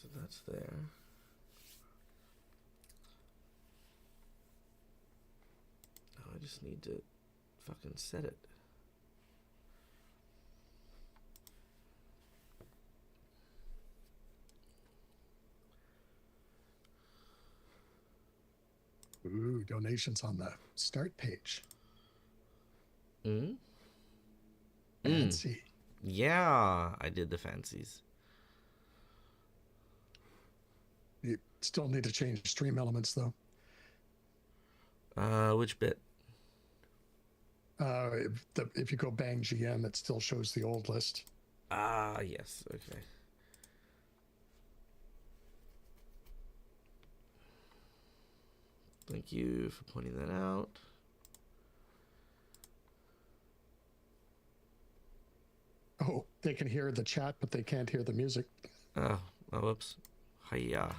So that's there. Oh, I just need to fucking set it. Ooh, donations on the start page. Fancy. Yeah, I did the fancies. You still need to change stream elements though. Which bit? If you go bang GM, it still shows the old list. Ah, yes. Okay. Thank you for pointing that out. Oh, they can hear the chat, but they can't hear the music. Oh, whoops. Hiya.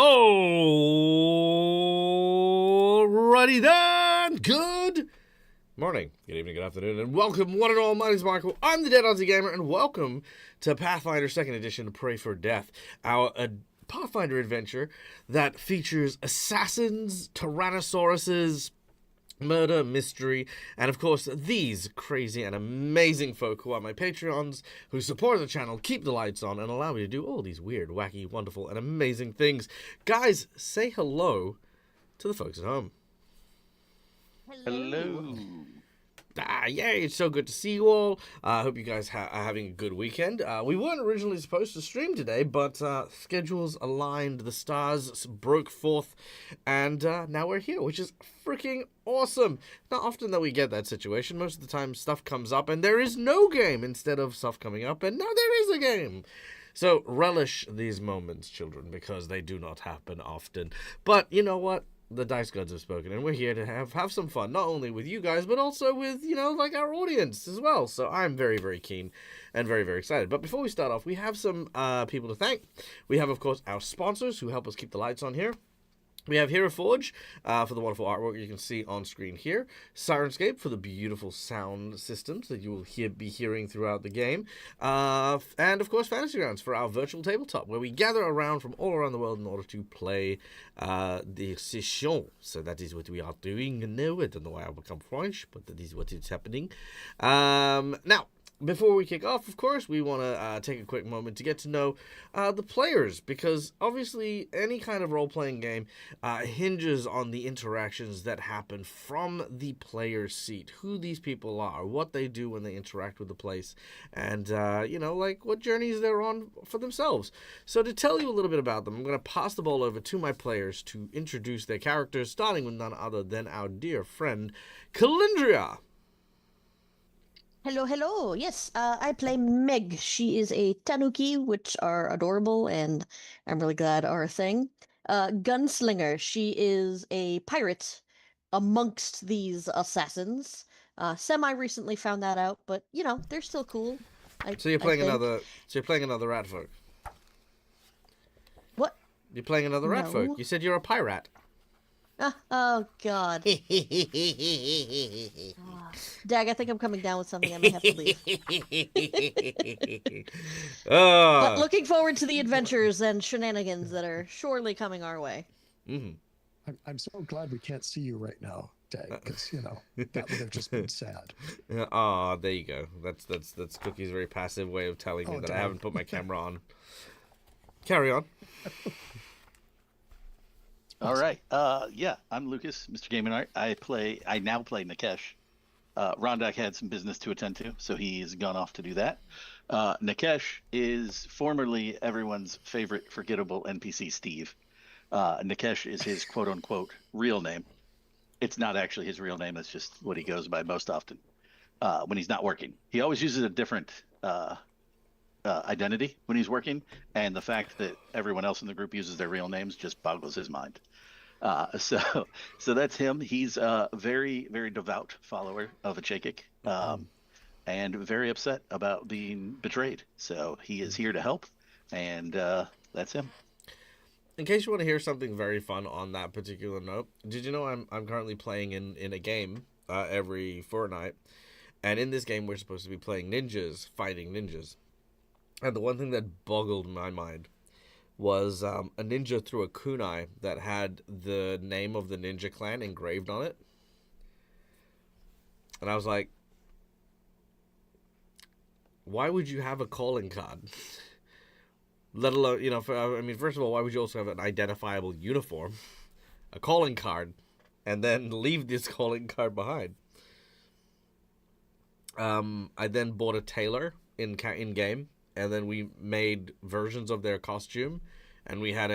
Alrighty then. Good morning, good evening, good afternoon, and welcome one and all. My name is Michael. I'm the Dead Aussie Gamer, and welcome to Pathfinder 2nd Edition, Pray for Death, our Pathfinder adventure that features assassins, tyrannosauruses, murder, mystery, and of course these crazy and amazing folk who are my Patreons, who support the channel, keep the lights on, and allow me to do all these weird, wacky, wonderful, and amazing things. Guys, say hello to the folks at home. Hello. Yay, it's so good to see you all. I hope you guys are having a good weekend. We weren't originally supposed to stream today, but schedules aligned, the stars broke forth, and now we're here, which is freaking awesome. Not often that we get that situation. Most of the time stuff comes up and there is no game instead of stuff coming up, and now there is a game. So relish these moments, children, because they do not happen often. But you know what? The dice gods have spoken, and we're here to have some fun, not only with you guys, but also with, like our audience as well. So I'm very, very keen and very, very excited. But before we start off, we have some people to thank. We have, of course, our sponsors who help us keep the lights on here. We have Hero Forge for the wonderful artwork you can see on screen here. Sirenscape for the beautiful sound systems that you will be hearing throughout the game. And, of course, Fantasy Grounds for our virtual tabletop, where we gather around from all around the world in order to play the session. So that is what we are doing now. I don't know why I become French, but that is what is happening. Now, before we kick off, of course, we want to take a quick moment to get to know the players, because obviously any kind of role-playing game hinges on the interactions that happen from the player's seat, who these people are, what they do when they interact with the place, and, like what journeys they're on for themselves. So to tell you a little bit about them, I'm going to pass the ball over to my players to introduce their characters, starting with none other than our dear friend, Calindria. Hello, hello. Yes, I play Meg. She is a tanuki, which are adorable, and I'm really glad are a thing. Gunslinger. She is a pirate amongst these assassins. Semi-recently found that out, but they're still cool. So you're playing another rat folk. What? You're playing another rat folk. You said you're a pirate. Oh, God. Dag, I think I'm coming down with something. I may have to leave. But looking forward to the adventures and shenanigans that are surely coming our way. Mm-hmm. I'm so glad we can't see you right now, Dag, because, that would have just been sad. There you go. That's Cookie's very passive way of telling me that Dag. I haven't put my camera on. Carry on. All right. Yeah, I'm Lucas, Mr. Game and Art. I now play Nikesh. Rondak had some business to attend to, so he's gone off to do that. Nikesh is formerly everyone's favorite forgettable NPC, Steve. Nikesh is his quote-unquote real name. It's not actually his real name. That's just what he goes by most often when he's not working. He always uses a different identity when he's working, and the fact that everyone else in the group uses their real names just boggles his mind. So that's him. He's a very, very devout follower of a Chakik, and very upset about being betrayed. So he is here to help, and that's him. In case you want to hear something very fun on that particular note, did you know I'm currently playing in a game every fortnight, and in this game we're supposed to be playing ninjas, fighting ninjas. And the one thing that boggled my mind was a ninja threw a kunai that had the name of the ninja clan engraved on it. And I was like, why would you have a calling card? Let alone, first of all, why would you also have an identifiable uniform, a calling card, and then leave this calling card behind? I then bought a tailor in game. And then we made versions of their costume, and we had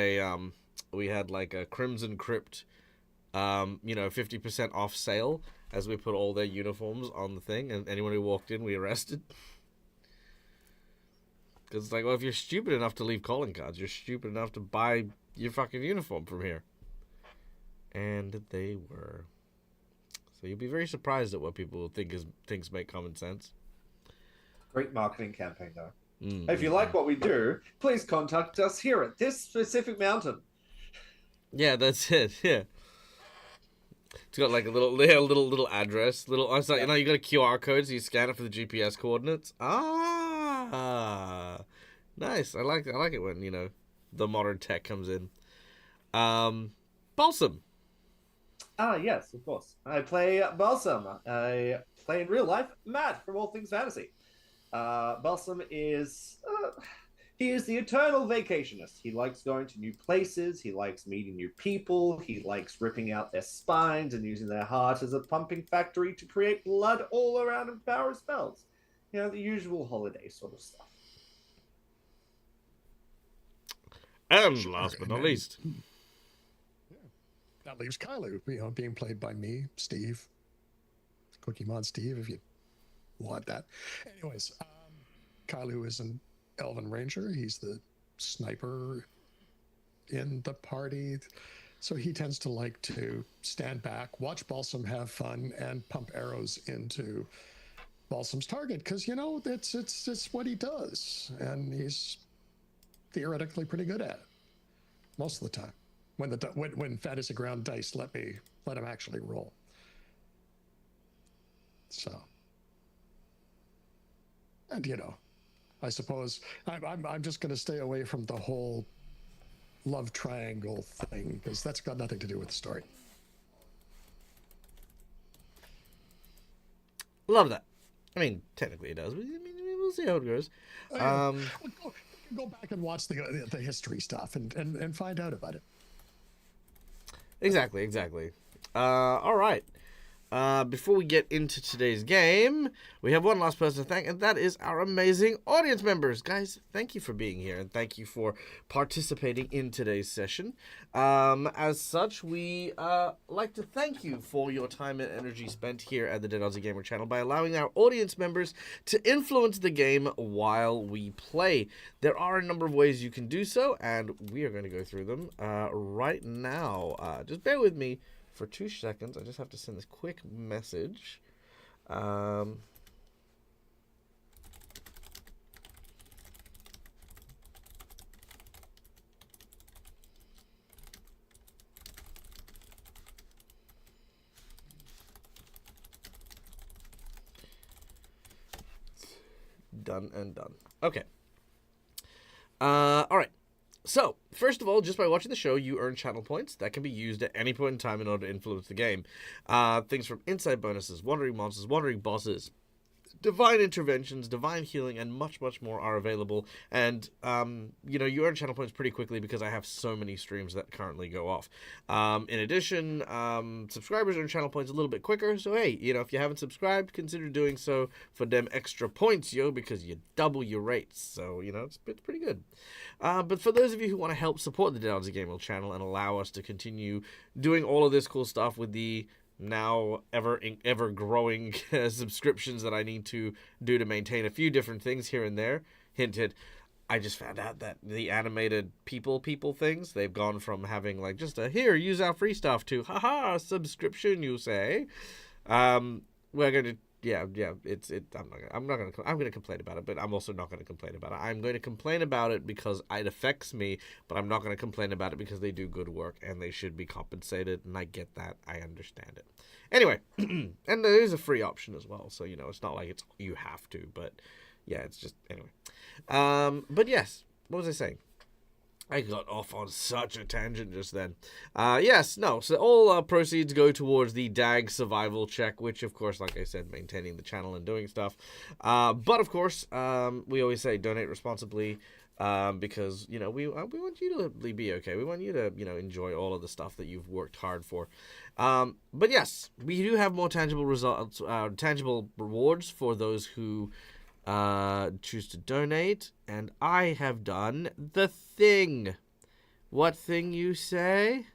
like a Crimson Crypt, 50% off sale as we put all their uniforms on the thing, and anyone who walked in, we arrested. Because it's like, well, if you're stupid enough to leave calling cards, you're stupid enough to buy your fucking uniform from here. And they were. So you'll be very surprised at what people things make common sense. Great marketing campaign, though. If you like what we do, please contact us here at this specific mountain. Yeah, that's it. Yeah. It's got like a little address. Oh, sorry, you got a QR code, so you scan it for the GPS coordinates. Ah, nice. I like it when the modern tech comes in. Balsam. Yes, of course. I play Balsam. I play in real life Matt from All Things Fantasy. Balsam is he is the eternal vacationist. He likes going to new places. He likes meeting new people. He likes ripping out their spines and using their heart as a pumping factory to create blood all around and power spells. The usual holiday sort of stuff. And last but not least, that leaves Kylo, being played by me, Steve, Cookie Mon Steve, if you want that. Anyways, Kylo is an Elven Ranger. He's the sniper in the party. So he tends to like to stand back, watch Balsam have fun, and pump arrows into Balsam's target because it's what he does, and he's theoretically pretty good at it most of the time. When Fantasy Ground dice let him actually roll. So, and I suppose I'm just going to stay away from the whole love triangle thing because that's got nothing to do with the story. Love that. I mean, technically it does. But we'll see how it goes. Go back and watch the history stuff and find out about it. Exactly. All right. Before we get into today's game, we have one last person to thank, and that is our amazing audience members. Guys, thank you for being here, and thank you for participating in today's session. As such, we like to thank you for your time and energy spent here at the Dead Aussie Gamer channel by allowing our audience members to influence the game while we play. There are a number of ways you can do so, and we are going to go through them right now. Just bear with me for 2 seconds. I just have to send this quick message. Done and done. Okay. All right. So, first of all, just by watching the show, you earn channel points that can be used at any point in time in order to influence the game. Things from insight bonuses, wandering monsters, wandering bosses, divine interventions, divine healing, and much, much more are available. And, you earn channel points pretty quickly because I have so many streams that currently go off. In addition, subscribers earn channel points a little bit quicker. So, hey, if you haven't subscribed, consider doing so for them extra points, because you double your rates. So, it's pretty good. But for those of you who want to help support the Dead Aussie Gamer channel and allow us to continue doing all of this cool stuff with the now ever growing subscriptions that I need to do to maintain a few different things here and there. Hint, hint. I just found out that the animated people things, they've gone from having like just a here, use our free stuff to haha subscription, you say. We're gonna I'm gonna complain about it, but I'm also not gonna complain about it. I'm going to complain about it because it affects me, but I'm not gonna complain about it because they do good work and they should be compensated, and I get that. I understand it. Anyway, and there is a free option as well, so it's not like you have to, but yeah, it's just anyway. But yes, what was I saying? I got off on such a tangent just then. So all proceeds go towards the DAG survival check, which, of course, like I said, maintaining the channel and doing stuff. But, of course, we always say donate responsibly because, we want you to be okay. We want you to, enjoy all of the stuff that you've worked hard for. But, yes, we do have more tangible results, tangible rewards for those who choose to donate, and I have done the thing. What thing, you say?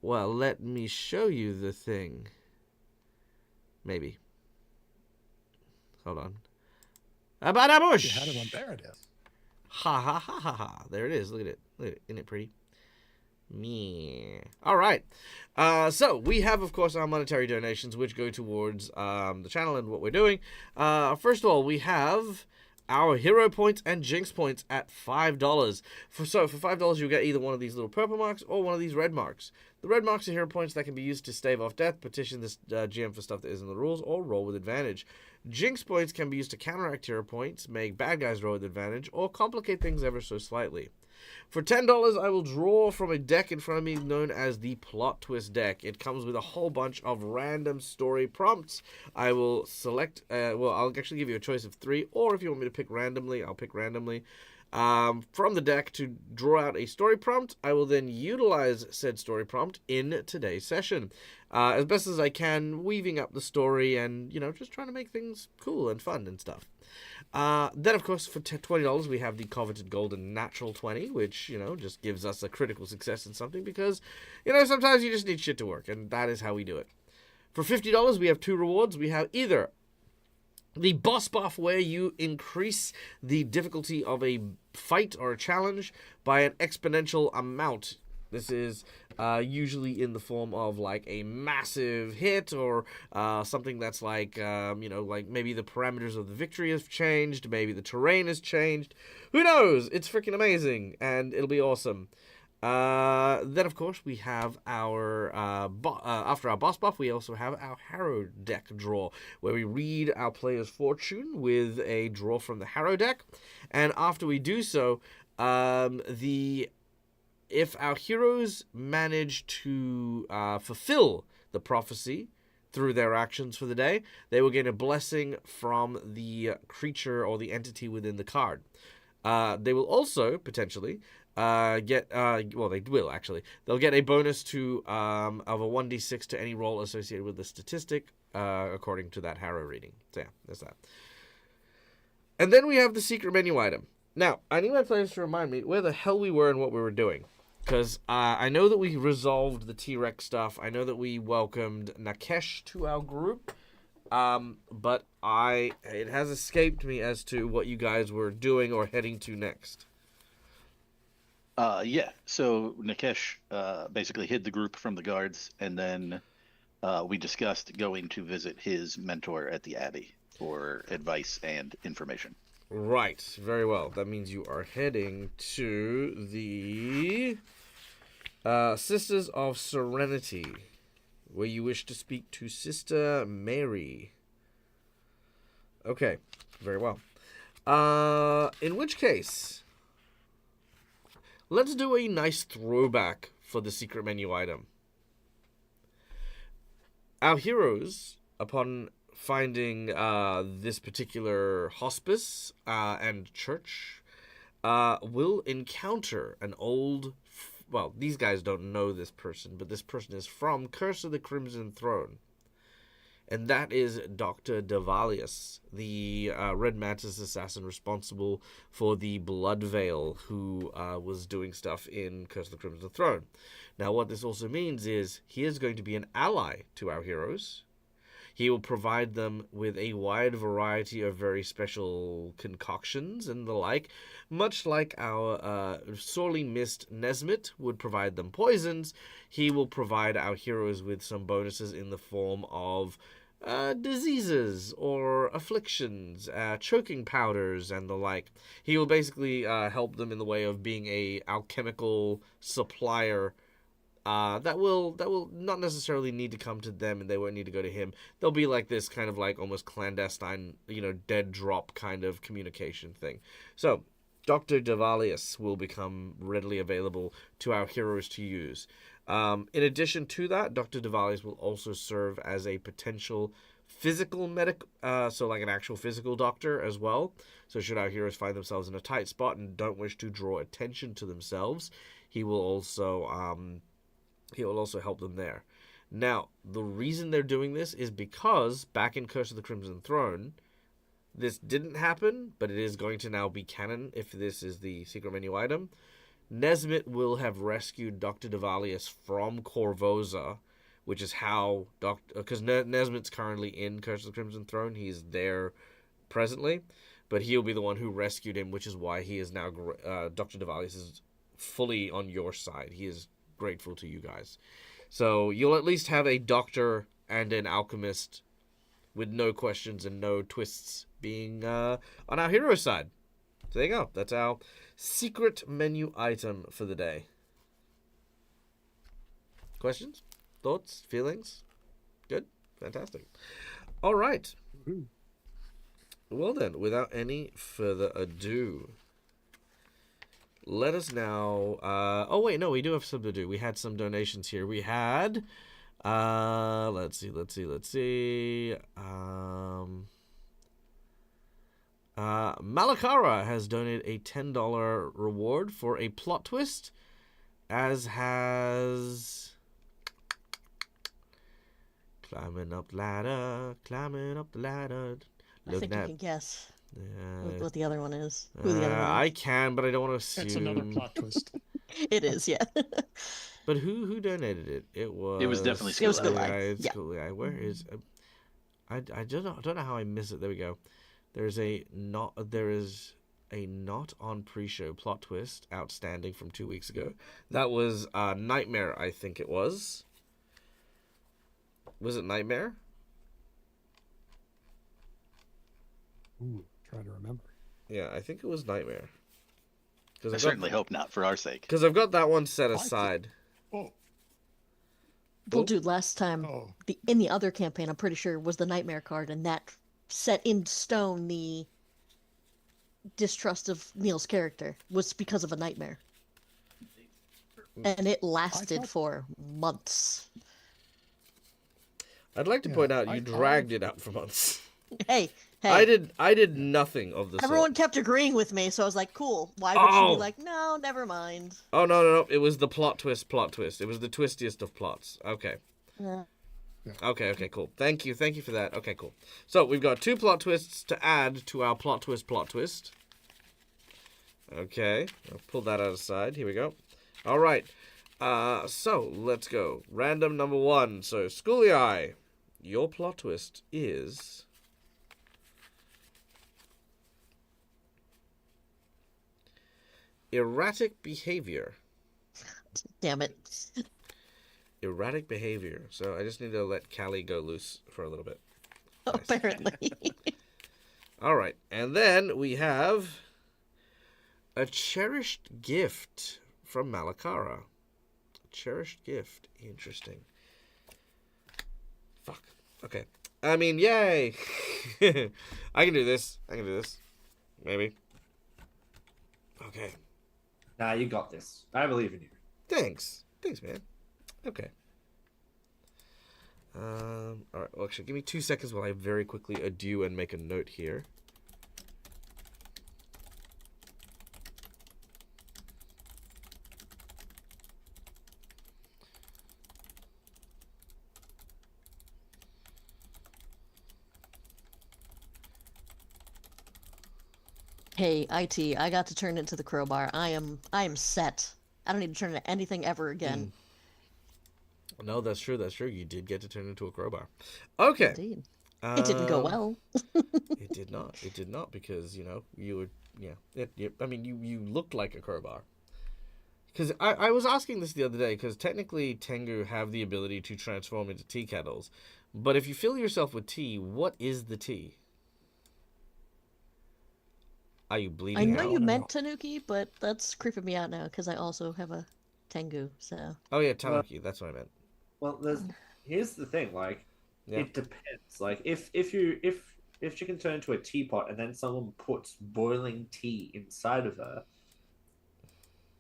Well, let me show you the thing. Maybe. Hold on. Abadabush! You had it on. There it is. Ha ha ha ha ha. There it is. Look at it. Isn't it pretty? Me. All right. So we have, of course, our monetary donations, which go towards the channel and what we're doing. First of all, we have our hero points and jinx points at $5. For $5, you'll get either one of these little purple marks or one of these red marks. The red marks are hero points that can be used to stave off death, petition this GM for stuff that isn't in the rules, or roll with advantage. Jinx points can be used to counteract hero points, make bad guys roll with advantage, or complicate things ever so slightly. For $10, I will draw from a deck in front of me known as the Plot Twist deck. It comes with a whole bunch of random story prompts. I will select, I'll actually give you a choice of 3, or if you want me to pick randomly, I'll pick randomly. From the deck to draw out a story prompt. I will then utilize said story prompt in today's session. As best as I can, weaving up the story and, just trying to make things cool and fun and stuff. Then, of course, for $20, we have the coveted golden natural 20, which, just gives us a critical success in something because, sometimes you just need shit to work, and that is how we do it. For $50, we have 2 rewards. We have either the boss buff, where you increase the difficulty of a fight or a challenge by an exponential amount. This is usually in the form of like a massive hit or something that's like, like maybe the parameters of the victory have changed, maybe the terrain has changed. Who knows? It's freaking amazing, and it'll be awesome. Then, of course, we have our, after our boss buff, we also have our Harrow deck draw, where we read our player's fortune with a draw from the Harrow deck. And after we do so, if our heroes manage to fulfill the prophecy through their actions for the day, they will get a blessing from the creature or the entity within the card. They will also, potentially, they'll get a bonus to of a 1d6 to any roll associated with the statistic, according to that Harrow reading. So yeah, there's that. And then we have the secret menu item. Now, I need my players to remind me where the hell we were and what we were doing. Because I know that we resolved the T-Rex stuff. I know that we welcomed Nakesh to our group. But it has escaped me as to what you guys were doing or heading to next. Yeah. So Nakesh basically hid the group from the guards, and then we discussed going to visit his mentor at the Abbey for advice and information. Right. Very well. That means you are heading to the Sisters of Serenity, where you wish to speak to Sister Mary. Okay. Very well. In which case, let's do a nice throwback for the secret menu item. Our heroes, upon finding this particular hospice and church, will encounter an old... Well, these guys don't know this person, but this person is from Curse of the Crimson Throne. And that is Dr. Davalius, the Red Mantis assassin responsible for the Blood Veil, who was doing stuff in Curse of the Crimson Throne. Now, what this also means is he is going to be an ally to our heroes. He will provide them with a wide variety of very special concoctions and the like, much like our sorely missed Nesmith would provide them poisons. He will provide our heroes with some bonuses in the form of diseases or afflictions, choking powders, and the like. He will basically help them in the way of being a alchemical supplier that will not necessarily need to come to them, and they won't need to go to him. They'll be like this kind of like almost clandestine, dead drop kind of communication thing. So Dr. Davalius will become readily available to our heroes to use. In addition to that, Dr. Davalius will also serve as a potential physical medic, so like an actual physical doctor as well. So should our heroes find themselves in a tight spot and don't wish to draw attention to themselves, he will also help them there. Now, the reason they're doing this is because back in Curse of the Crimson Throne, this didn't happen, but it is going to now be canon if this is the secret menu item. Nesmith will have rescued Dr. Davalius from Corvosa, which is how because Nesmith's currently in Curse of the Crimson Throne. He's there presently, but he'll be the one who rescued him, which is why he is now Dr. Davalius is fully on your side. He is grateful to you guys. So you'll at least have a doctor and an alchemist with no questions and no twists being on our hero side. So there you go. That's our secret menu item for the day. Questions? Thoughts? Feelings? Good? Fantastic. All right. Woohoo. Well then, without any further ado, let us now... oh wait, no, we do have some to do. We had some donations here. We had... let's see. Malakara has donated a $10 reward for a plot twist, as has... Climbing up the ladder. I think you can guess Yeah. what the other one is. Who the other one I is. can, but I don't want to assume. It's another plot twist. It is, yeah. But who donated it? It was definitely It was School School Eye. Eye. Yeah, it's Yeah. School Eye. Where is I don't know how I miss it. There we go. There is a not on pre-show plot twist outstanding from 2 weeks ago. That was Nightmare, I think it was. Was it Nightmare? Ooh, trying to remember. Yeah, I think it was Nightmare. I certainly hope not, for our sake. Because I've got that one set aside. Oh, Well, dude, last time, oh, in the other campaign, I'm pretty sure was the Nightmare card, and that set in stone the distrust of Neil's character was because of a nightmare. And it lasted thought- for months. I'd like to Yeah, point out I you thought- dragged it out for months. Hey, I hey. did nothing of the sort. Everyone kept agreeing with me, so I was like, cool. Why would she Oh. be like, no, never mind. Oh, no. It was the plot twist. It was the twistiest of plots. Okay. Yeah. Okay, cool. Thank you for that. Okay, cool. So, we've got 2 plot twists to add to our plot twist. Okay. I'll pull that out aside. Here we go. All right. So, let's go. Random number 1. So, Schooly Eye, your plot twist is... erratic behavior. Damn it. Erratic behavior. So I just need to let Callie go loose for a little bit. Nice. Apparently. All right. And then we have a cherished gift from Malakara. A cherished gift. Interesting. Fuck. Okay. I mean, yay. I can do this. Maybe. Okay. Nah, you got this. I believe in you. Thanks, man. Okay. All right. Well, actually, give me 2 seconds while I very quickly adieu and make a note here. Hey, IT, I got to turn into the crowbar. I am set. I don't need to turn into anything ever again. No, that's true. You did get to turn into a crowbar. Okay. Indeed. It didn't go well. It did not because, you were, I mean, you looked like a crowbar. Because I was asking this the other day, because technically Tengu have the ability to transform into tea kettles. But if you fill yourself with tea, what is the tea? Are you I bleeding know out? you meant Tanuki, but that's creeping me out now because I also have a Tengu, so. Oh, yeah, Tanuki. That's what I meant. Well, here's the thing. Like, Yeah. it depends. Like, if she can turn into a teapot and then someone puts boiling tea inside of her,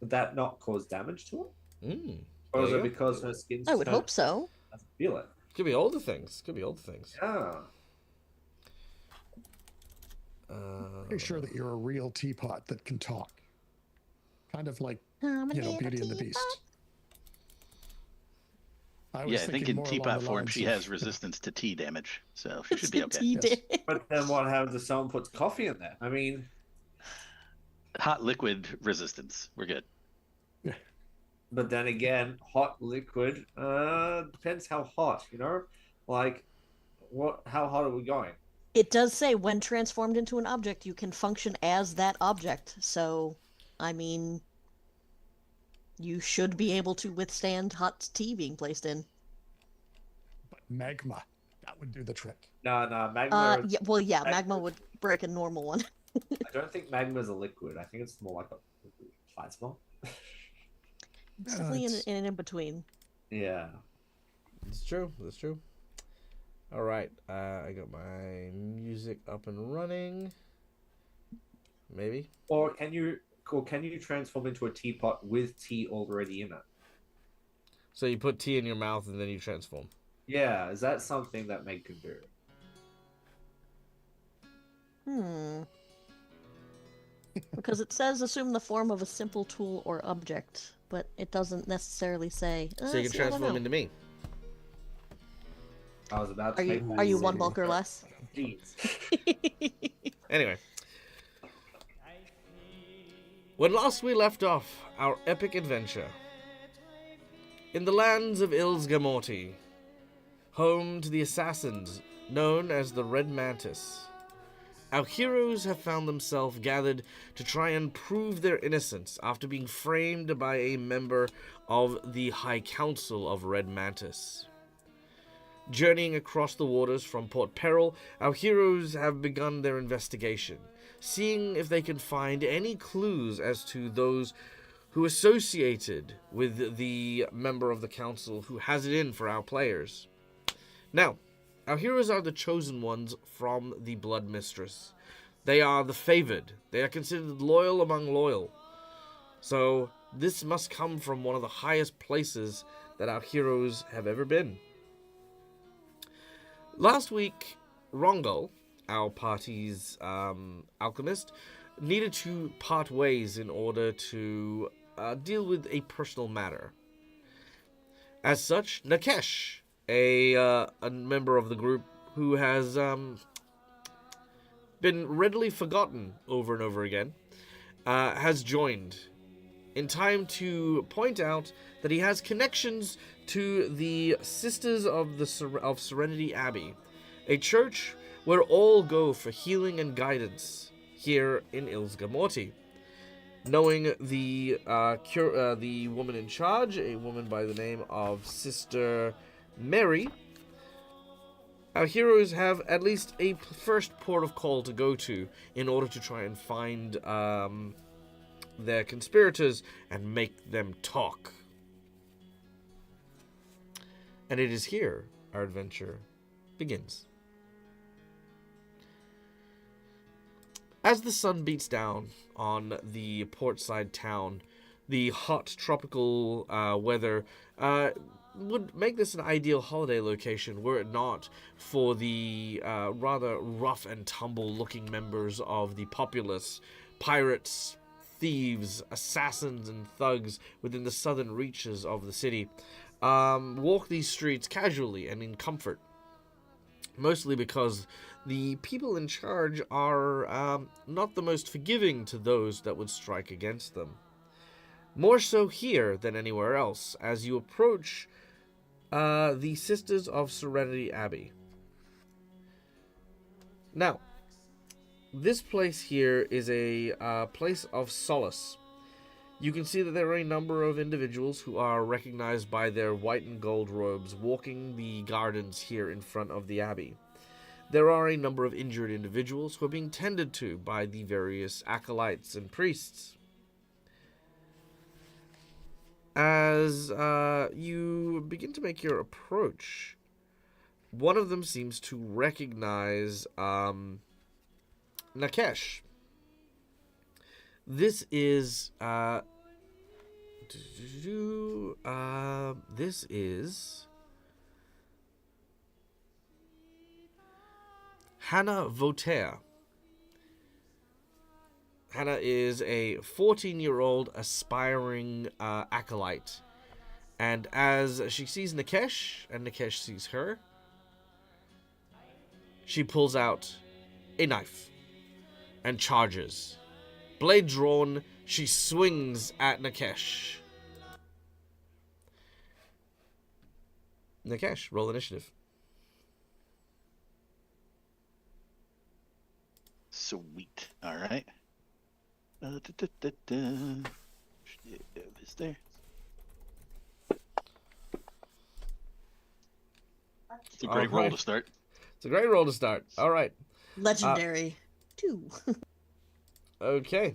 would that not cause damage to her? Mm. Or is There it you go. because her skin's I would hope so. doesn't feel it? Could be all the things. Yeah. Make sure that you're a real teapot that can talk. Kind of like, I'm a Beauty little and the Beast. teapot. I was Yeah, I think thinking in more along teapot the form lines she of, has resistance to tea damage, so she should be okay. Tea Yes. day. But then what happens if someone puts coffee in there? I mean, Hot liquid resistance. We're good. but then again, hot liquid depends how hot. Like how hot are we going? It does say when transformed into an object, you can function as that object. So, I mean, you should be able to withstand hot tea being placed in. but magma, that would do the trick. No, magma. Yeah, well, yeah, magma would break a normal one. I don't think magma is a liquid. I think it's more like a plasma. It's definitely it's in an in-between. Yeah. It's true. That's true. All right. I got my music up and running. Maybe. Or can you transform into a teapot with tea already in it? So you put tea in your mouth and then you transform. Yeah, is that something that Meg can do? Because it says assume the form of a simple tool or object, but it doesn't necessarily say. So you can see, I don't transform know. into me. I was about to Are make you that are you same one bulk or less? Jeez. Anyway. When last we left off our epic adventure in the lands of Ilsgamorti, home to the assassins known as the Red Mantis, our heroes have found themselves gathered to try and prove their innocence after being framed by a member of the High Council of Red Mantis. Journeying across the waters from Port Peril, our heroes have begun their investigation, seeing if they can find any clues as to those who associated with the member of the council who has it in for our players. Now, our heroes are the chosen ones from the Blood Mistress. They are the favored. They are considered loyal among loyal. So, this must come from one of the highest places that our heroes have ever been. Last week, Rongol, our party's alchemist, needed to part ways in order to deal with a personal matter. As such, Nakesh, a member of the group who has been readily forgotten over and over again, has joined in time to point out that he has connections to the Sisters of Serenity Abbey, a church where all go for healing and guidance here in Ilsgamorti. Knowing the woman in charge, a woman by the name of Sister Mary, our heroes have at least a first port of call to go to in order to try and find their conspirators and make them talk. And it is here our adventure begins. As the sun beats down on the portside town, the hot tropical weather would make this an ideal holiday location were it not for the rather rough and tumble looking members of the populace, pirates, thieves, assassins, and thugs within the southern reaches of the city. Walk these streets casually and in comfort, mostly because the people in charge are not the most forgiving to those that would strike against them. More so here than anywhere else, as you approach the Sisters of Serenity Abbey. Now, this place here is a place of solace. You can see that there are a number of individuals who are recognized by their white and gold robes walking the gardens here in front of the abbey. There are a number of injured individuals who are being tended to by the various acolytes and priests. As you begin to make your approach, one of them seems to recognize Nakesh. This is this is Hannah Voltaire. Hannah is a 14-year-old aspiring acolyte. And as she sees Nakesh, and Nakesh sees her, she pulls out a knife and charges. Blade drawn, she swings at Nakesh. Nakesh, roll initiative. Sweet. All right. Is there? It's a great roll to start. It's a great roll to start. All right. Legendary. 2. Okay.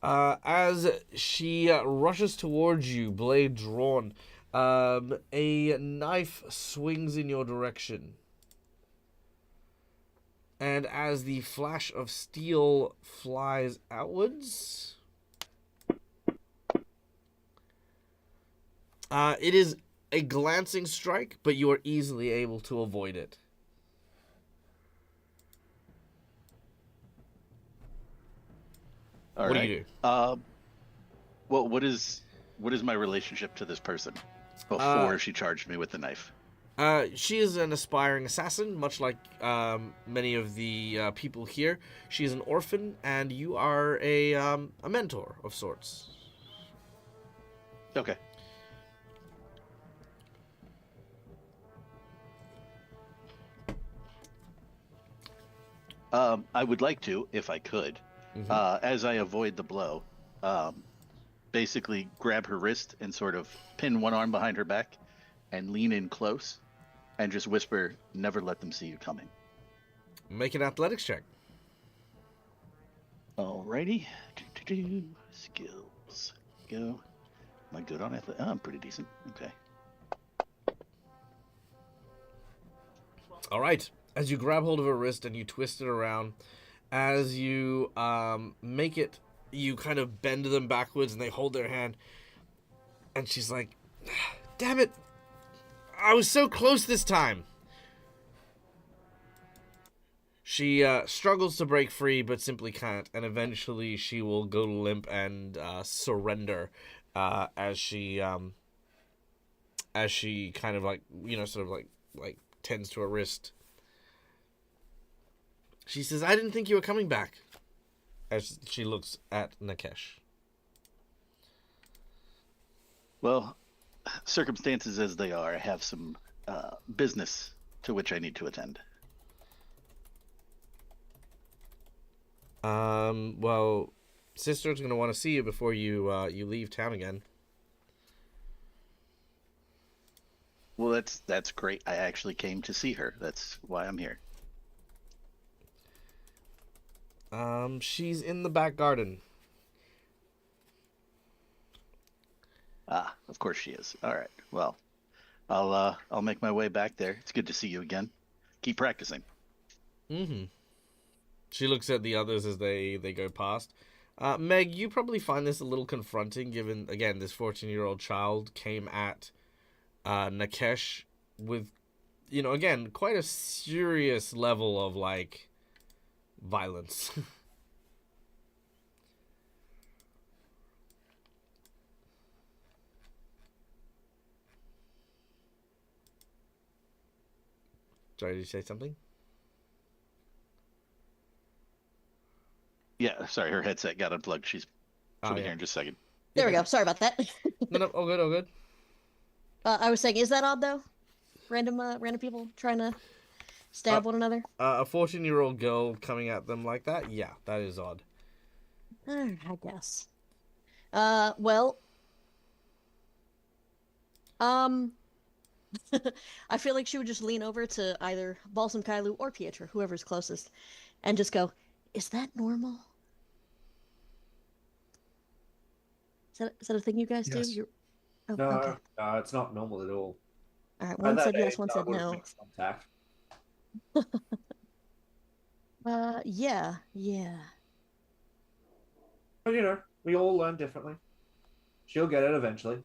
As she rushes towards you, blade drawn, a knife swings in your direction. And as the flash of steel flies outwards, it is a glancing strike, but you are easily able to avoid it. All What right. do you do? Well, what is my relationship to this person before she charged me with the knife? She is an aspiring assassin, much like many of the people here. She is an orphan, and you are a mentor of sorts. Okay. I would like to, if I could, as I avoid the blow, basically grab her wrist and sort of pin one arm behind her back and lean in close and just whisper, "Never let them see you coming." Make an athletics check. Alrighty. Skills. Go. Am I good on athletics? Oh, I'm pretty decent. Okay. All right. As you grab hold of her wrist and you twist it around, as you make it, you kind of bend them backwards and they hold their hand. And she's like, "Damn it. I was so close this time." She struggles to break free, but simply can't. And eventually she will go limp and surrender as she kind of like, sort of like tends to her wrist. She says, "I didn't think you were coming back," as she looks at Nakesh. Well, circumstances as they are, I have some business to which I need to attend. Well, sister's gonna want to see you before you leave town again. Well, that's great. I actually came to see her. That's why I'm here. She's in the back garden. Ah, of course she is. All right. Well, I'll make my way back there. It's good to see you again. Keep practicing. Mm-hmm. She looks at the others as they go past. Meg, you probably find this a little confronting, given, again, this 14-year-old child came at Nakesh with, again, quite a serious level of, like, violence. Sorry, did you say something? Yeah, sorry, her headset got unplugged. She'll be Yeah. here in just a second. There we go. Sorry about that. No, all good, all good. I was saying, is that odd though? Random people trying to stab one another. A 14-year-old girl coming at them like that? Yeah, that is odd. I guess. Well, I feel like she would just lean over to either Balsam Kailu or Pietra, whoever's closest, and just go, "Is that normal? Is that a thing you guys Yes. do? Oh, No, okay. no, it's not normal at all. All right. By One that said yes, age, one I said would've no. made contact. Yeah. But we all learn differently. She'll get it eventually.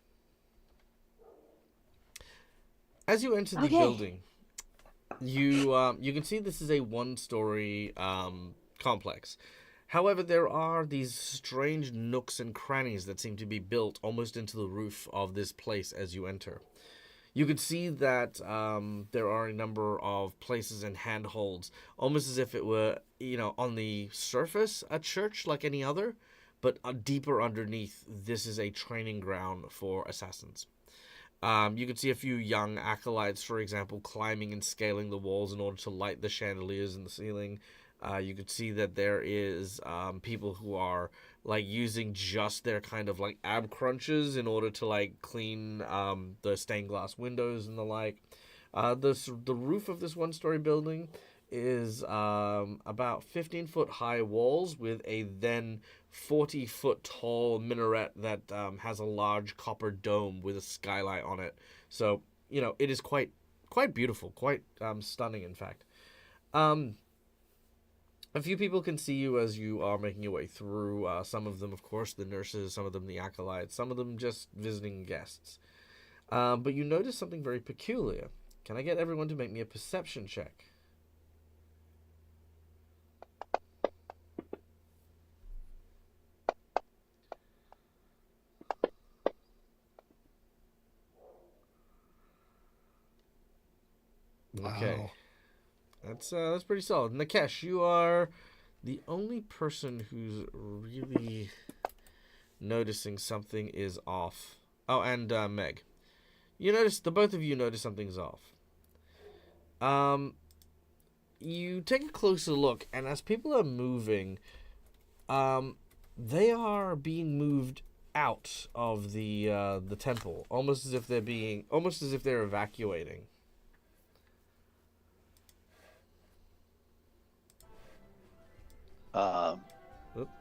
As you enter the Okay. building, you can see this is a one-story complex. However, there are these strange nooks and crannies that seem to be built almost into the roof of this place as you enter. You can see that there are a number of places and handholds, almost as if it were, on the surface a church like any other, but deeper underneath, this is a training ground for assassins. You can see a few young acolytes, for example, climbing and scaling the walls in order to light the chandeliers in the ceiling. You could see that there is people who are like using just their kind of like ab crunches in order to like clean the stained glass windows and the like. The roof of this one-story building is about 15-foot high walls with a then 40-foot tall minaret that has a large copper dome with a skylight on it. So, it is quite beautiful, quite stunning, in fact. A few people can see you as you are making your way through. Some of them, of course, the nurses, some of them the acolytes, some of them just visiting guests. But you notice something very peculiar. Can I get everyone to make me a perception check? Okay. Wow. That's pretty solid. Nikesh, you are the only person who's really noticing something is off. Oh, and Meg. The both of you notice something's off. You take a closer look, and as people are moving, they are being moved out of the temple, almost as if they're evacuating.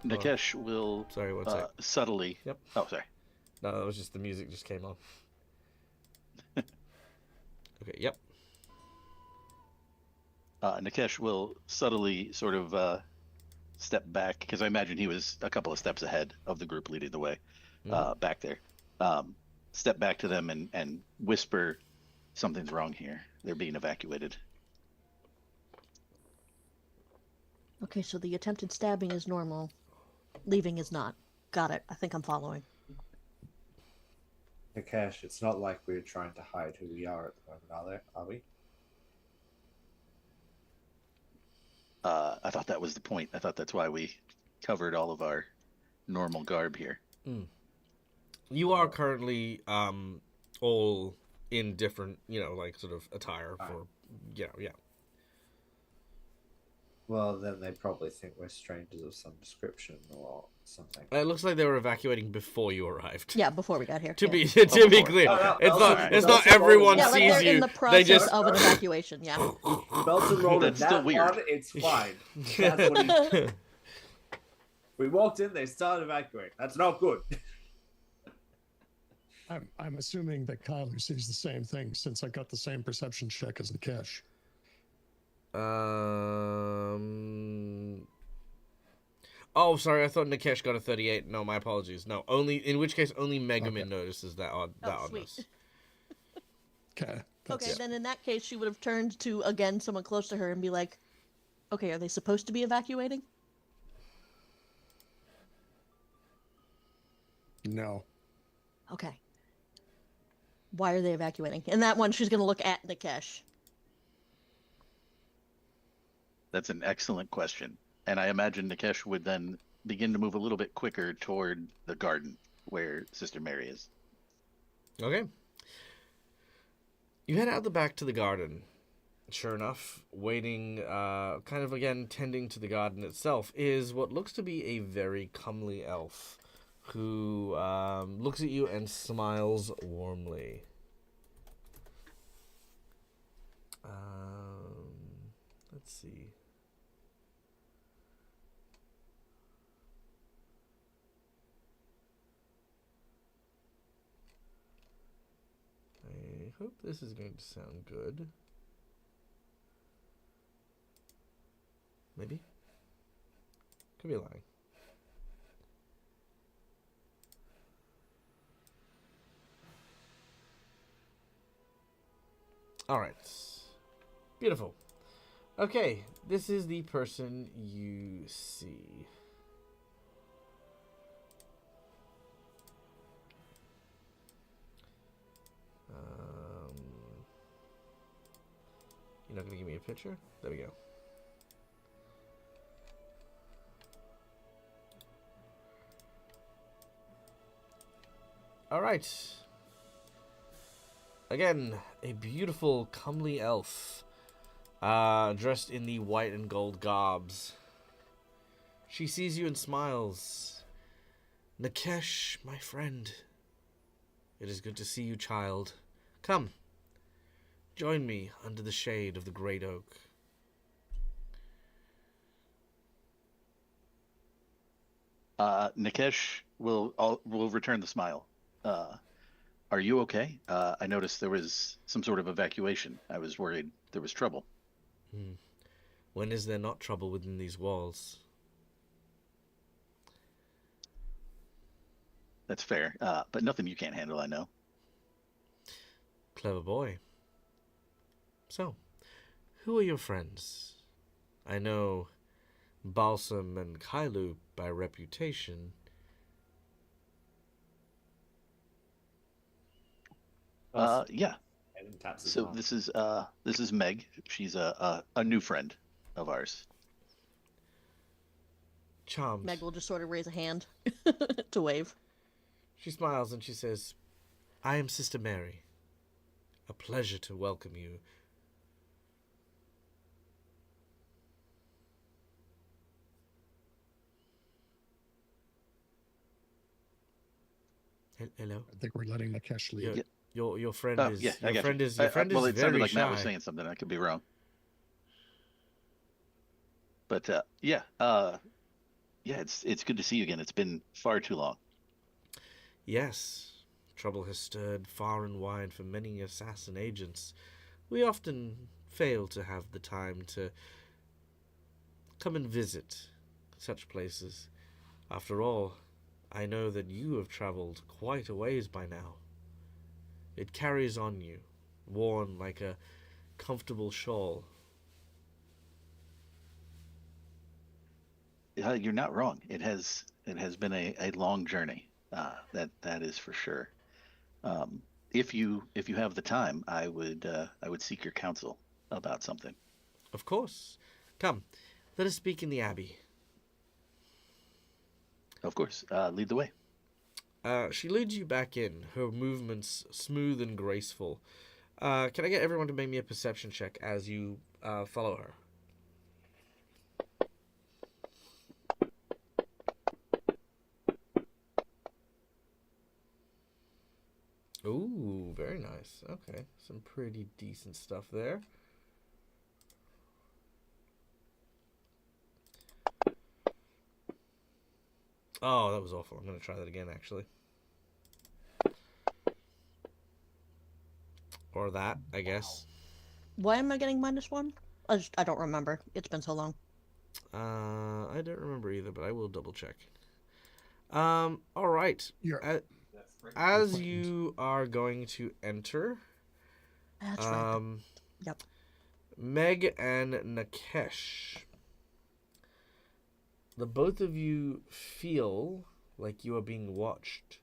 Nikesh will Sorry, one sec. subtly. Yep. Oh, sorry. No, that was just the music just came on. Okay, yep. Nikesh will subtly sort of step back, because I imagine he was a couple of steps ahead of the group leading the way back there. Step back to them and whisper, "Something's wrong here. They're being evacuated." Okay, so the attempted stabbing is normal. Leaving is not. Got it. I think I'm following. Nikesh, it's not like we're trying to hide who we are at the moment, are we? I thought that was the point. I thought that's why we covered all of our normal garb here. You are currently all in different, sort of attire for, yeah. Well, then they probably think we're strangers of some description or something. It looks like they were evacuating before you arrived. Yeah, before we got here. To yeah. be clear, no, it's not everyone Yeah, like sees they're you. in the process They just of an evacuation, yeah. Belton rolled That's in still that weird. one, it's fine. That's what he... We walked in, they started evacuating. That's not good. I'm assuming that Kyler sees the same thing since I got the same perception check as Nikesh. Oh, sorry. I thought Nikesh got a 38. No, my apologies. No, in which case only Megamin notices that oddness. Sweet. Okay. Okay, then in that case, she would have turned to, again, someone close to her and be like, okay, are they supposed to be evacuating? No. Okay. Why are they evacuating? And that one, she's going to look at Nikesh. That's an excellent question. And I imagine Nikesh would then begin to move a little bit quicker toward the garden where Sister Mary is. Okay. You head out the back to the garden. Sure enough, waiting, kind of again tending to the garden itself, is what looks to be a very comely elf who looks at you and smiles warmly. Let's see. I hope this is going to sound good. Maybe? Could be lying. Alright. Beautiful. Okay, this is the person you see. You're not going to give me a picture? There we go. Alright. Again, a beautiful, comely elf, dressed in the white and gold garbs. She sees you and smiles. Nikesh, my friend. It is good to see you, child. Come. Join me under the shade of the great oak. Nikesh will return the smile. Are you okay? I noticed there was some sort of evacuation. I was worried there was trouble. When is there not trouble within these walls? That's fair, but nothing you can't handle, I know. Clever boy. So, who are your friends? I know Balsam and Kailu by reputation. Yeah. And taps his So arm. this is Meg. She's a new friend of ours. Charmed. Meg will just sort of raise a hand to wave. She smiles and she says, I am Sister Mary. A pleasure to welcome you. Hello. I think we're letting Nikesh lead. Your friend Oh, is yeah, I got you. your friend Well, is it sounded very like Matt was shy. saying something. I could be wrong. But yeah, it's good to see you again. It's been far too long. Yes, trouble has stirred far and wide for many assassin agents. We often fail to have the time to come and visit such places. After all, I know that you have traveled quite a ways by now. It carries on you, worn like a comfortable shawl. You're not wrong. It has been a long journey. That is for sure. If you have the time, I would seek your counsel about something. Of course. Come, let us speak in the Abbey. Of course. Lead the way. She leads you back in, her movements smooth and graceful. Can I get everyone to make me a perception check as you follow her? Ooh, very nice. Okay, some pretty decent stuff there. Oh, that was awful. I'm going to try that again, actually. Or that, I guess. Why am I getting -1? I don't remember. It's been so long. I don't remember either, but I will double check. All right. You're- As you are going to enter, That's right. Yep. Meg and Nikesh, the both of you feel like you are being watched.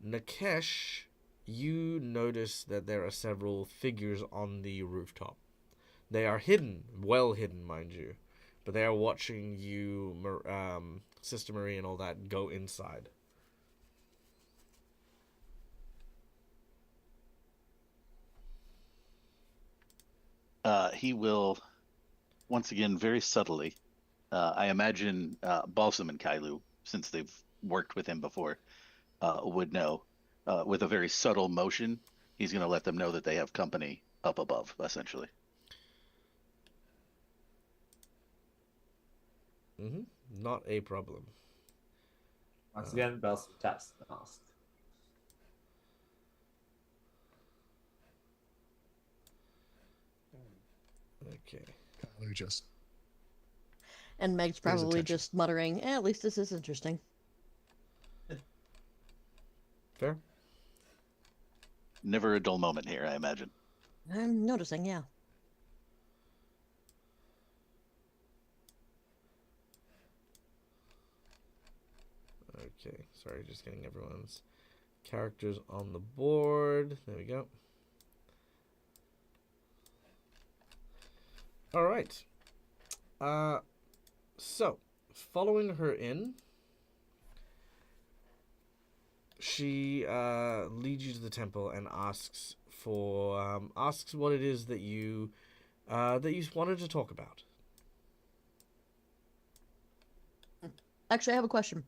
Nikesh, you notice that there are several figures on the rooftop. They are hidden, well hidden, mind you, but they are watching you, Sister Marie and all that, go inside. He will, once again, very subtly, I imagine Balsam and Kailu, since they've worked with him before, would know. With a very subtle motion, he's going to let them know that they have company up above, essentially. Not a problem. Once again, Belson taps the mask. Okay. Kylo just And Meg's Pays probably attention. just muttering, at least this is interesting. Fair? Never a dull moment here, I imagine. I'm noticing, yeah. Okay, sorry, just getting everyone's characters on the board. There we go. All right. So, following her in, she leads you to the temple and asks what it is that you wanted to talk about. Actually, I have a question.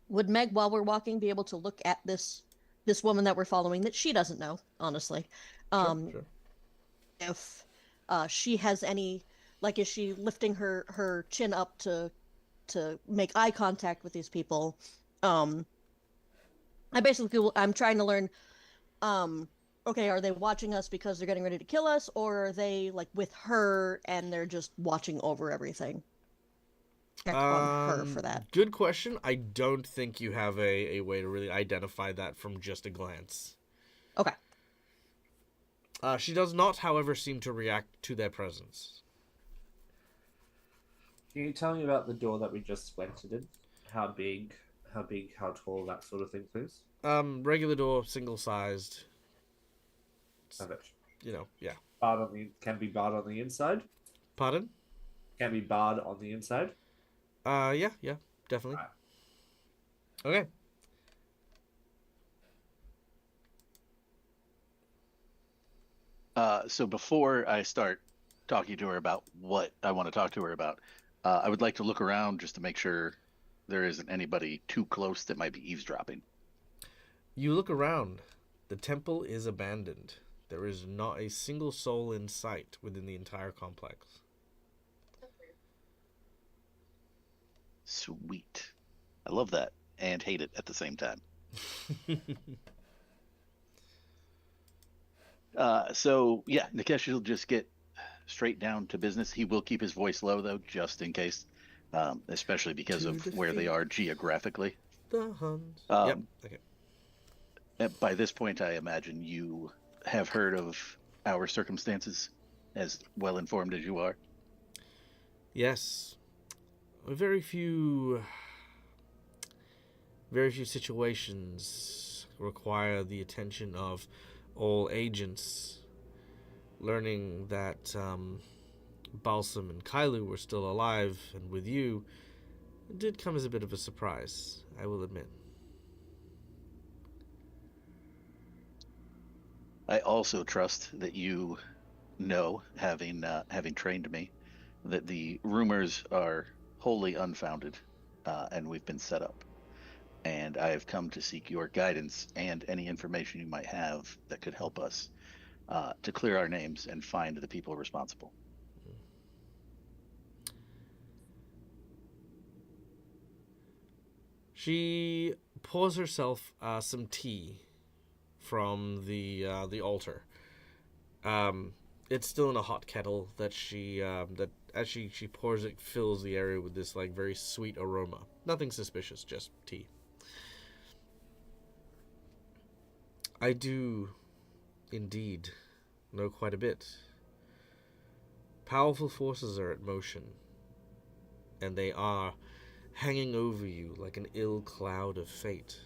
Would Meg, while we're walking, be able to look at this this woman that we're following that she doesn't know, honestly. Sure. If she has any, like, is she lifting her chin up to make eye contact with these people? Um, I'm trying to learn. Um, okay, are they watching us because they're getting ready to kill us, or are they like with her and they're just watching over everything? Check on her for that. Good question. I don't think you have a way to really identify that from just a glance. Okay. She does not, however, seem to react to their presence. Can you tell me about the door that we just went in? How big, how tall, that sort of thing, please? Regular door, single-sized. Have it. Yeah. Can be barred on the inside. Pardon? Can be barred on the inside. Yeah, definitely. Okay. So before I start talking to her about what I want to talk to her about, I would like to look around just to make sure there isn't anybody too close that might be eavesdropping. You look around. The temple is abandoned. There is not a single soul in sight within the entire complex. Sweet. I love that and hate it at the same time. So yeah, Nikesh will just get straight down to business. He will keep his voice low though, just in case, especially because of where they are geographically. The Huns. Yep. Okay. By this point, I imagine you have heard of our circumstances, as well informed as you are. Yes. Very few situations require the attention of all agents. Learning that Balsam and Kailu were still alive and with you did come as a bit of a surprise, I will admit. I also trust that you know, having trained me, that the rumors are wholly unfounded, and we've been set up. And I have come to seek your guidance and any information you might have that could help us to clear our names and find the people responsible. She pours herself some tea from the altar. It's still in a hot kettle that that as she pours it, fills the area with this like very sweet aroma. Nothing suspicious, just tea. I do, indeed, know quite a bit. Powerful forces are at motion, and they are hanging over you like an ill cloud of fate.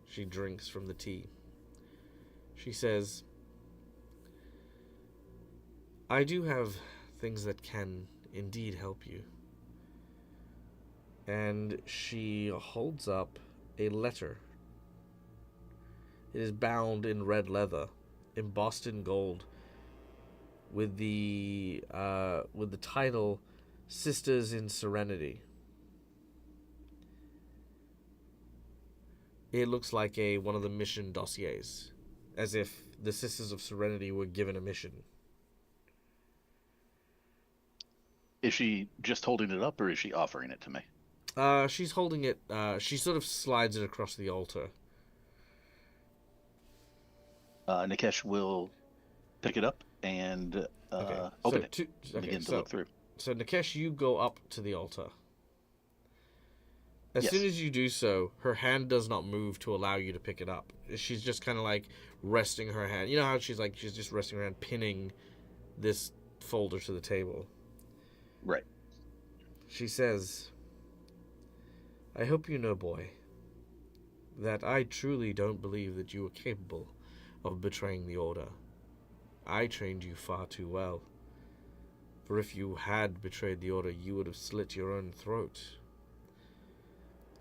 She drinks from the tea. She says, I do have things that can indeed help you. And she holds up a letter. It is bound in red leather, embossed in gold, with the title Sisters in Serenity. It looks like one of the mission dossiers, as if the Sisters of Serenity were given a mission. Is she just holding it up, or is she offering it to me? She's holding it. She sort of slides it across the altar. Nikesh will pick it up and open it and begin to look through. So, Nikesh, you go up to the altar. As Yes. soon as you do so, her hand does not move to allow you to pick it up. She's just kind of like resting her hand. You know how she's just resting her hand, pinning this folder to the table. Right. She says, I hope you know, boy, that I truly don't believe that you are capable of betraying the Order. I trained you far too well. For if you had betrayed the Order, you would have slit your own throat.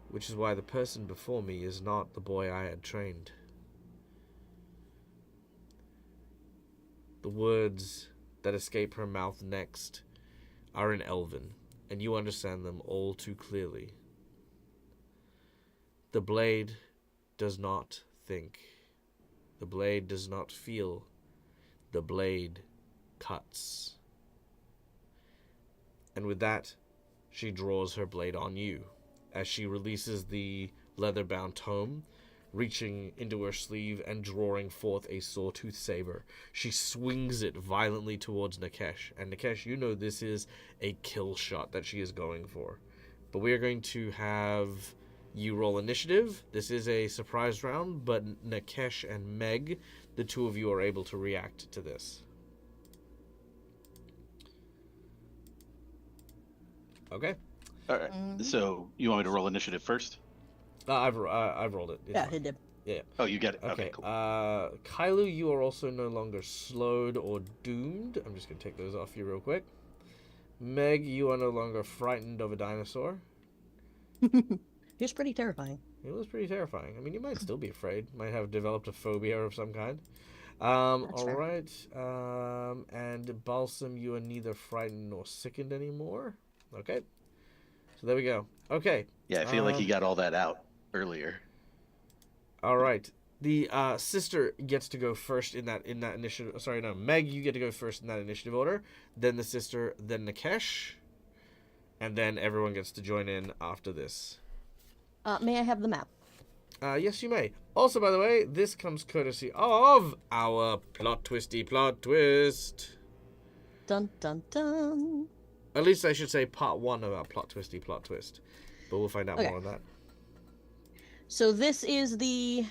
Which is why the person before me is not the boy I had trained. The words that escape her mouth next are in Elven, and you understand them all too clearly. The blade does not think. The blade does not feel. The blade cuts. And with that, she draws her blade on you as she releases the leather-bound tome, reaching into her sleeve and drawing forth a sawtooth saber. She swings it violently towards Nikesh. And Nikesh, you know this is a kill shot that she is going for. But we are going to have you roll initiative. This is a surprise round, but Nikesh and Meg, the two of you are able to react to this. Okay. All right. So you want me to roll initiative first? I've rolled it. It's Yeah, fine. he did. Yeah. Oh, you get it. Okay. Cool. Kailu, you are also no longer slowed or doomed. I'm just gonna take those off you real quick. Meg, you are no longer frightened of a dinosaur. He was pretty terrifying. It was pretty terrifying. I mean, you might still be afraid. Might have developed a phobia of some kind. That's All fair. right. And Balsam, you are neither frightened nor sickened anymore. Okay. So there we go. Okay. Yeah, I feel like he got all that out earlier. All right. The sister gets to go first in that initiative. Sorry, no, Meg, you get to go first in that initiative order. Then the sister, then Nikesh, and then everyone gets to join in after this. May I have the map? Yes, you may. Also, by the way, this comes courtesy of our plot twist. Dun dun dun. At least I should say part 1 of our plot twist. But we'll find out Okay. more on that. So this is the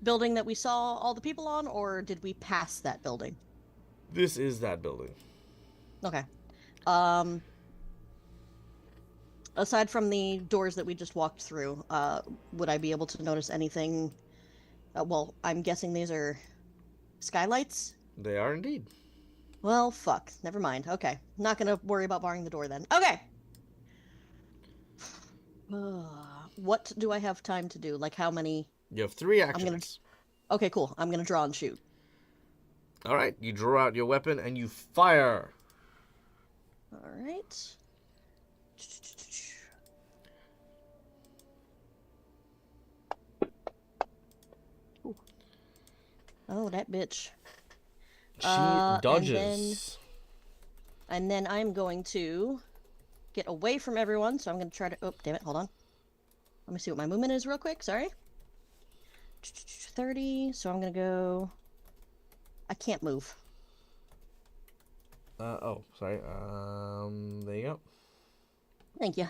building that we saw all the people on, or did we pass that building? This is that building. Okay. Aside from the doors that we just walked through, would I be able to notice anything? Well, I'm guessing these are skylights? They are indeed. Well, fuck. Never mind. Okay. Not gonna worry about barring the door then. Okay! What do I have time to do? Like, how many? You have 3 actions. Okay, cool. I'm gonna draw and shoot. All right. You draw out your weapon and you fire. Alright. Oh, that bitch. She And dodges. And then I'm going to get away from everyone, so I'm going to try to... Oh, damn it, hold on. Let me see what my movement is real quick, sorry. 30, so I'm going to go... I can't move. Oh, sorry. There you go. Thank you.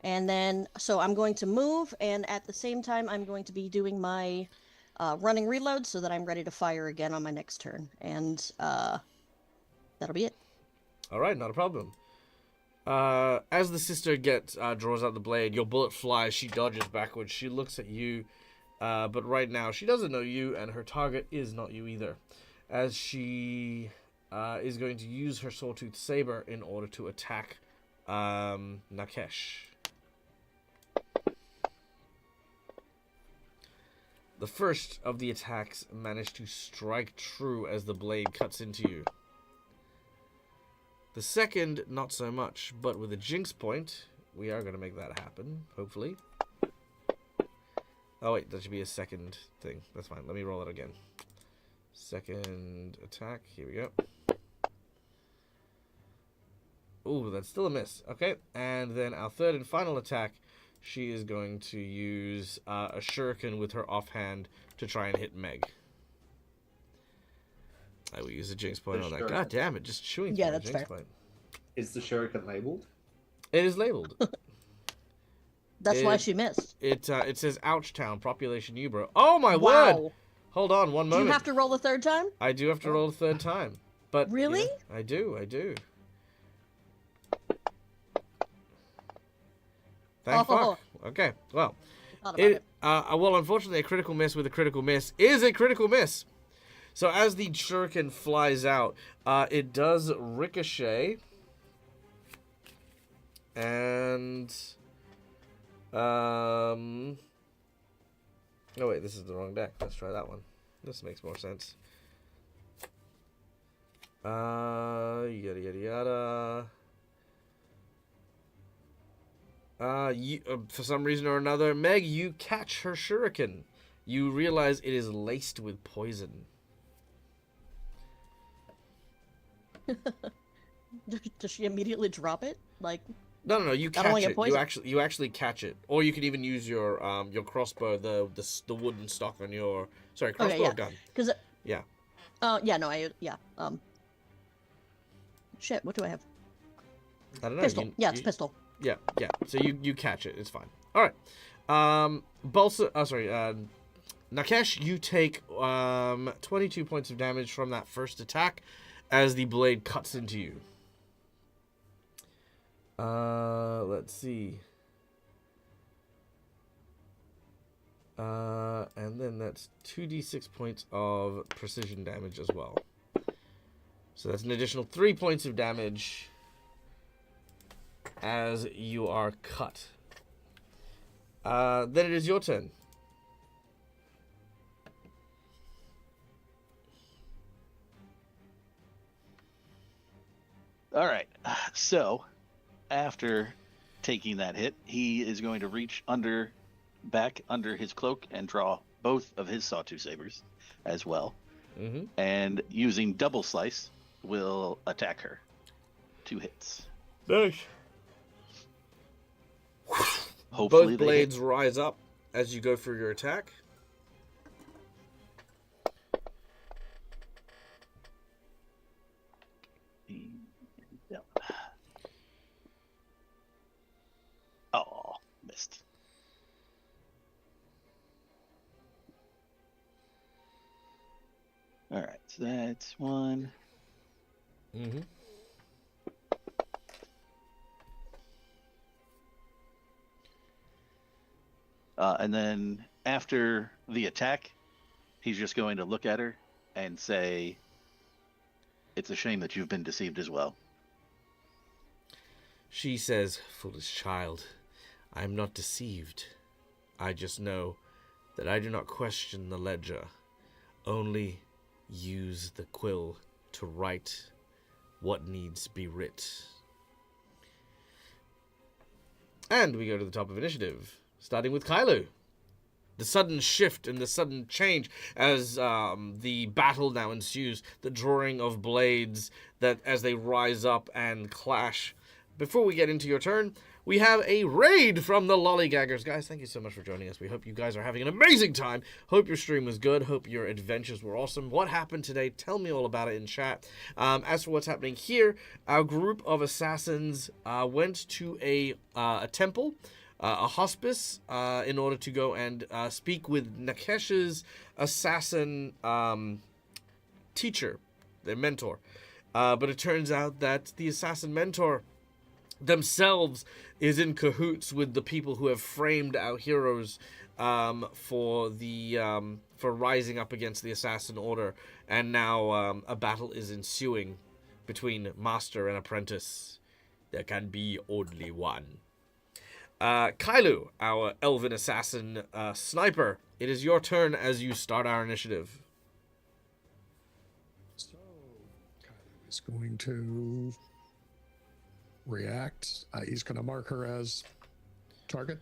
And then, so I'm going to move, and at the same time, I'm going to be doing my running reload so that I'm ready to fire again on my next turn. And that'll be it. All right, not a problem. As the sister draws out the blade, your bullet flies. She dodges backwards. She looks at you, but right now she doesn't know you, and her target is not you either. As she is going to use her sawtooth saber in order to attack Nikesh. The first of the attacks managed to strike true as the blade cuts into you. The second, not so much, but with a jinx point, we are going to make that happen, hopefully. Oh wait, that should be a second thing. That's fine. Let me roll it again. Second attack. Here we go. Ooh, that's still a miss. Okay, and then our third and final attack, she is going to use a shuriken with her offhand to try and hit Meg. I will use a jinx point on that. Shuriken. God damn it, just chewing Yeah, through a that's jinx fair. point. Is the shuriken labeled? It is labeled. That's why It- she missed. It says Ouchtown, population Ubro. Oh my Wow. word! Hold on one Do moment. you have to roll a third time? I do have to roll a third time. But Really? I do. Thank Oh. fuck. Okay, well. Thought about it. Well, unfortunately, a critical miss with a critical miss is a critical miss. So as the shuriken flies out, it does ricochet. And... Oh wait, this is the wrong deck. Let's try that one. This makes more sense. Yada yada yada. For some reason or another, Meg, you catch her shuriken. You realize it is laced with poison. Does she immediately drop it? Like, No. You I don't wanna catch get it. poisoned. You actually catch it, or you could even use your crossbow, the wooden stock on your crossbow okay, yeah, or gun. because Yeah. yeah, no, shit, what do I have? I don't know. Pistol. Yeah, it's pistol. Yeah. So you catch it. It's fine. All right. Balsa. Nakesh, you take 22 points of damage from that first attack as the blade cuts into you. Let's see. And then that's 2d6 points of precision damage as well. So that's an additional 3 points of damage as you are cut. Then it is your turn. All right. So, after taking that hit, he is going to reach back under his cloak and draw both of his sawtooth sabers as well. Mm-hmm. And using double slice, will attack her. 2 hits. Nice. Hopefully Both blades rise up as you go for your attack. Yeah. Oh, missed. All right, so that's 1. Mm-hmm. And then after the attack, he's just going to look at her and say, "It's a shame that you've been deceived as well." She says, "Foolish child, I am not deceived. I just know that I do not question the ledger, only use the quill to write what needs be writ." And we go to the top of initiative, starting with Kailu. The sudden shift and the sudden change as the battle now ensues, the drawing of blades that as they rise up and clash. Before we get into your turn, we have a raid from the Lollygaggers. Guys, thank you so much for joining us. We hope you guys are having an amazing time. Hope your stream was good. Hope your adventures were awesome. What happened today? Tell me all about it in chat. As for what's happening here, our group of assassins went to a temple, a hospice, in order to go and speak with Nakesh's assassin teacher, their mentor. But it turns out that the assassin mentor themselves is in cahoots with the people who have framed our heroes for rising up against the assassin order, and now a battle is ensuing between master and apprentice. There can be only one. Kailu, our elven assassin sniper, it is your turn as you start our initiative. So, Kylie is going to react. He's going to mark her as target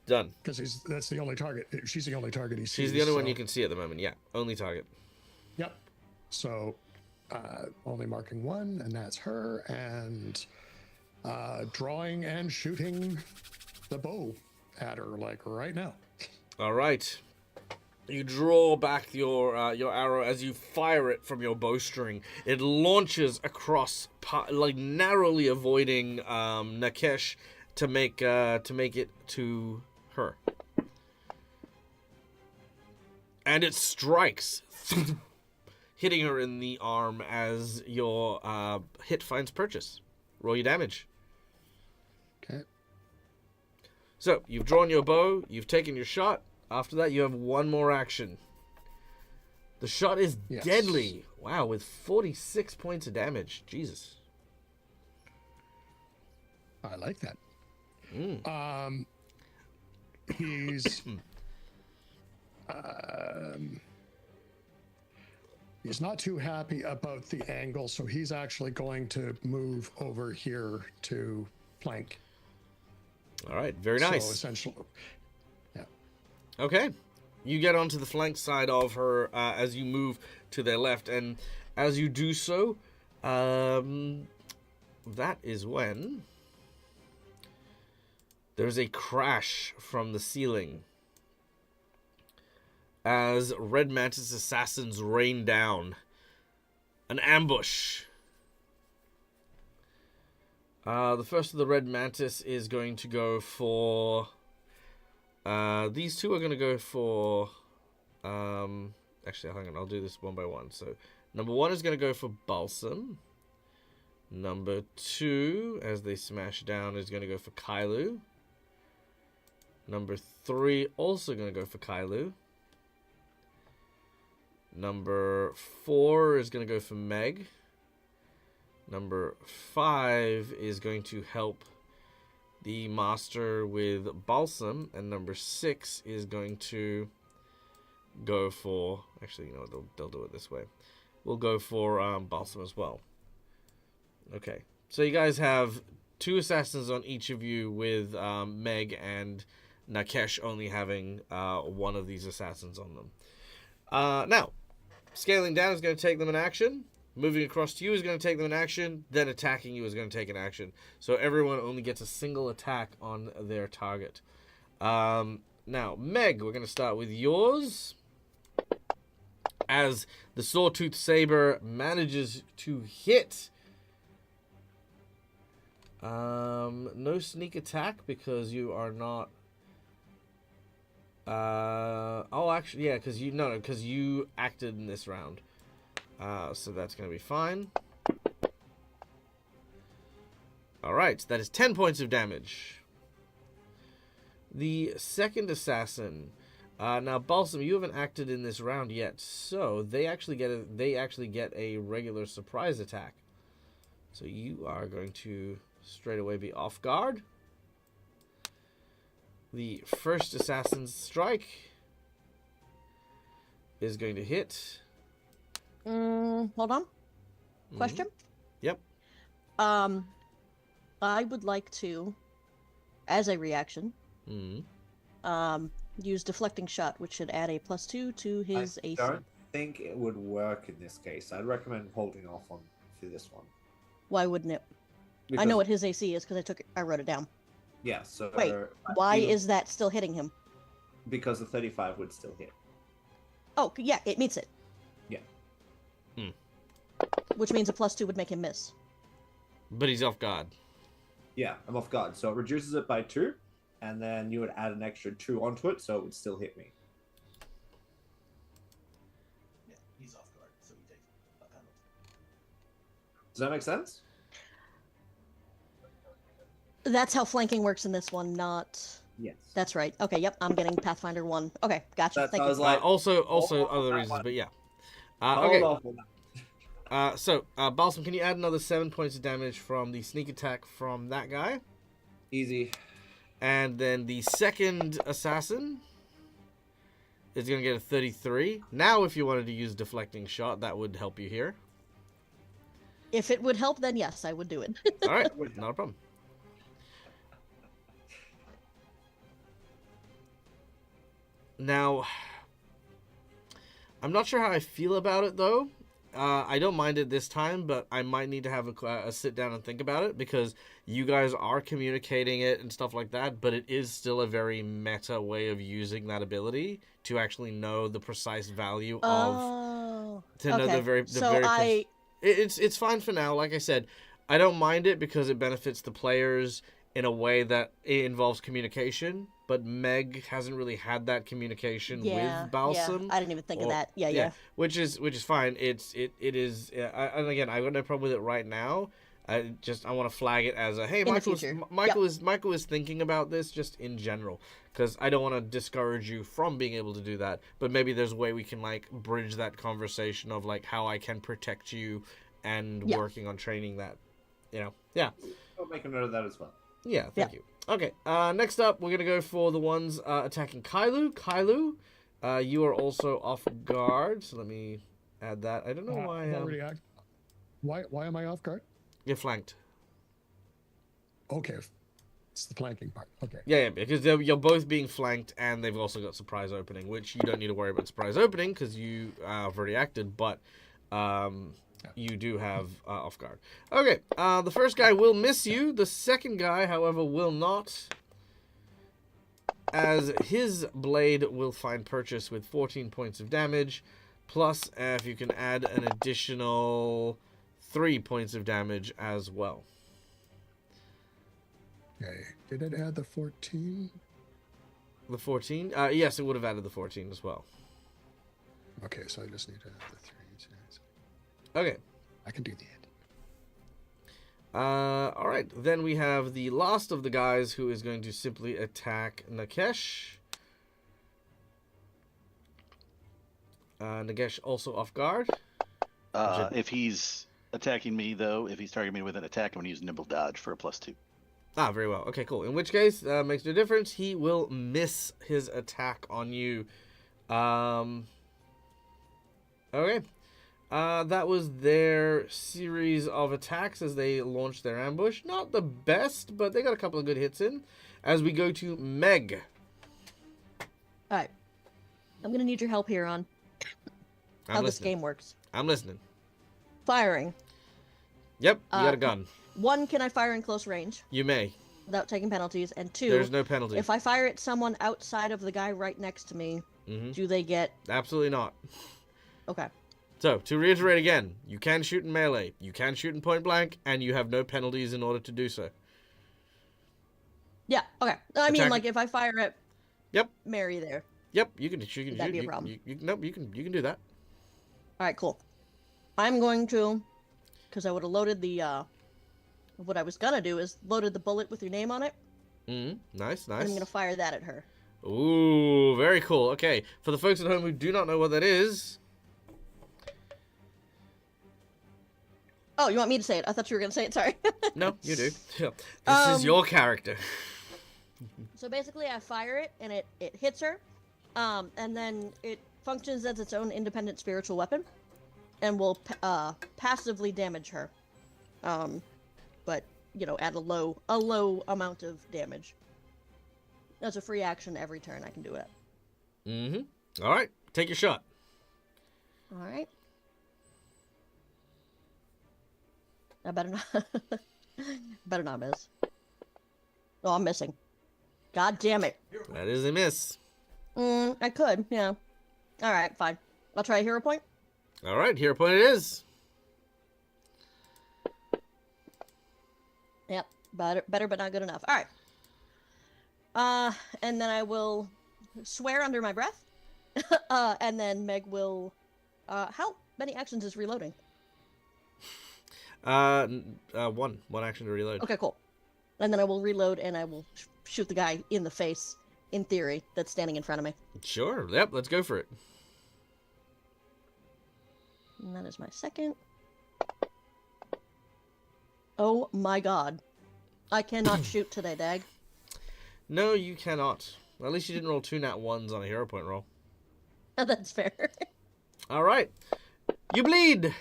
Done. because that's the only target. She's the only target he sees. She's the only one you can see at the moment. Yeah, only target. Yep. So, only marking one, and that's her, and drawing and shooting the bow at her, like right now. All right. You draw back your arrow as you fire it from your bowstring. It launches across, like narrowly avoiding Nakesh to make it to her, and it strikes, hitting her in the arm as your hit finds purchase. Roll your damage. Okay. So you've drawn your bow. You've taken your shot. After that, you have one more action. The shot is deadly. Wow, with 46 points of damage. Jesus. I like that. He's he's not too happy about the angle, so he's actually going to move over here to flank All right, very So nice. essentially, yeah. Okay, you get onto the flank side of her as you move to their left, and as you do so, that is when there's a crash from the ceiling as Red Mantis assassins rain down. An ambush. The first of the Red Mantis is going to go for... these two are going to go for... actually, hang on, I'll do this one by one. So, number one is going to go for Balsam. Number two, as they smash down, is going to go for Kailu. Number three, also going to go for Kailu. Number 4 is going to go for Meg. Number 5 is going to help the Master with Balsam. And number 6 is going to go for... Actually, you know, they'll do it this way. We'll go for Balsam as well. Okay. So you guys have 2 assassins on each of you with Meg and Nakesh only having one of these assassins on them. Now, scaling down is going to take them in action. Moving across to you is going to take them in action. Then attacking you is going to take an action. So everyone only gets a single attack on their target. Now, Meg, we're going to start with yours. As the Sawtooth Saber manages to hit. No sneak attack because you are not... actually, yeah, because you acted in this round. So that's going to be fine. Alright, that is 10 points of damage. The second assassin. Now, Balsam, you haven't acted in this round yet, so they actually get a regular surprise attack. So you are going to straight away be off guard. The first assassin's strike is going to hit. Hold on. Question? Yep. I would like to, as a reaction, use deflecting shot, which should add a +2 to his AC. I don't think it would work in this case. I'd recommend holding off on for this one. Why wouldn't it? Because, I know what his AC is because I wrote it down. Yeah, so... Wait, why is that still hitting him? Because the 35 would still hit. Oh, yeah, it meets it. Yeah. Which means a +2 would make him miss. But he's off guard. Yeah, I'm off guard. So it reduces it by 2, and then you would add an extra 2 onto it, so it would still hit me. Yeah, he's off guard, so he takes a penalty. Does that make sense? That's how flanking works in this one, not... Yes. That's right. Okay, yep, I'm getting Pathfinder 1. Okay, gotcha. That's Thank how I you. was like, also hold off other on that reasons, one. but yeah. hold Okay. off on that. So, Balsam, can you add another 7 points of damage from the sneak attack from that guy? Easy. And then the second assassin is going to get a 33. Now, if you wanted to use deflecting shot, that would help you here. If it would help, then yes, I would do it. All right, not a problem. Now, I'm not sure how I feel about it, though. I don't mind it this time, but I might need to have a sit down and think about it because you guys are communicating it and stuff like that, but it is still a very meta way of using that ability to actually know the precise value of... know the very... It's fine for now. Like I said, I don't mind it because it benefits the players in a way that it involves communication, but Meg hasn't really had that communication with Balsam. Yeah. I didn't even think of that. Yeah. Which is fine. It is. And again, I got no problem with it right now. I want to flag it as a hey, Michael is thinking about this just in general because I don't want to discourage you from being able to do that. But maybe there's a way we can like bridge that conversation of like how I can protect you and working on training that. Yeah. I'll make a note of that as well. Yeah, thank you. Okay, next up, we're going to go for the ones attacking Kailu. Kailu, you are also off guard, so let me add that. I don't know why... Why am I off guard? You're flanked. Okay. It's the flanking part. Okay. Yeah, because you're both being flanked, and they've also got surprise opening, which you don't need to worry about surprise opening because you have already acted, but you do have off guard. Okay, the first guy will miss you. The second guy, however, will not, as his blade will find purchase with 14 points of damage, plus if you can add an additional 3 points of damage as well. Okay. Did it add the 14? The 14? Yes, it would have added the 14 as well. Okay, so I just need to add the 3. Okay. I can do that. Alright, then we have the last of the guys who is going to simply attack Nakesh. Nakesh also off guard. If he's attacking me, though, if he's targeting me with an attack, I'm going to use Nimble Dodge for a +2. Ah, very well. Okay, cool. In which case, makes no difference. He will miss his attack on you. Okay. That was their series of attacks as they launched their ambush. Not the best, but they got a couple of good hits in. As we go to Meg. Alright. I'm gonna need your help here on how this game works. I'm listening. Firing. Yep, you got a gun. 1, can I fire in close range You may. without taking penalties? And 2, There's no penalty. if I fire at someone outside of the guy right next to me, do they get... Absolutely not. Okay. So, to reiterate again, you can shoot in melee, you can shoot in point blank, and you have no penalties in order to do so. Yeah, okay. I mean, Attack- like, if I fire at Yep. Mary there. Yep, you can Would shoot. that be a problem? Nope, you can do that. Alright, cool. I'm going to... Because I would have loaded the, what I was gonna do is loaded the bullet with your name on it. Nice, And nice. I'm gonna fire that at her. Ooh, very cool. Okay, for the folks at home who do not know what that is... Oh, you want me to say it? I thought you were gonna say it, sorry. No, you do. This is your character. So basically I fire it, and it hits her. And then it functions as its own independent spiritual weapon. And will passively damage her. But, you know, at a low amount of damage. That's a free action every turn I can do it. Alright, take your shot. Alright. I better not. Better not miss. Oh, I'm missing. God damn it. That is a miss. I could, yeah. Alright, fine. I'll try a hero point. Alright, hero point it is. Yep. Better but not good enough. Alright. And then I will swear under my breath. And then Meg will... how many actions is reloading? One action to reload. Okay, cool. And then I will reload and I will shoot the guy in the face, in theory, that's standing in front of me. Sure, yep, let's go for it. And that is my second. Oh my god. I cannot shoot today, Dag. No, you cannot. Well, at least you didn't roll 2 nat 1s on a hero point roll. That's fair. Alright. You bleed!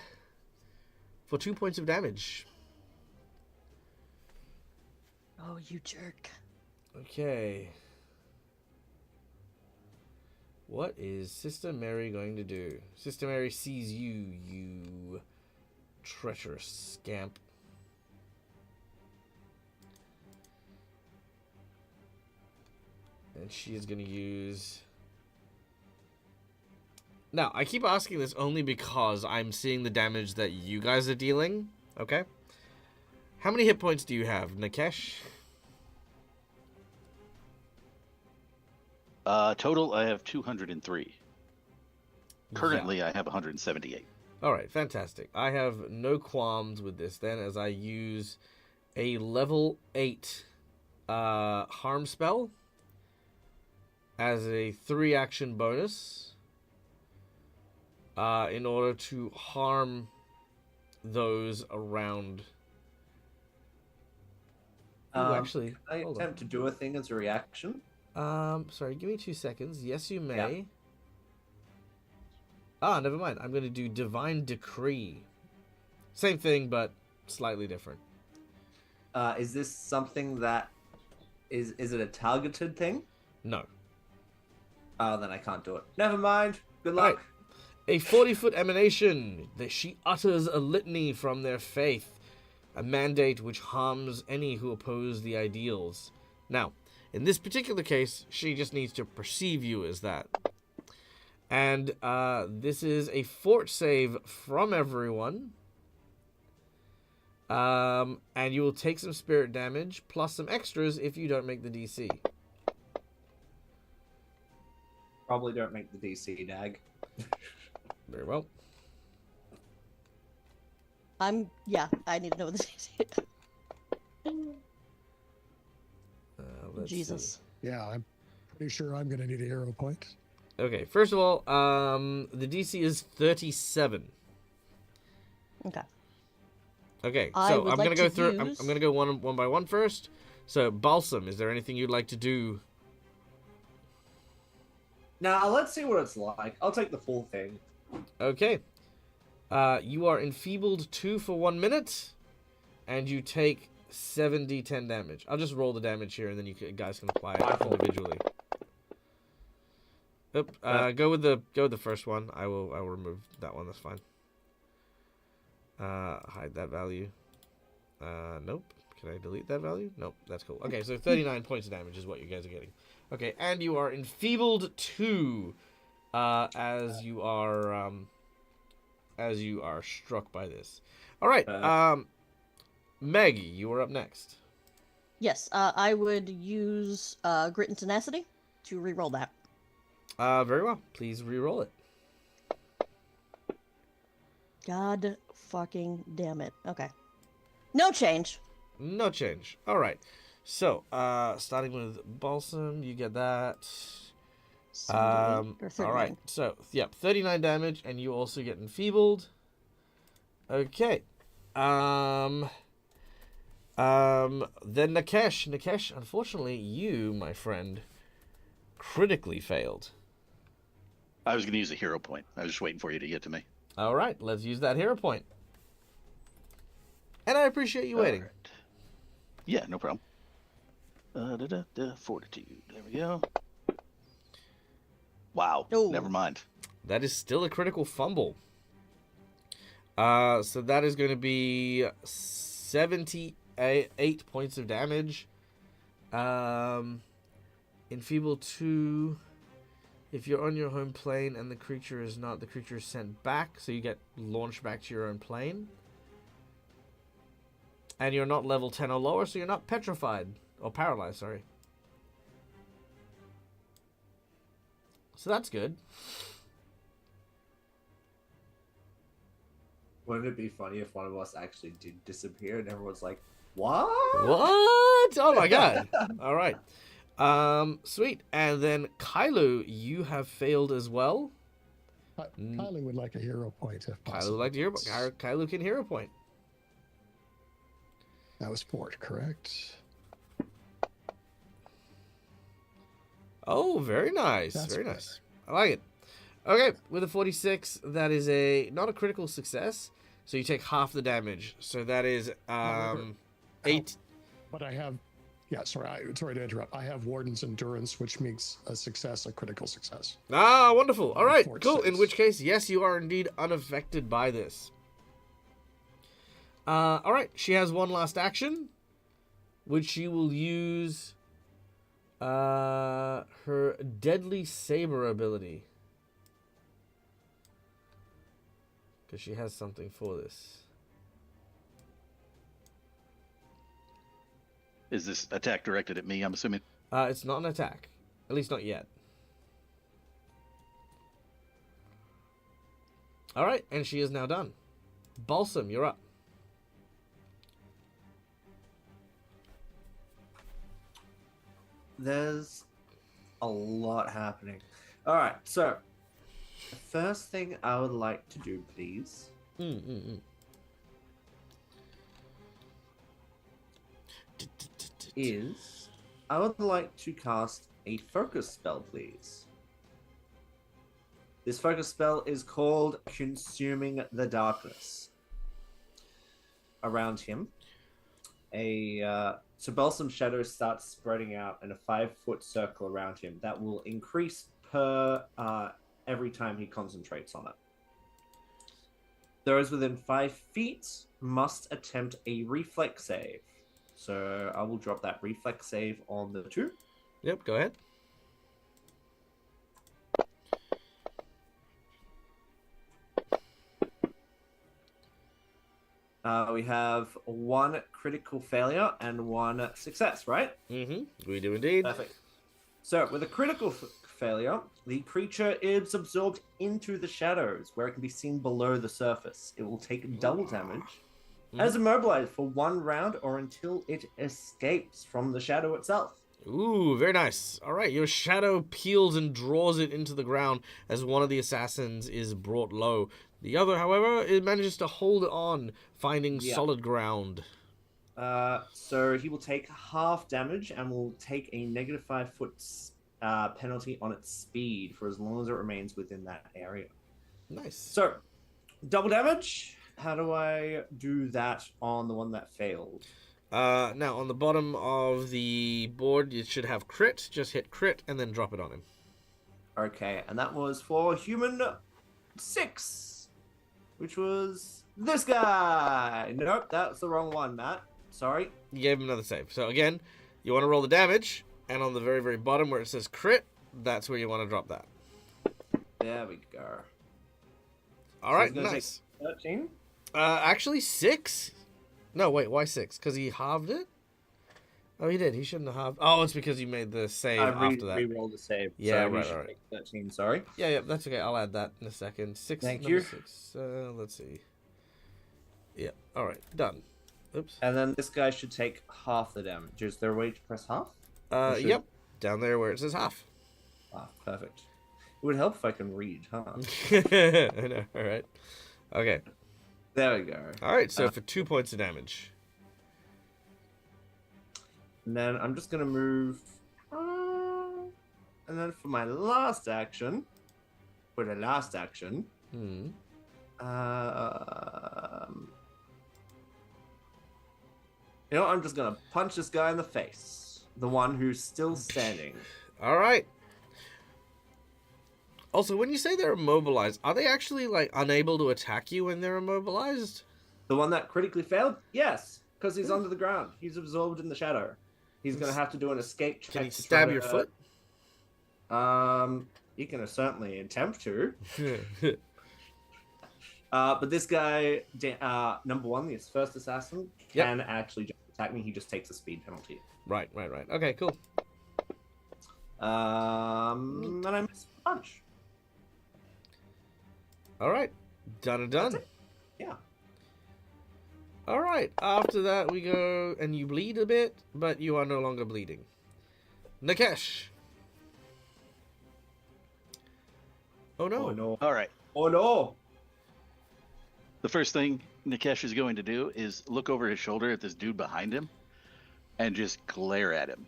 For 2 points of damage. Oh, you jerk. Okay. What is Sister Mary going to do? Sister Mary sees you, you treacherous scamp. And she is going to use... Now, I keep asking this only because I'm seeing the damage that you guys are dealing. Okay? How many hit points do you have, Nakesh? Total, I have 203. Currently, I have 178. Alright, fantastic. I have no qualms with this then, as I use a level 8 harm spell as a 3-action bonus in order to harm those around. Actually, I hold attempt to do a thing as a reaction. on. Sorry, give me 2 seconds. Yes, you may. Yeah. Ah, never mind. I'm going to do Divine Decree. Same thing, but slightly different. Is this something that Is it a targeted thing? No. Oh, then I can't do it. Never mind. Good All right. luck. A 40-foot emanation that she utters a litany from their faith, a mandate which harms any who oppose the ideals. Now, in this particular case, she just needs to perceive you as that. And this is a fort save from everyone. And you will take some spirit damage, plus some extras if you don't make the DC. Probably don't make the DC, Dag. Very well. I need to know this. Let's Jesus. see. Yeah, I'm pretty sure I'm going to need a hero point. Okay, first of all, the DC is 37. Okay. Okay, I so would I'm gonna like go to through. I'm use- gonna go one by one first. So Balsam, is there anything you'd like to do? Now, let's see what it's like. I'll take the full thing. Okay. You are enfeebled 2 for 1 minute, and you take 7d10 damage. I'll just roll the damage here, and then you guys can apply it individually. Oop, go with the first one. I will remove that one. That's fine. Hide that value. Nope. Can I delete that value? Nope. That's cool. Okay, so 39 points of damage is what you guys are getting. Okay, and you are enfeebled 2, as you are struck by this. All right. Maggie, you are up next. Yes, I would use Grit and Tenacity to re-roll that. Very well. Please re-roll it. God fucking damn it. Okay. No change. No change. All right. So, starting with Balsam, you get that. 78 or 39. All right. So, yep, 39 damage, and you also get enfeebled. Okay. Then Nakesh. Nakesh, unfortunately, you, my friend, critically failed. I was going to use a hero point. I was just waiting for you to get to me. All right, let's use that hero point. And I appreciate you waiting. Alright. Yeah, no problem. Fortitude. There we go. Wow. Oh. Never mind. That is still a critical fumble. So that is going to be 78 points of damage. Enfeeble 2. If you're on your home plane and the creature is not, the creature is sent back, so you get launched back to your own plane. And you're not level 10 or lower, so you're not petrified. Or paralyzed, sorry. So that's good. Wouldn't it be funny if one of us actually did disappear and everyone's like, what? What? Oh my god. All right. Sweet. And then Kylo, you have failed as well. Kylie would like a hero point if Kylo possible. would like to hear. Kylo can hero point. That was port, correct? Oh, very nice. That's Very better. nice. I like it. Okay, with a 46, that is not a critical success. So you take half the damage. So that is However, 8. But I have, sorry to interrupt. I have Warden's Endurance, which makes a success a critical success. Ah, wonderful. All right, Fort cool. In six. which case, yes, you are indeed unaffected by this. All right, she has one last action, which she will use her Deadly Saber ability. Because she has something for this. Is this attack directed at me, I'm assuming? It's not an attack. At least not yet. All right, and she is now done. Balsam, you're up. There's a lot happening. All right, so the first thing I would like to do, please, is I would like to cast a focus spell, please. This focus spell is called Consuming the Darkness. Around him, a So Balsam's shadow starts spreading out in a 5-foot circle around him. That will increase per every time he concentrates on it. Those within 5 feet must attempt a reflex save. So I will drop that reflex save on the 2. Yep, go ahead. We have 1 critical failure and 1 success, right? Mm-hmm. We do indeed. Perfect. So, with a critical failure, the creature is absorbed into the shadows, where it can be seen below the surface. It will take double damage, and is immobilized for 1 round or until it escapes from the shadow itself. Ooh, very nice. All right, your shadow peels and draws it into the ground as one of the assassins is brought low. The other, however, it manages to hold on, finding solid ground. So he will take half damage and will take a negative 5-foot penalty on its speed for as long as it remains within that area. Nice. So, double damage. How do I do that on the one that failed? Now, on the bottom of the board, you should have crit. Just hit crit and then drop it on him. Okay, and that was for human 6, which was this guy. Nope, that's the wrong one, Matt. Sorry. You gave him another save. So again, you want to roll the damage, and on the very, very bottom where it says crit, that's where you want to drop that. There we go. All right, nice. 13? Actually 6. No, wait, why 6? Because he halved it? Oh, he did. He shouldn't have halved. Oh, it's because you made the save after that. Re-rolled the save. Yeah, so right. Take 13, sorry. Yeah, that's okay. I'll add that in a second. 6. Thank you. 6. Let's see. Yeah, all right, done. Oops. And then this guy should take half the damage. Is there a way to press half? Yep. Down there where it says half. Ah, perfect. It would help if I can read, huh? I know, all right. Okay. There we go. All right, so for 2 points of damage. And then I'm just going to move. And then for my last action. You know, I'm just going to punch this guy in the face. The one who's still standing. All right. Also, when you say they're immobilized, are they actually, like, unable to attack you when they're immobilized? The one that critically failed? Yes, because he's under the ground. He's absorbed in the shadow. He's going to have to do an escape check. Can he stab your foot? You can certainly attempt to. But this guy, number 1, this first assassin, can actually just attack me. He just takes a speed penalty. Right. Okay, cool. And I missed a punch. All right. Done. Yeah. All right. After that, we go, and you bleed a bit, but you are no longer bleeding. Nikesh. Oh, no. Oh, no. All right. Oh, no. The first thing Nikesh is going to do is look over his shoulder at this dude behind him and just glare at him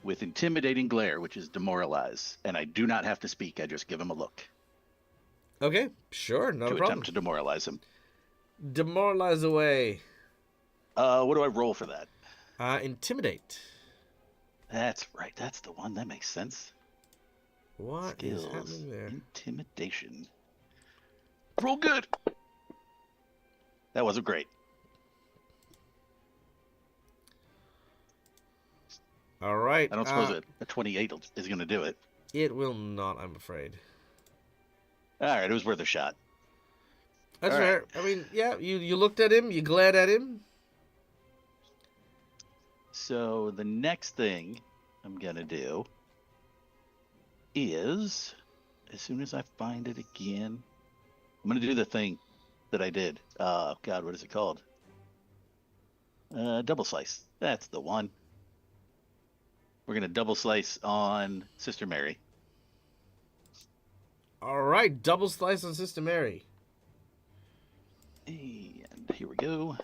with intimidating glare, which is demoralize. And I do not have to speak. I just give him a look. Okay, sure, no problem. Attempt to demoralize him. Demoralize away. What do I roll for that? Intimidate. That's right. That's the one. That makes sense. What Skills. is happening there? Intimidation. Roll good. That wasn't great. All right. I don't suppose a 28 is going to do it. It will not, I'm afraid. All right, it was worth a shot. That's All fair. right. I mean, yeah, you looked at him, you glared at him. So the next thing I'm going to do is, as soon as I find it again, I'm going to do the thing that I did. God, what is it called? Double slice. That's the one. We're going to double slice on Sister Mary. All right, double slice on Sister Mary. And here we go.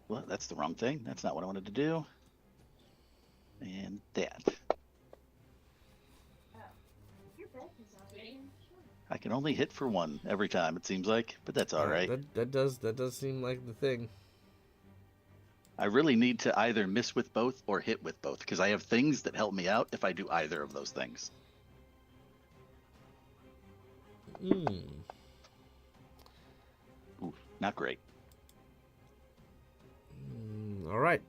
Well, that's the wrong thing. That's not what I wanted to do. And that. I can only hit for one every time, it seems like, but that's all right. That does seem like the thing. I really need to either miss with both or hit with both, because I have things that help me out if I do either of those things. Hmm. Ooh, not great. All right.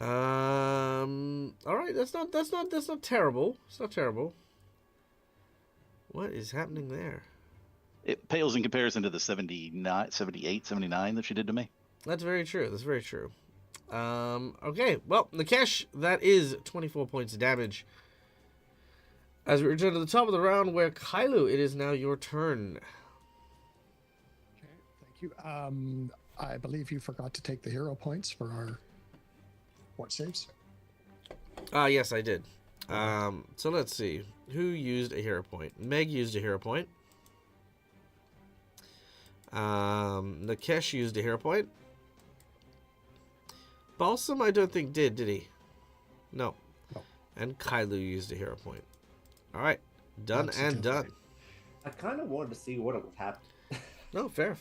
All right. That's not terrible. It's not terrible. What is happening there? It pales in comparison to the 78, 79 that she did to me. That's very true. That's very true. Okay. Well, Nikesh, that is 24 points of damage. As we return to the top of the round, where Kailu, it is now your turn. Okay, thank you. I believe you forgot to take the hero points for our fort saves. Yes, I did. So let's see. Who used a hero point? Meg used a hero point. Nikesh used a hero point. Balsam, I don't think did he? No. And Kailu used a hero point. All right. Done and done. I kind of wanted to see what would happen. No, fair.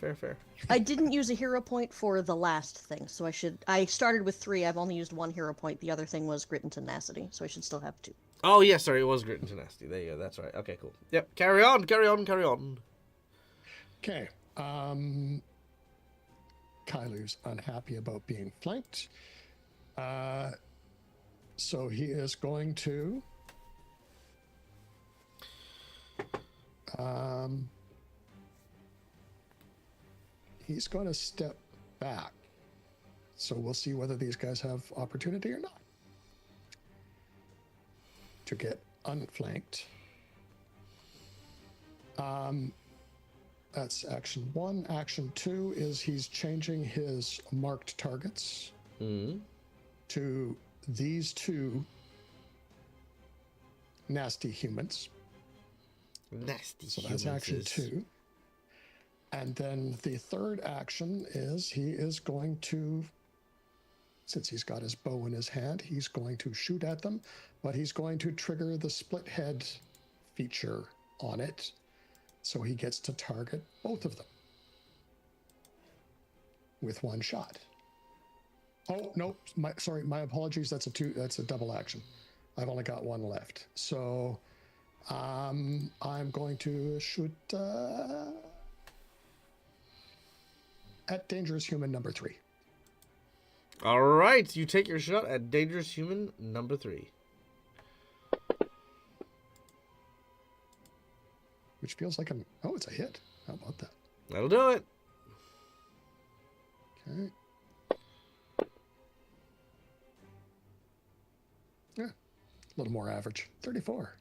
I didn't use a hero point for the last thing, so I started with 3. I've only used 1 hero point. The other thing was grit and tenacity, so I should still have 2. Oh, yeah, sorry, it was grit and tenacity. There you go, that's right. Okay, cool. Yep, carry on. Okay. Kailu's unhappy about being flanked. So he is going to he's going to step back. So we'll see whether these guys have opportunity or not to get unflanked. That's action 1. Action 2 is he's changing his marked targets to these 2 nasty humans. So that's action 2. And then the third action is he is going to, since he's got his bow in his hand, he's going to shoot at them, but he's going to trigger the split head feature on it. So he gets to target both of them with 1 shot. Oh, no, my apologies. That's a double action. I've only got 1 left. So I'm going to shoot at dangerous human number 3. All right, you take your shot at dangerous human number 3. Which feels like it's a hit. How about that? That'll do it. Okay. Yeah, a little more average. 34.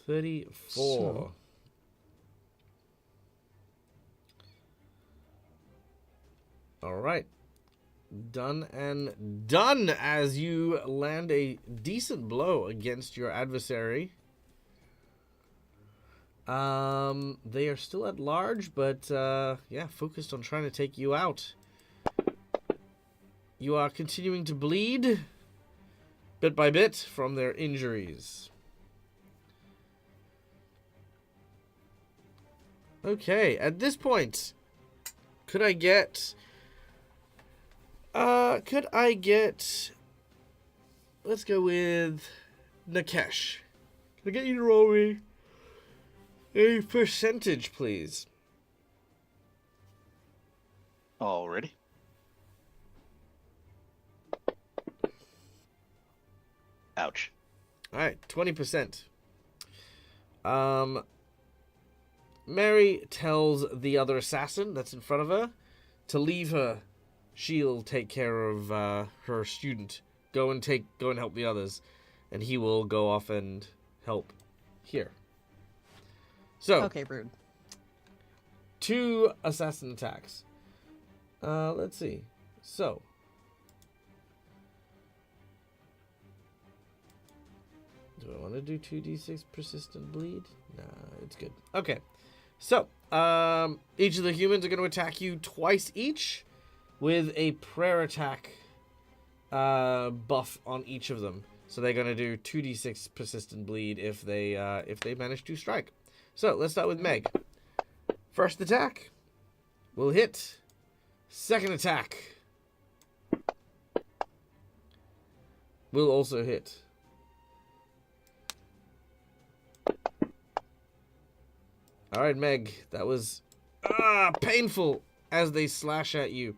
34. So, all right. Done and done as you land a decent blow against your adversary. They are still at large, but yeah, focused on trying to take you out. You are continuing to bleed bit by bit from their injuries. Okay, at this point, could I get... let's go with Nikesh. Can I get you to roll me a percentage, please? Already. Ouch. All right, 20%. Mary tells the other assassin that's in front of her to leave her. She'll take care of her student. Go and help the others, and he will go off and help here. So Okay, rude. 2 assassin attacks. Let's see. So do I want to do 2d6 persistent bleed? Nah, it's good. Okay. So, each of the humans are going to attack you twice each with a prayer attack buff on each of them. So they're gonna do 2d6 persistent bleed if they manage to strike. So let's start with Meg. First attack will hit. Second attack will also hit. All right, Meg, that was painful as they slash at you.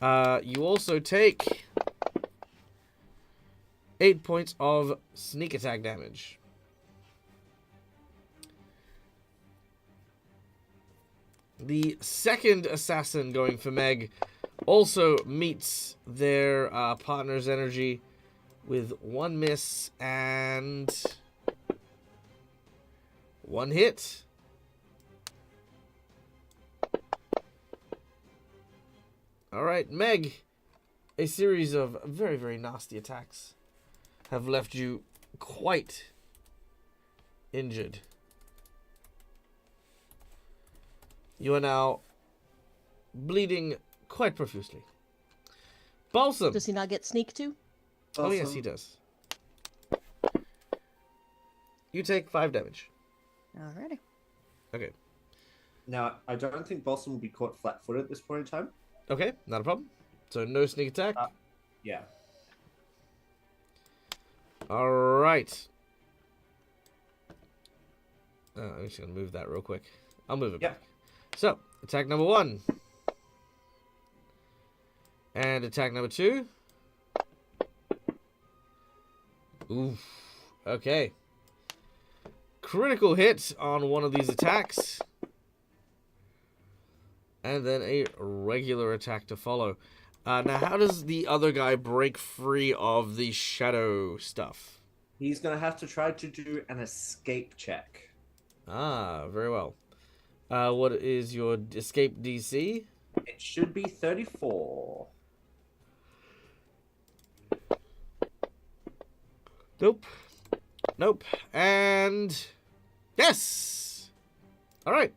You also take 8 points of sneak attack damage. The second assassin going for Meg also meets their partner's energy with 1 miss and 1 hit. All right, Meg, a series of very, very nasty attacks have left you quite injured. You are now bleeding quite profusely. Balsam. Does he not get sneak too? Oh, yes, he does. You take 5 damage. Alrighty. Okay. Now, I don't think Balsam will be caught flat-footed at this point in time. Okay, not a problem. So no sneak attack. Yeah. All right. I'm just gonna move that real quick. I'll move it Yep. back. So attack number 1 and attack number 2. Oof. Okay. Critical hit on one of these attacks. And then a regular attack to follow. Now, how does the other guy break free of the shadow stuff? He's going to have to try to do an escape check. Ah, very well. What is your escape DC? It should be 34. Nope. Nope. And... yes! Alright.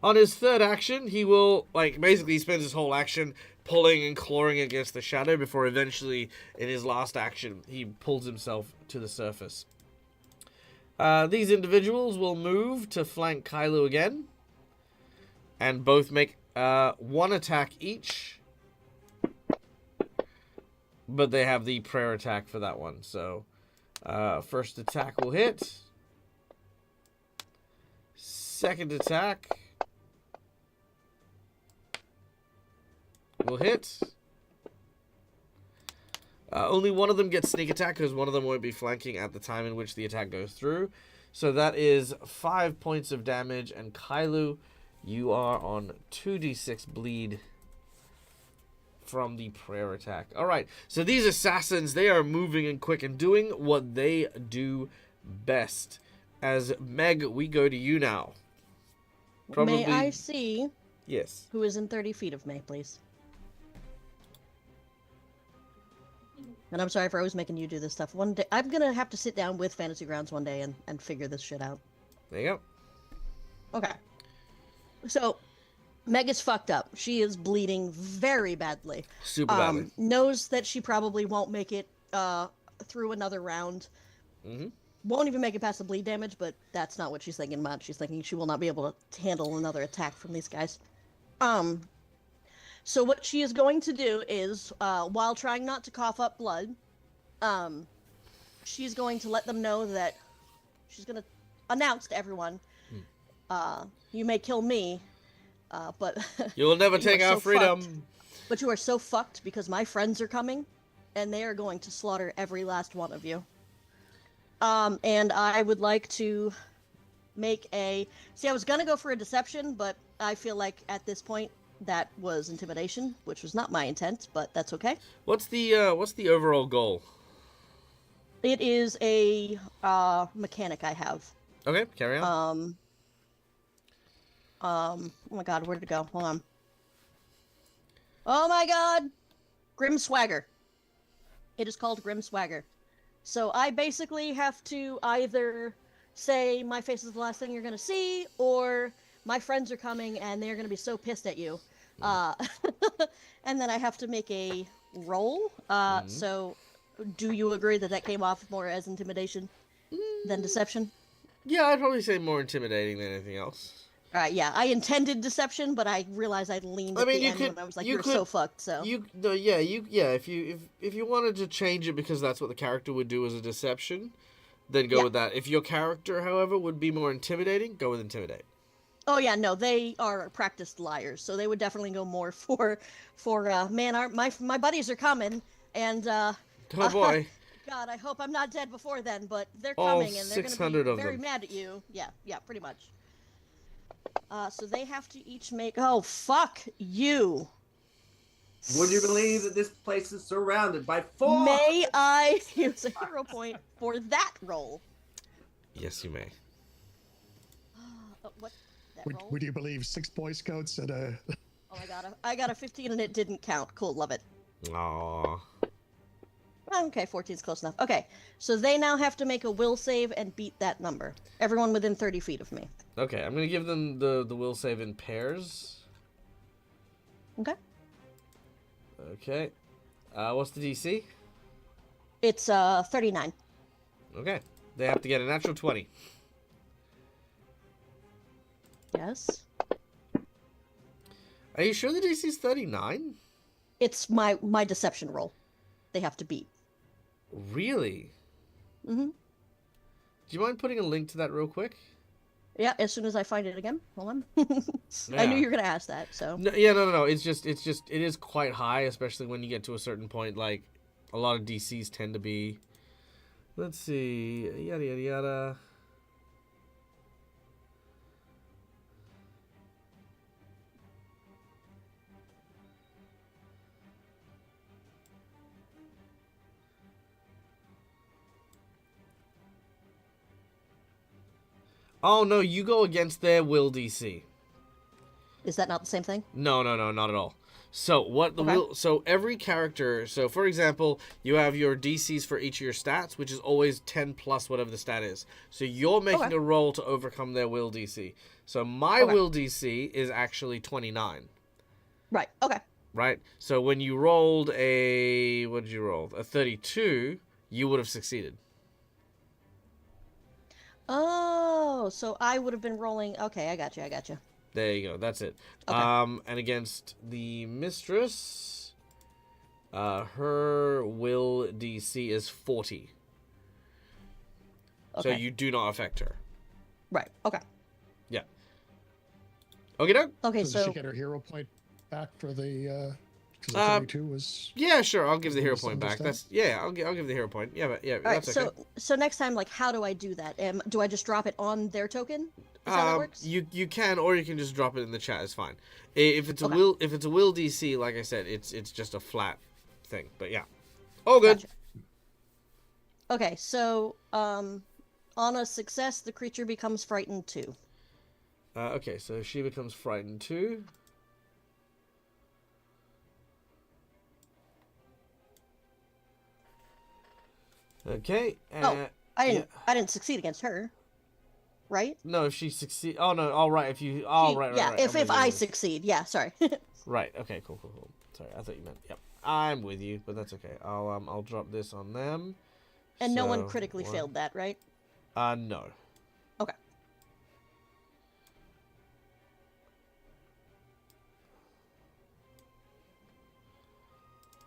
On his third action, he will, basically he spends his whole action pulling and clawing against the shadow before eventually, in his last action, he pulls himself to the surface. These individuals will move to flank Kylo again. And both make 1 attack each. But they have the prayer attack for that one. So, first attack will hit. Second attack will hit. Only one of them gets sneak attack because one of them won't be flanking at the time in which the attack goes through. So that is 5 points of damage. And Kylo, you are on 2d6 bleed from the prayer attack. Alright, so these assassins, they are moving and quick and doing what they do best. As Meg, we go to you now. May I see Yes. who is in 30 feet of me, please? And I'm sorry for always making you do this stuff. One day, I'm gonna have to sit down with Fantasy Grounds one day and figure this shit out. There you go. Okay. So, Meg is fucked up. She is bleeding very badly. Super badly. Knows that she probably won't make it through another round. Mm-hmm. Won't even make it past the bleed damage, but that's not what she's thinking about. She's thinking she will not be able to handle another attack from these guys. So what she is going to do is, while trying not to cough up blood, she's going to let them know that she's going to announce to everyone, you may kill me, but You will never take our freedom. fucked. But you are so fucked because my friends are coming, and they are going to slaughter every last one of you. And I would like to make a... See, I was gonna go for a deception, but I feel like at this point that was intimidation, which was not my intent, but that's okay. What's the overall goal? It is a mechanic I have. Okay, carry on. Oh my god, where did it go? Hold on. Oh my god! Grim Swagger. It is called Grim Swagger. So I basically have to either say my face is the last thing you're gonna see, or my friends are coming and they're gonna be so pissed at you. And then I have to make a roll. So do you agree that came off more as intimidation than deception? Yeah, I'd probably say more intimidating than anything else. All right, yeah, I intended deception, but I realized I leaned at the end when I was like, "You're so fucked." So if you wanted to change it because that's what the character would do as a deception, then go with that. If your character, however, would be more intimidating, go with intimidate. Oh yeah, no, they are practiced liars, so they would definitely go more for man, my buddies are coming, and Oh boy. God, I hope I'm not dead before then, but they're All coming and they're gonna 600 be of very them. mad at you. Yeah, pretty much. So they have to each make. Oh fuck you! Would you believe that this place is surrounded by 4? May I use a hero point for that roll? Yes, you may. What? That roll? Would you believe 6 Boy Scouts at a... Oh, I got a 15 and it didn't count. Cool, love it. Aww. Okay, 14's close enough. Okay, so they now have to make a will save and beat that number. Everyone within 30 feet of me. Okay, I'm gonna give them the will save in pairs. Okay. Okay. What's the DC? It's 39. Okay. They have to get a natural 20. Yes. Are you sure the DC is 39? It's my deception roll. They have to beat. Really? Mm-hmm. Do you mind putting a link to that real quick? Yeah, as soon as I find it again. Hold on. I Yeah. knew you were gonna ask that, so. No, no. It is quite high, especially when you get to a certain point. Like, a lot of DCs tend to be. Let's see, yada yada yada. Oh no, you go against their will DC. Is that not the same thing? No, not at all. So what the will? So every character. So for example, you have your DCs for each of your stats, which is always 10 plus whatever the stat is. So you're making a roll to overcome their will DC. So my will DC is actually 29. Right. Okay. Right. So when you rolled a what did you roll? A 32, you would have succeeded. Oh, so I would have been rolling. Okay, I got you. There you go. That's it. Okay. And against the mistress, her will DC is 40. Okay. So you do not affect her. Right. Okay. Yeah. Okay, doke. Okay, Does so she get her hero point back for the... Because the 32 was... Yeah, sure. I'll give the hero point back. Misunderstand? I'll give the hero point. Yeah, but all right. that's okay. So next time, like, how do I do that? Do I just drop it on their token? Is how that works? You can, or you can just drop it in the chat. It's fine. If it's a Okay. will DC, like I said, it's just a flat thing. But yeah, all good. Gotcha. Okay, so on a success, the creature becomes frightened too. Okay, so she becomes frightened too. Okay. I didn't succeed against her, right? No, if she succeed. Oh no. All right. If you. Oh right. Yeah. Right. If I succeed, yeah. Sorry. Right. Okay. Cool. Sorry, I thought you meant. Yep. I'm with you, but that's okay. I'll drop this on them. And no one So, critically failed that, right? No. Okay.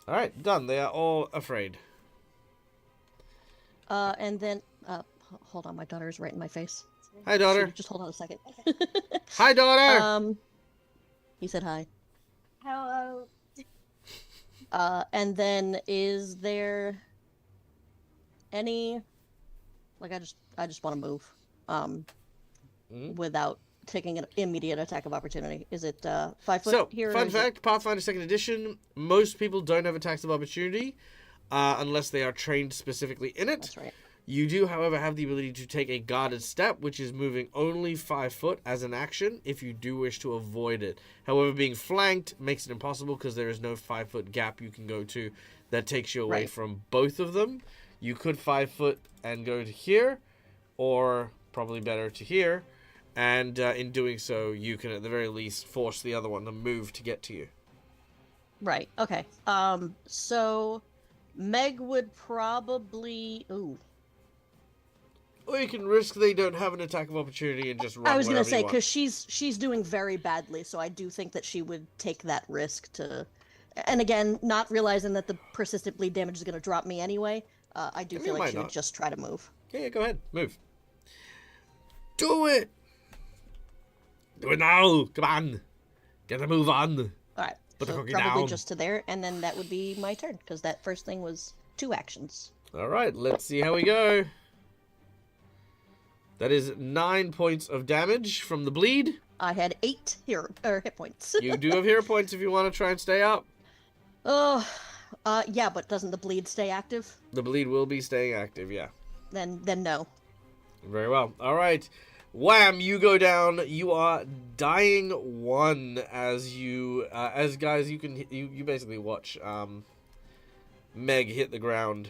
All right. Done. They are all afraid. And then hold on, my daughter is right in my face. Hi, daughter. Just hold on a second. Hi, daughter. He said hi. Hello. And then is there any like I just want to move without taking an immediate attack of opportunity. Is it 5 foot So, here? fun fact: Pathfinder Second Edition. Most people don't have attacks of opportunity unless they are trained specifically in it. That's right. You do, however, have the ability to take a guarded step, which is moving only 5 foot as an action if you do wish to avoid it. However, being flanked makes it impossible because there is no 5 foot gap you can go to that takes you away from both of them. You could 5 foot and go to here, or probably better to here, and in doing so, you can at the very least force the other one to move to get to you. Right. Okay. So Meg would probably. Ooh. Or you can risk they don't have an attack of opportunity and just run I was gonna wherever say you want. because she's doing very badly, so I do think that she would take that risk to. And again, not realizing that the persistent bleed damage is gonna drop me anyway, I do I mean, feel it like might she would not. just try to move. Yeah, go ahead. Move. Do it! Do it now! Come on! Get a move on! All right, Put the so cookie probably down. just to there, and then that would be my turn because that first thing was 2 actions. Alright, let's see how we go. That is 9 points of damage from the bleed. I had 8 hit points. You do have hero points if you want to try and stay up. Oh, yeah, but doesn't the bleed stay active? The bleed will be staying active, yeah. Then no. Very well. Alright. Wham! You go down. You are dying 1 as you... as guys, you basically watch Meg hit the ground.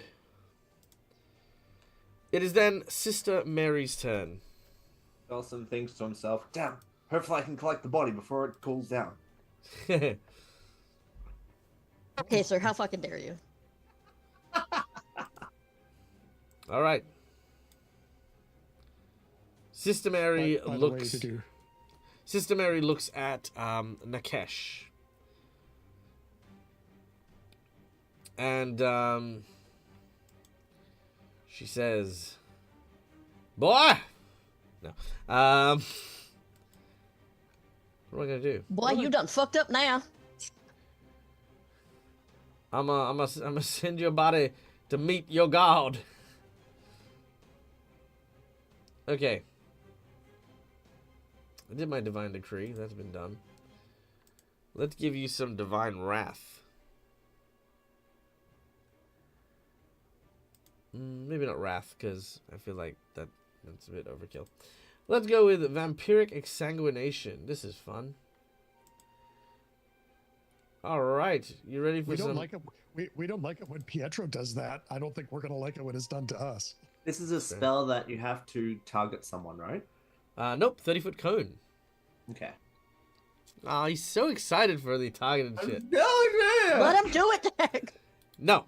It is then Sister Mary's turn. Dawson thinks to himself, damn, hopefully I can collect the body before it cools down. Okay, sir, how fucking dare you? All right. Sister Mary By the way, looks. did you- Sister Mary looks at Nakesh, and she says, "Boy, no. What am I gonna do? Boy, you done fucked up now. I'm gonna send your body to meet your god." Okay. I did my divine decree. That's been done. Let's give you some divine wrath. Maybe not wrath, because I feel like that's a bit overkill. Let's go with vampiric exsanguination. This is fun. All right, you ready for We some? don't like it. We don't like it when Pietro does that. I don't think we're gonna like it when it's done to us. This is a spell that you have to target someone, right? Nope, 30-foot cone. Okay. Ah, he's so excited for the targeted shit. Let him do it. No,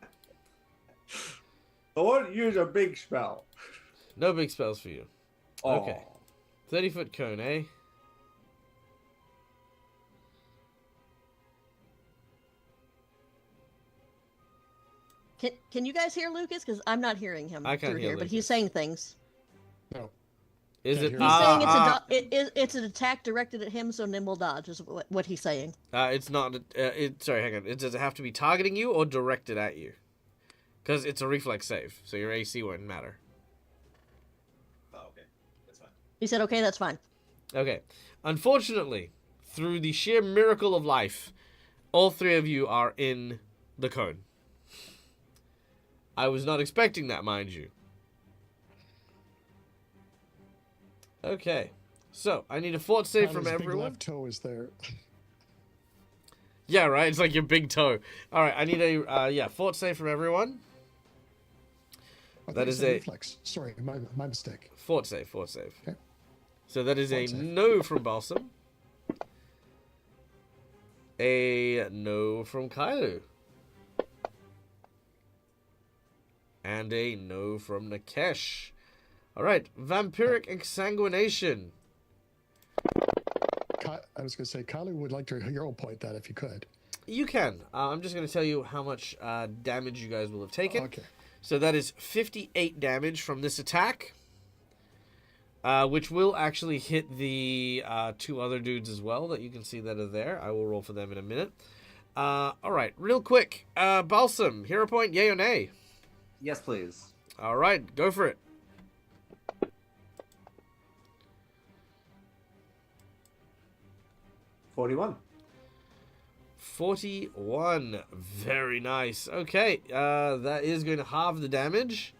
I want to use a big spell. no big spells for you. Oh. Okay. 30-foot cone, eh? Can you guys hear Lucas? Because I'm not hearing him I can't through hear here, but Lucas. he's saying things. No. Is Can't it? hear He's you. saying it's an attack directed at him, so Nim will dodge. Is what he's saying. It's not. Sorry, hang on. Does it have to be targeting you or directed at you? Because it's a reflex save, so your AC won't matter. Oh, okay. That's fine. He said, "Okay, that's fine." Okay. Unfortunately, through the sheer miracle of life, all 3 of you are in the cone. I was not expecting that, mind you. Okay. So, I need a fort save from Tyler's big everyone. left toe is there. Yeah, right? It's like your big toe. Alright, I need a, fort save from everyone. I That thought you is said a- reflex. Sorry, my mistake. Fort save. Okay. So that is a Fort save. no from Balsam. A no from Kailu. And a no from Nakesh. Alright, vampiric exsanguination. I was going to say, Kylie would like to hero point that if you could. You can. I'm just going to tell you how much damage you guys will have taken. Okay. So that is 58 damage from this attack. Which will actually hit the 2 other dudes as well that you can see that are there. I will roll for them in a minute. Alright, real quick. Balsam, hero point, yay or nay? Yes, please. Alright, go for it. $41. 41. Very nice. Okay, that is going to halve the damage,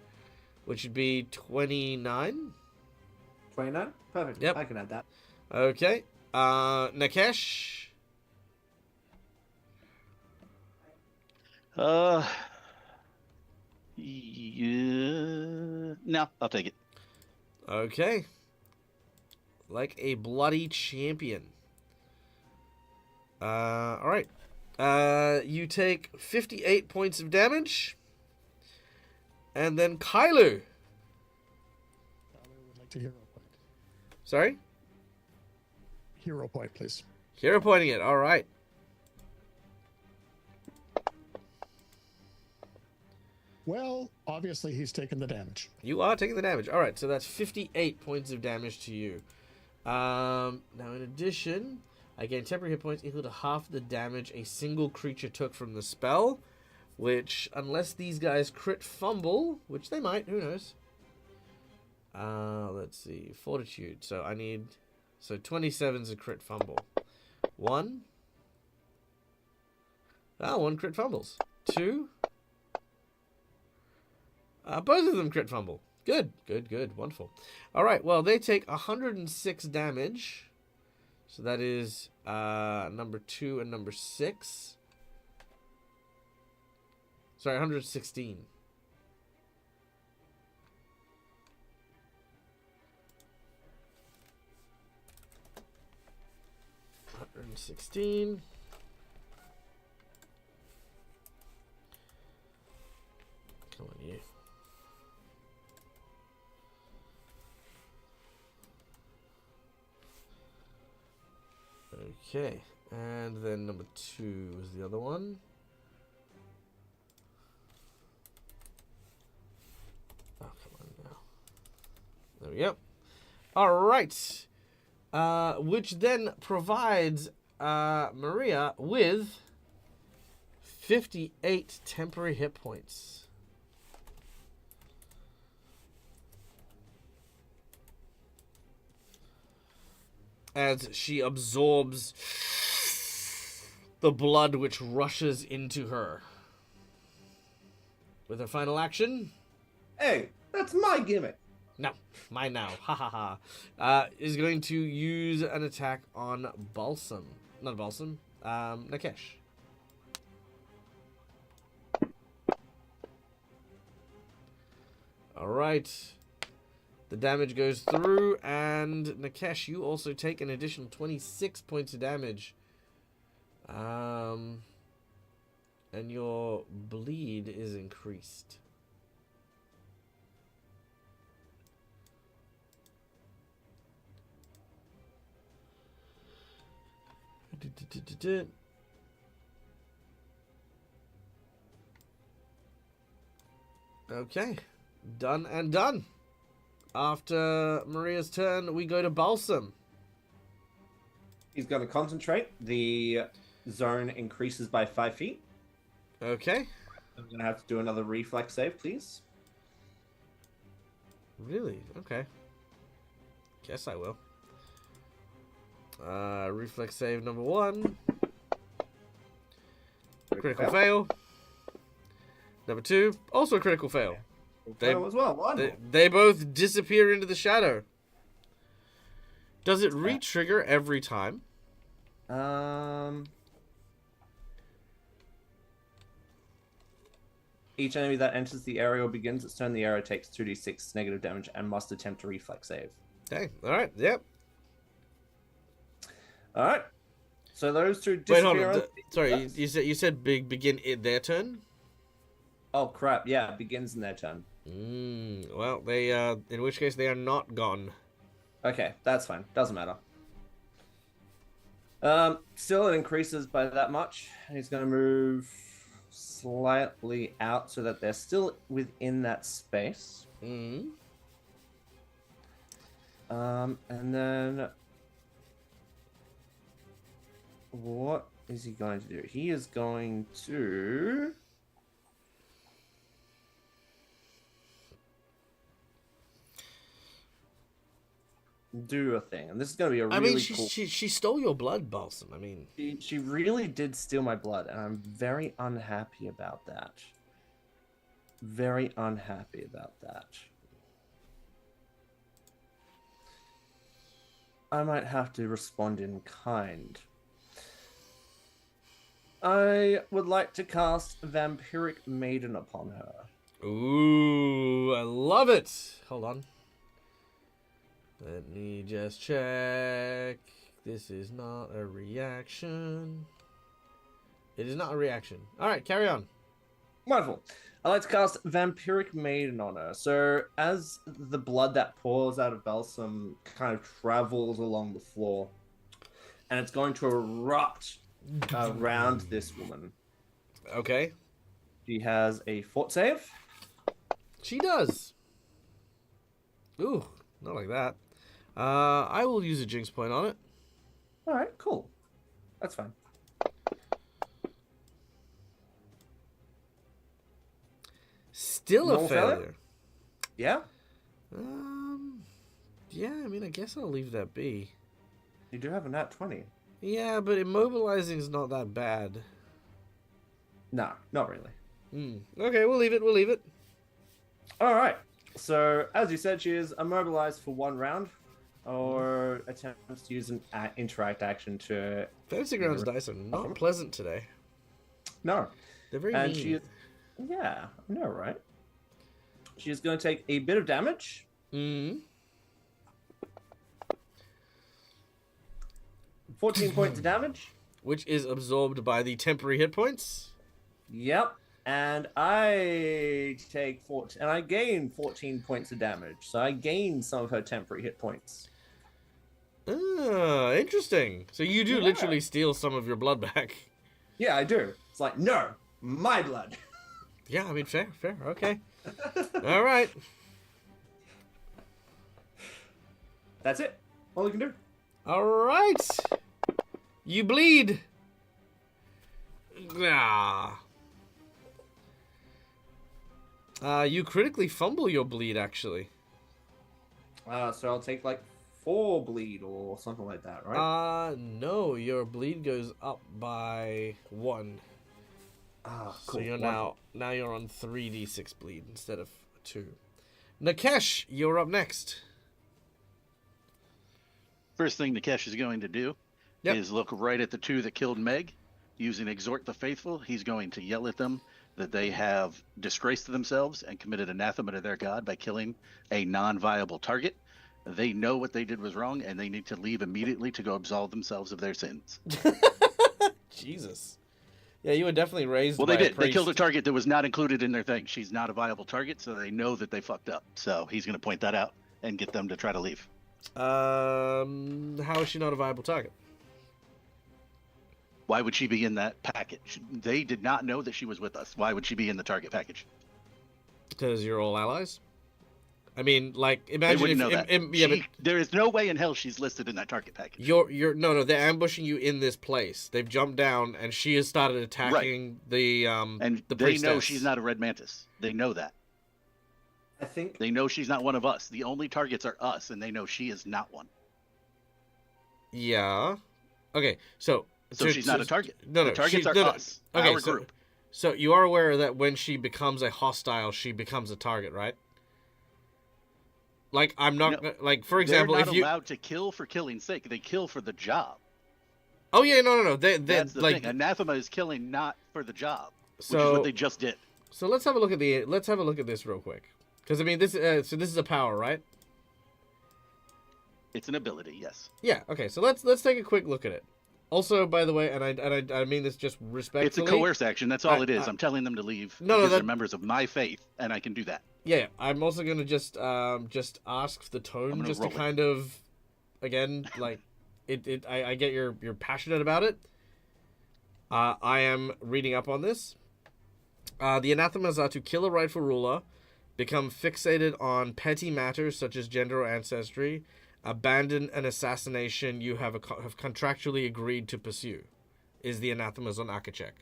which would be 29. 29? Perfect. Yep. I can add that. Okay. Nakesh. Yeah. No, I'll take it. Okay. Like a bloody champion. Alright. You take 58 points of damage. And then Kylo. Tyler would like to hero point. Sorry? Hero point, please. Hero pointing it. All right. Well, obviously he's taken the damage. You are taking the damage. All right, so that's 58 points of damage to you. Now, in addition, I gain temporary hit points equal to half the damage a single creature took from the spell, which, unless these guys crit fumble, which they might, who knows? Let's see, Fortitude. So I need, so 27's a crit fumble. One. One crit fumbles. Two. Both of them crit fumble. Good, good, good. Wonderful. All right, well, they take 106 damage. So that is number 2 and number 6. Sorry, 116. Come on, you. Okay, and then number 2 is the other one. Oh, come on now. There we go. All right. Which then provides Maria with 58 temporary hit points. As she absorbs the blood which rushes into her. With her final action. Hey, that's my gimmick. No, mine now. Ha ha ha. Is going to use an attack on Balsam. Not Balsam. Nakesh. Alright. The damage goes through, and Nakesh, you also take an additional 26 points of damage. And your bleed is increased. Okay. Done and done. After Maria's turn, we go to Balsam. He's going to concentrate. The zone increases by 5 feet. Okay. I'm going to have to do another reflex save, please. Really? Okay. Guess I will. Reflex save number 1. Critical fail. Number 2, also a critical fail. Fail as well. Wonderful. They both disappear into the shadow. Does it re-trigger every time? Each enemy that enters the area or begins its turn, the area takes 2d6 negative damage and must attempt a reflex save. Dang. All right. Yep. All right. So those two Wait, hold disappear. on. Sorry, you said begin in their turn? Oh crap! Yeah, it begins in their turn. Well, they in which case they are not gone. Okay, that's fine. Doesn't matter. Still, it increases by that much. He's going to move slightly out so that they're still within that space. And then what is he going to do? He is going to do a thing, and this is going to be a really cool. she stole your blood, Balsam. I mean, She really did steal my blood, and I'm very unhappy about that. Very unhappy about that. I might have to respond in kind. I would like to cast Vampiric Maiden upon her. ooh, I love it. Hold on. Let me just check. This is not a reaction. It is not a reaction. All right, carry on. Wonderful. I like to cast Vampiric Maiden on her. So as the blood that pours out of Balsam kind of travels along the floor, and it's going to erupt around this woman. Okay. She has a fort save. She does. Ooh, not like that. I will use a jinx point on it. All right, cool. That's fine. Still a Normal failure? failure. Yeah? Yeah, I mean, I guess I'll leave that be. You do have a nat 20. Yeah, but immobilizing is not that bad. No, not really. Okay, we'll leave it. We'll leave it. All right. So, as you said, she is immobilized for 1 round, or attempts to use an interact action to. Fantasy Grounds dice are not pleasant today. No. They're very And mean. she is. Yeah, I know, right? She is going to take a bit of damage. 14 points of damage. Which is absorbed by the temporary hit points. Yep. And I take 14, and I gain 14 points of damage. So I gain some of her temporary hit points. Ah, interesting. So you do Yeah. literally steal some of your blood back. Yeah, I do. It's like, no, my blood. Yeah, I mean, fair. Okay. All right. That's it. All you can do. All right. You bleed. Ah. You critically fumble your bleed, actually. So I'll take like 4 bleed or something like that, right? No, your bleed goes up by 1. Cool. So you're Wonderful. now you're on 3d6 bleed instead of 2. Nakesh, you're up next. First thing Nikesh is going to do is look right at the 2 that killed Meg. Using Exhort the Faithful, he's going to yell at them that they have disgraced themselves and committed anathema to their god by killing a non-viable target. They know what they did was wrong, and they need to leave immediately to go absolve themselves of their sins. Jesus. Yeah, you were definitely raised Well, by they a did. They killed a priest. target that was not included in their thing. She's not a viable target, so they know that they fucked up. So he's going to point that out and get them to try to leave. How is she not a viable target? Why would she be in that package? They did not know that she was with us. Why would she be in the target package? Because you're all allies. I mean, like, They imagine wouldn't if know that. yeah, but There is no way in hell she's listed in that target package. you're no, they're ambushing you in this place. They've jumped down, and she has started attacking the And the they priestess. know she's not a red mantis. They know that. I think They know she's not one of us. The only targets are us, and they know she is not one. Yeah. Okay, so She's not a target. No, The targets are us, Okay, our group. So you are aware that when she becomes a hostile, she becomes a target, right? Like, I'm not like, for example, They're if not you allowed to kill for killing's sake. They kill for the job. Oh yeah, no. That's the like thing. Anathema is killing not for the job, which is So- what they just did. so let's have a look at this real quick. Cuz I mean this so this is a power, right? It's an ability, yes. Yeah, okay. So let's take a quick look at it. Also, by the way, and I mean this just respectfully. It's a coerce action. That's all it is. I'm telling them to leave because they're members of my faith, and I can do that. Yeah, I'm also going to just ask the tone just to roll it. kind of again, like I get you're passionate about it. I am reading up on this. The anathemas are to kill a rightful ruler, become fixated on petty matters such as gender or ancestry, abandon an assassination you have contractually agreed to pursue, is the anathemas on Akachek.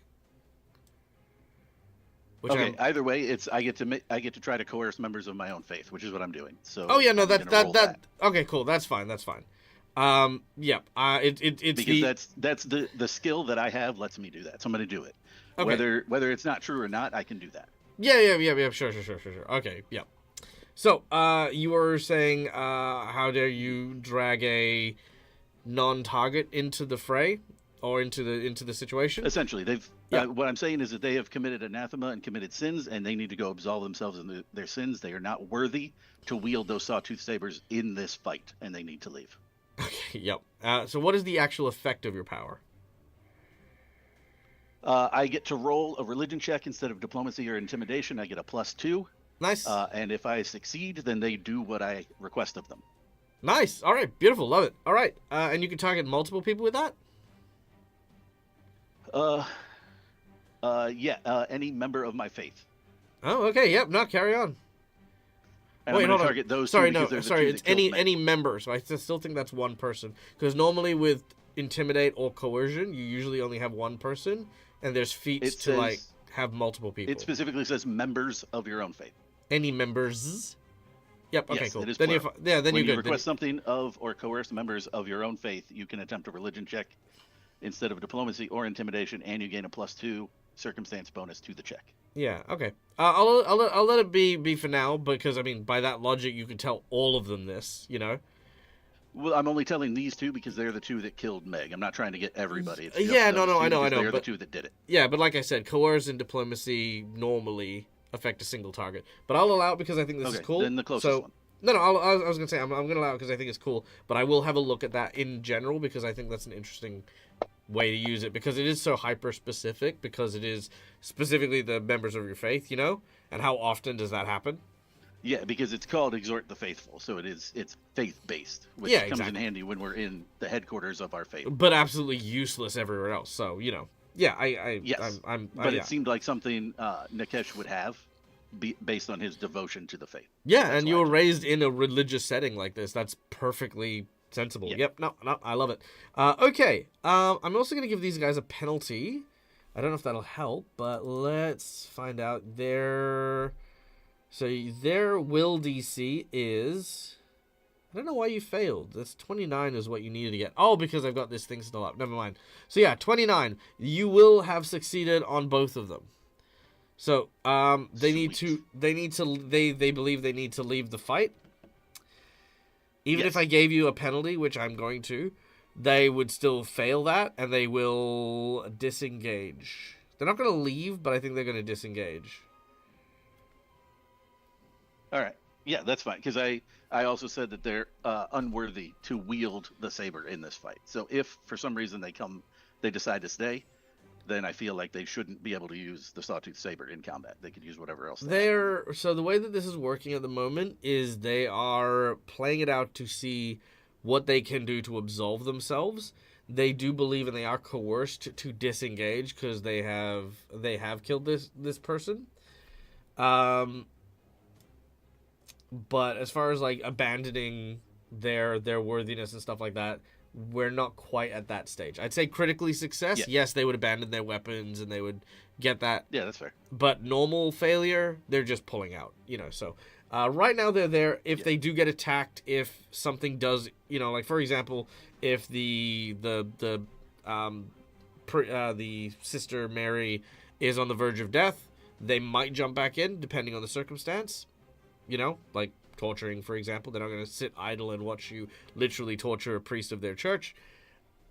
Which Okay. Either way, I get to try to coerce members of my own faith, which is what I'm doing. So. Oh yeah, no, I'm that gonna roll that okay, cool. That's fine. Yep. It's because that's the skill that I have lets me do that. So I'm going to do it. Okay. Whether it's not true or not, I can do that. Yeah. Sure. Okay. Yep. So, you were saying, how dare you drag a non-target into the fray, or into the situation? Essentially, they've. Yeah. What I'm saying is that they have committed anathema and committed sins, and they need to go absolve themselves of their sins. They are not worthy to wield those sawtooth sabers in this fight, and they need to leave. Okay. Yep. So, what is the actual effect of your power? I get to roll a religion check instead of diplomacy or intimidation. I get a +2. Nice. And if I succeed, then they do what I request of them. Nice. All right. Beautiful. Love it. All right. And you can target multiple people with that? Yeah. Any member of my faith. Oh, okay. Yep. No, carry on. And Wait, I'm going hold to on. target those Sorry, two no. because they're the Sorry, two it's that killed Meg. any member. So I still think that's one person. Because normally with intimidate or coercion, you usually only have one person, and there's feats It to like says- have multiple people. It specifically says members of your own faith. Any members? Yep. Okay. Yes, Cool. it is Then plural. then When you're you good. request something of or coerce members of your own faith, you can attempt a religion check instead of diplomacy or intimidation, and you gain a +2 circumstance bonus to the check. Yeah. Okay. I'll let it be for now because I mean by that logic you could tell all of them this. You know. Well, I'm only telling these two because they're the two that killed Meg. I'm not trying to get everybody. It's just Yeah, those no, two I know, because They're but- the two that did it. Yeah, but like I said, coerce and diplomacy normally affect a single target. But I'll allow it because I think this is Okay, cool. then the closest so, one. No, I was gonna say I'm gonna allow it because I think it's cool. But I will have a look at that in general because I think that's an interesting way to use it because it is so hyper specific because it is specifically the members of your faith, you know. And how often does that happen? Yeah, because it's called Exhort the Faithful, so it's faith-based, which Yeah, comes exactly. in handy when we're in the headquarters of our faith. But absolutely useless everywhere else. So you know, yeah, Yes, I'm but yeah. it seemed like something Nikesh would have, based on his devotion to the faith. Yeah, That's and why you I were took it. raised in a religious setting like this. That's perfectly sensible. Yeah. Yep, no, I love it. Okay, I'm also going to give these guys a penalty. I don't know if that'll help, but let's find out. So their will DC is... I don't know why you failed. That's 29 is what you needed to get. Oh, because I've got this thing still up. Never mind. So yeah, 29. You will have succeeded on both of them. So, they Sweet. they believe they need to leave the fight. Even if Yes. I gave you a penalty, which I'm going to, they would still fail that, and they will disengage. They're not going to leave, but I think they're going to disengage. All right. Yeah, that's fine, because I also said that they're unworthy to wield the saber in this fight. So if for some reason they decide to stay, then I feel like they shouldn't be able to use the sawtooth saber in combat. They could use whatever else. So the way that this is working at the moment is they are playing it out to see what they can do to absolve themselves. They do believe and they are coerced to disengage because they have killed this person. But as far as like abandoning their worthiness and stuff like that, we're not quite at that stage. I'd say critically success, Yeah. yes, they would abandon their weapons and they would get that. Yeah, that's fair. But normal failure, they're just pulling out, you know. So right now they're there. If they do get attacked, if something does, you know, like for example, if the sister Mary is on the verge of death, they might jump back in depending on the circumstance. You know, like torturing, for example. They're not going to sit idle and watch you literally torture a priest of their church.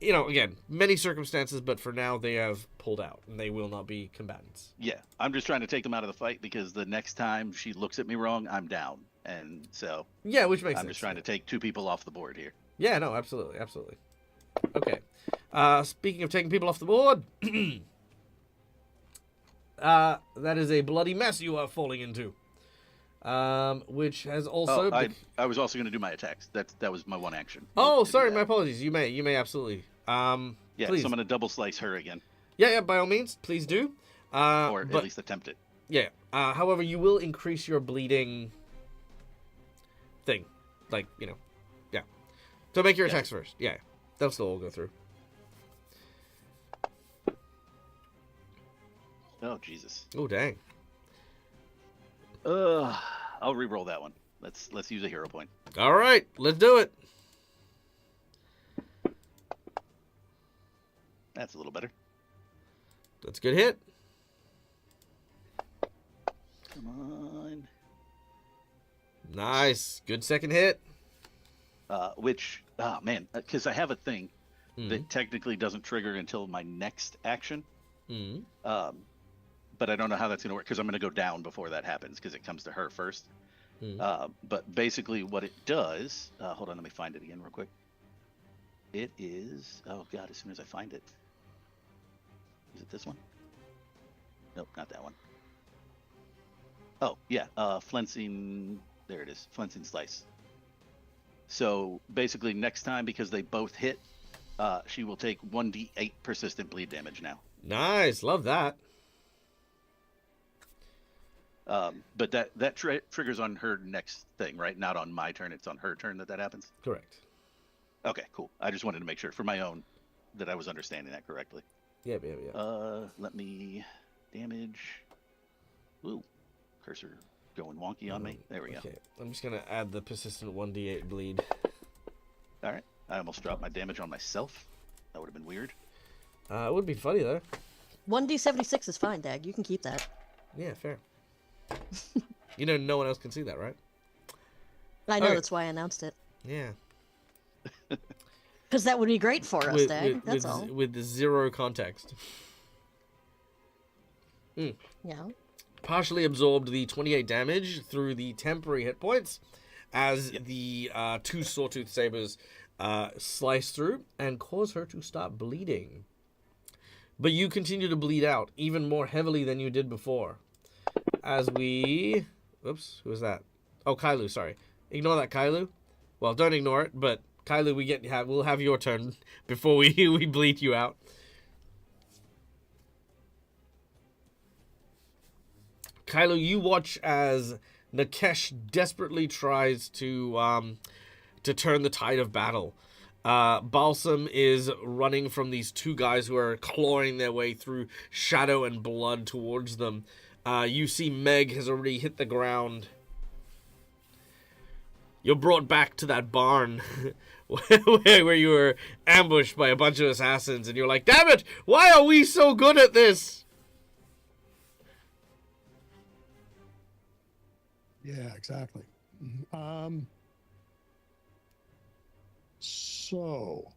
You know, again, many circumstances, but for now they have pulled out and they will not be combatants. Yeah, I'm just trying to take them out of the fight because the next time she looks at me wrong, I'm down, and so Yeah, which makes sense. I'm just trying to take two people off the board here. Yeah, no, absolutely. Okay. Speaking of taking people off the board, that is a bloody mess you are falling into. Which has also... I was also going to do my attacks. That was my one action. Oh, to do sorry, that. my apologies. You may absolutely. Yeah, please. so I'm going to double slice her again, Yeah, by all means, please do. or But at least attempt it. yeah. However, you will increase your bleeding thing, like you know, yeah. So make your Yes. attacks first. Yeah, they'll still all go through. Oh Jesus. Oh dang. I'll re-roll that one. Let's use a hero point. All right, let's do it. That's a little better. That's a good hit. Come on. Nice, good second hit. Because I have a thing Mhm. that technically doesn't trigger until my next action. Mhm. But I don't know how that's going to work because I'm going to go down before that happens because it comes to her first. But basically what it does, hold on, let me find it again real quick. It is, oh God, as soon as I find it. Is it this one? Nope, not that one. Oh, yeah, flensing. There it is, flensing slice. So basically, next time, because they both hit, she will take 1d8 persistent bleed damage now. Nice, love that. But that triggers on her next thing, right? Not on my turn. It's on her turn that happens. Correct. Okay, cool. I just wanted to make sure for my own that I was understanding that correctly. Yeah. Let me damage. Ooh, cursor going wonky on me. There we go. Okay, I'm just gonna add the persistent 1d8 bleed. All right. I almost dropped my damage on myself. That would have been weird. It would be funny though. 1d76 is fine, Dag. You can keep that. Yeah, fair. You know, no one else can see that, right? I know, Okay. that's why I announced it. Yeah. Because that would be great for us, Dag. That's all. With the zero context. Yeah. Partially absorbed the 28 damage through the temporary hit points as the two sawtooth sabers slice through and cause her to stop bleeding. But you continue to bleed out even more heavily than you did before. As we... Oops, who was that? Oh, Kailu, sorry. Ignore that, Kailu. Well, don't ignore it, but Kailu, we'll have your turn before we bleed you out. Kylo, you watch as Nikesh desperately tries to turn the tide of battle. Balsam is running from these two guys who are clawing their way through shadow and blood towards them. You see Meg has already hit the ground. You're brought back to that barn where you were ambushed by a bunch of assassins, and you're like, damn it, why are we so good at this? Yeah, exactly. So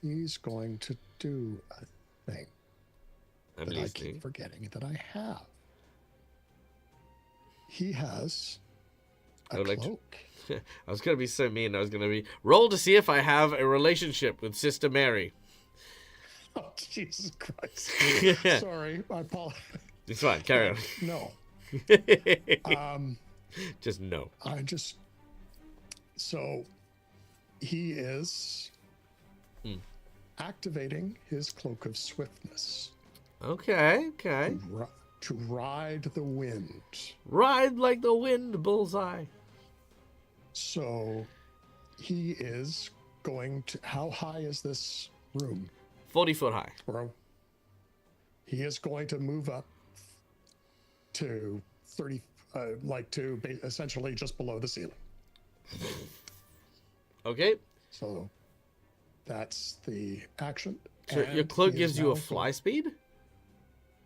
he's going to do a thing I'm that I listening. keep forgetting that I have. He has I a would like to- cloak. I was going to be so mean. I was going to be, roll to see if I have a relationship with Sister Mary. Oh, Jesus Christ. Yeah. Sorry, I apologize. It's fine. Carry on. No. Just no. So he is activating his cloak of swiftness Okay. to ride the wind. Ride like the wind, bullseye. So he is going to, how high is this room? 40 foot high. Bro, he is going to move up to 30, essentially just below the ceiling. Okay. So that's the action. So your And cloak he gives is you a now fly speed?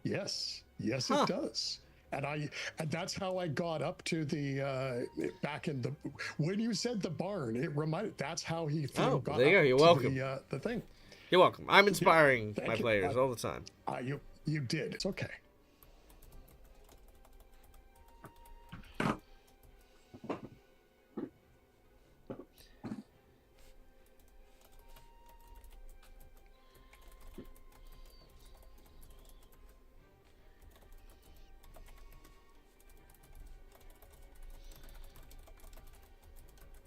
Yes, Huh. it does. And that's how I got up to the back in the, when you said the barn, it reminded, that's how he Oh, got there you go. up You're to welcome. the thing. You're welcome. I'm inspiring thank my you. players all the time. You did. It's okay.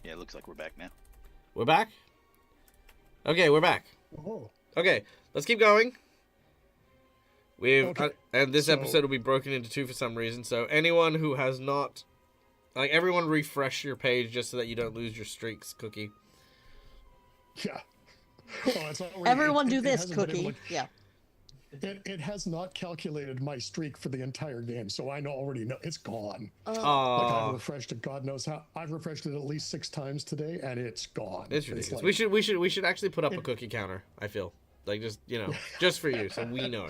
Yeah, it looks like we're back now. We're back? Okay, we're back. Oh, Okay, let's keep going. Okay, and this so- episode will be broken into two for some reason. So anyone who has not, everyone, refresh your page just so that you don't lose your streaks, Cookie. yeah. Oh, it's already, Everyone do it this, hasn't been able Cookie. Yeah. It has not calculated my streak for the entire game, so I already know it's gone. Like Aw, I've refreshed it, God knows how. I've refreshed it at least 6 times today, and it's gone. it's ridiculous. like- we should actually put up a cookie counter. I feel just just for you, so we know.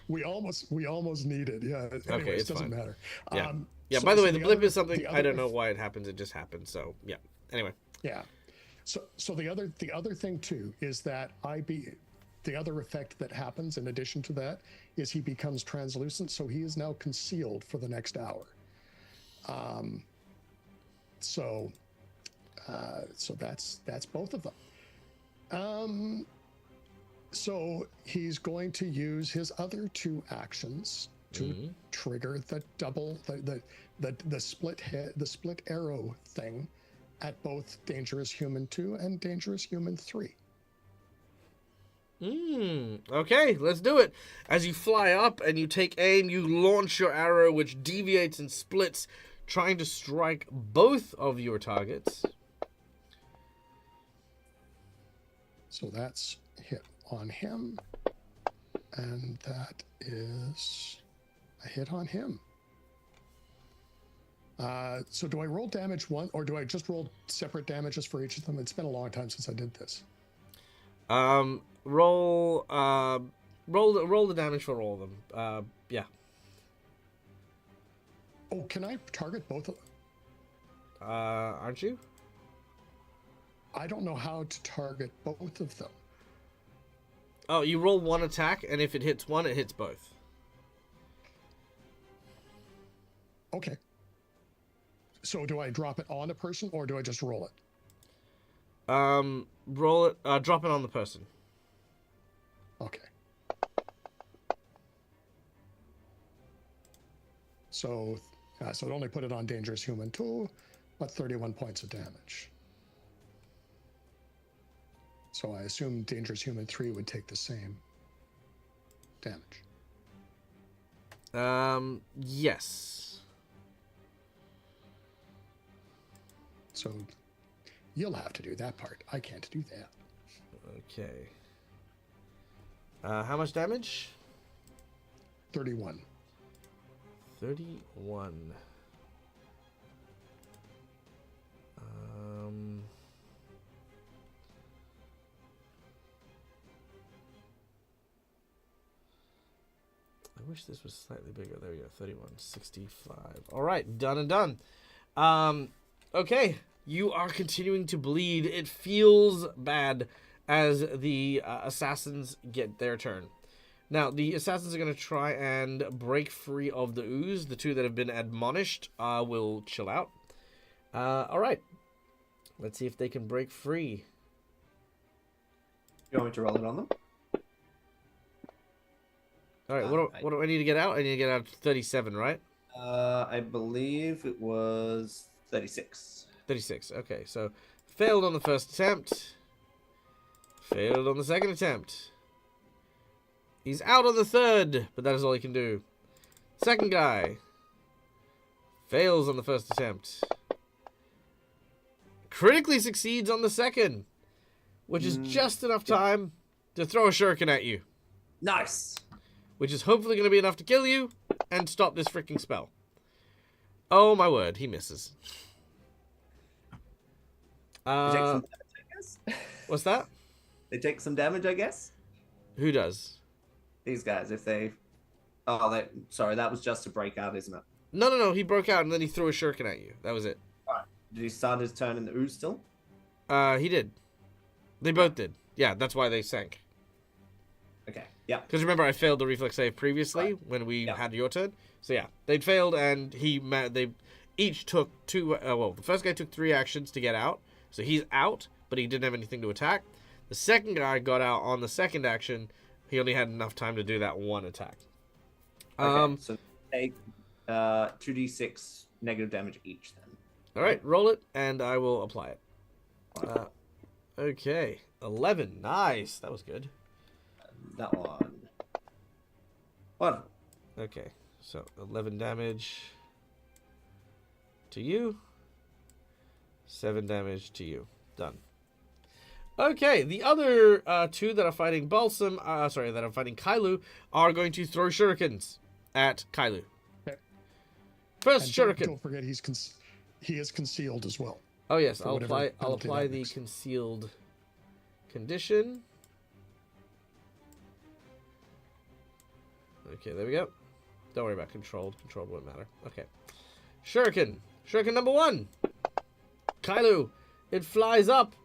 we almost need it. Yeah. Anyways, it's doesn't fine. matter. Yeah. So- By the so way, the blip other- is something the I don't other- know why it happens. It just happens. So yeah. Anyway. Yeah. So the other thing too is that the other effect that happens in addition to that is he becomes translucent, so he is now concealed for the next hour. So that's both of them. So he's going to use his other 2 actions to trigger the double the split hit, the split arrow thing at both Dangerous Human 2 and Dangerous Human 3. Okay, let's do it. As you fly up and you take aim, you launch your arrow, which deviates and splits, trying to strike both of your targets. So that's hit on him, and that is a hit on him. So do I roll damage one, or do I just roll separate damages for each of them? It's been a long time since I did this. Roll the damage for all of them. Yeah. Oh, can I target both of them? Aren't you? I don't know how to target both of them. Oh, you roll one attack, and if it hits one, it hits both. Okay. So do I drop it on a person, or do I just roll it? Roll it. Drop it on the person. Okay. So it only put it on Dangerous Human 2, but 31 points of damage. So I assume Dangerous Human 3 would take the same damage. Yes. So you'll have to do that part. I can't do that. Okay. How much damage? 31. 31. I wish this was slightly bigger. There we go. 31, 65. All right, done and done. Okay, you are continuing to bleed. It feels bad as the assassins get their turn. Now, the assassins are going to try and break free of the ooze. The 2 that have been admonished will chill out. All right. Let's see if they can break free. You want me to roll it on them? All right, what do I need to get out? I need to get out 37, right? I believe it was 36. 36, okay. So, failed on the first attempt. Failed on the second attempt. He's out on the third, but that is all he can do. Second guy. Fails on the first attempt. Critically succeeds on the second, which is just enough time to throw a shuriken at you. Nice. Which is hopefully going to be enough to kill you and stop this freaking spell. Oh my word, he misses. They take some damage, I guess. What's that? They take some damage, I guess. Who does? These guys, if they... Oh, sorry, that was just a breakout, isn't it? No, he broke out and then he threw a shuriken at you. That was it. Alright. Did he start his turn in the ooze still? He did. They both did. Yeah, that's why they sank. Okay, yeah. Because remember, I failed the reflex save previously when we had your turn. So yeah, they'd failed, and they each took 2. Well, the first guy took 3 actions to get out, so he's out, but he didn't have anything to attack. The second guy got out on the second action. He only had enough time to do that 1 attack. Okay, so take 2d6 negative damage each then. All right, roll it, and I will apply it. Okay, 11. Nice, that was good. That one. Wonderful. Okay, so 11 damage to you. 7 damage to you. Done. Okay, the other 2 that are fighting Balsam, that are fighting Kailu, are going to throw shurikens at Kailu. Okay. First And shuriken. Don't forget he is concealed as well. Oh yes, for I'll whatever apply penalty that the makes. concealed condition. Okay, there we go. Don't worry about controlled. Controlled won't matter. Okay. Shuriken. Shuriken number 1. Kailu. It flies up.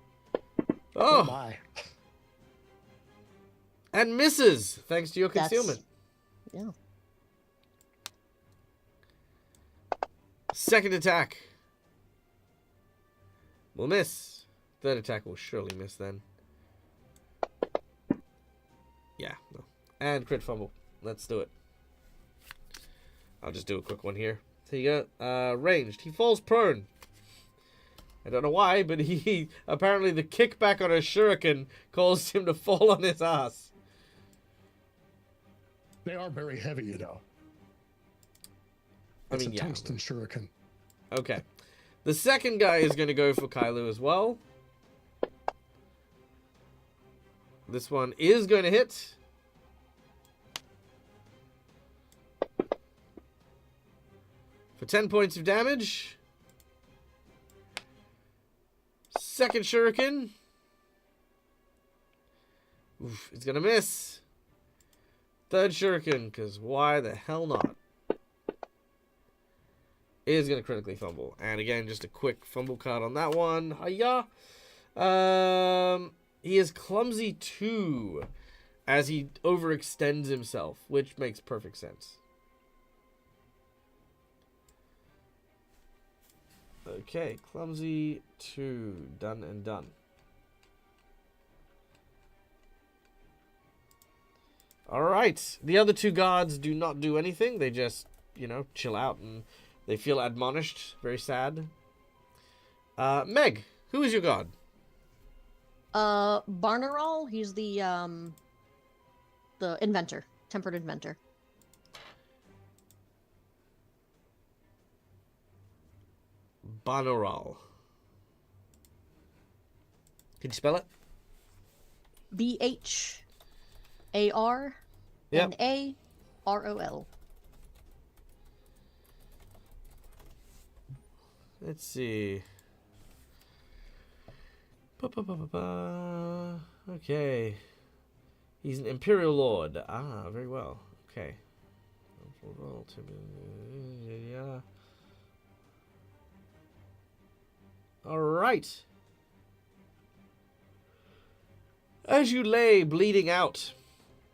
Oh my. And misses, thanks to your That's- concealment. Yeah. Second attack. Will miss. Third attack will surely miss then. Yeah. No. And crit fumble. Let's do it. I'll just do a quick one here. So you go. Ranged. He falls prone. I don't know why, but he apparently the kickback on a shuriken caused him to fall on his ass. They are very heavy, you know. I It's mean, a yeah. tungsten shuriken. Okay. The second guy is going to go for Kailu as well. This one is going to hit. For 10 points of damage. Second shuriken. Oof, it's going to miss. Third shuriken, because why the hell not? Is going to critically fumble. And again, just a quick fumble card on that one. Hiya. He is clumsy 2 as he overextends himself, which makes perfect sense. Okay, clumsy 2. Done and done. Alright. The other 2 guards do not do anything. They just, chill out and they feel admonished. Very sad. Meg, who is your god? Barnaral. He's the inventor, tempered inventor. Barnaral. Can you spell it? BHARNAROL. Let's see. Okay. He's an Imperial Lord. Ah, very well. Okay. Alright. As you lay bleeding out,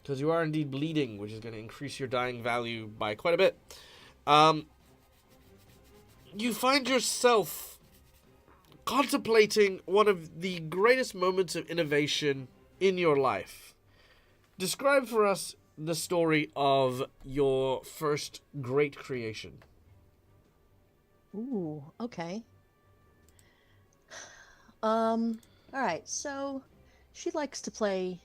because you are indeed bleeding, which is going to increase your dying value by quite a bit, you find yourself contemplating one of the greatest moments of innovation in your life. Describe for us the story of your first great creation. Ooh, okay. All right, so she likes to play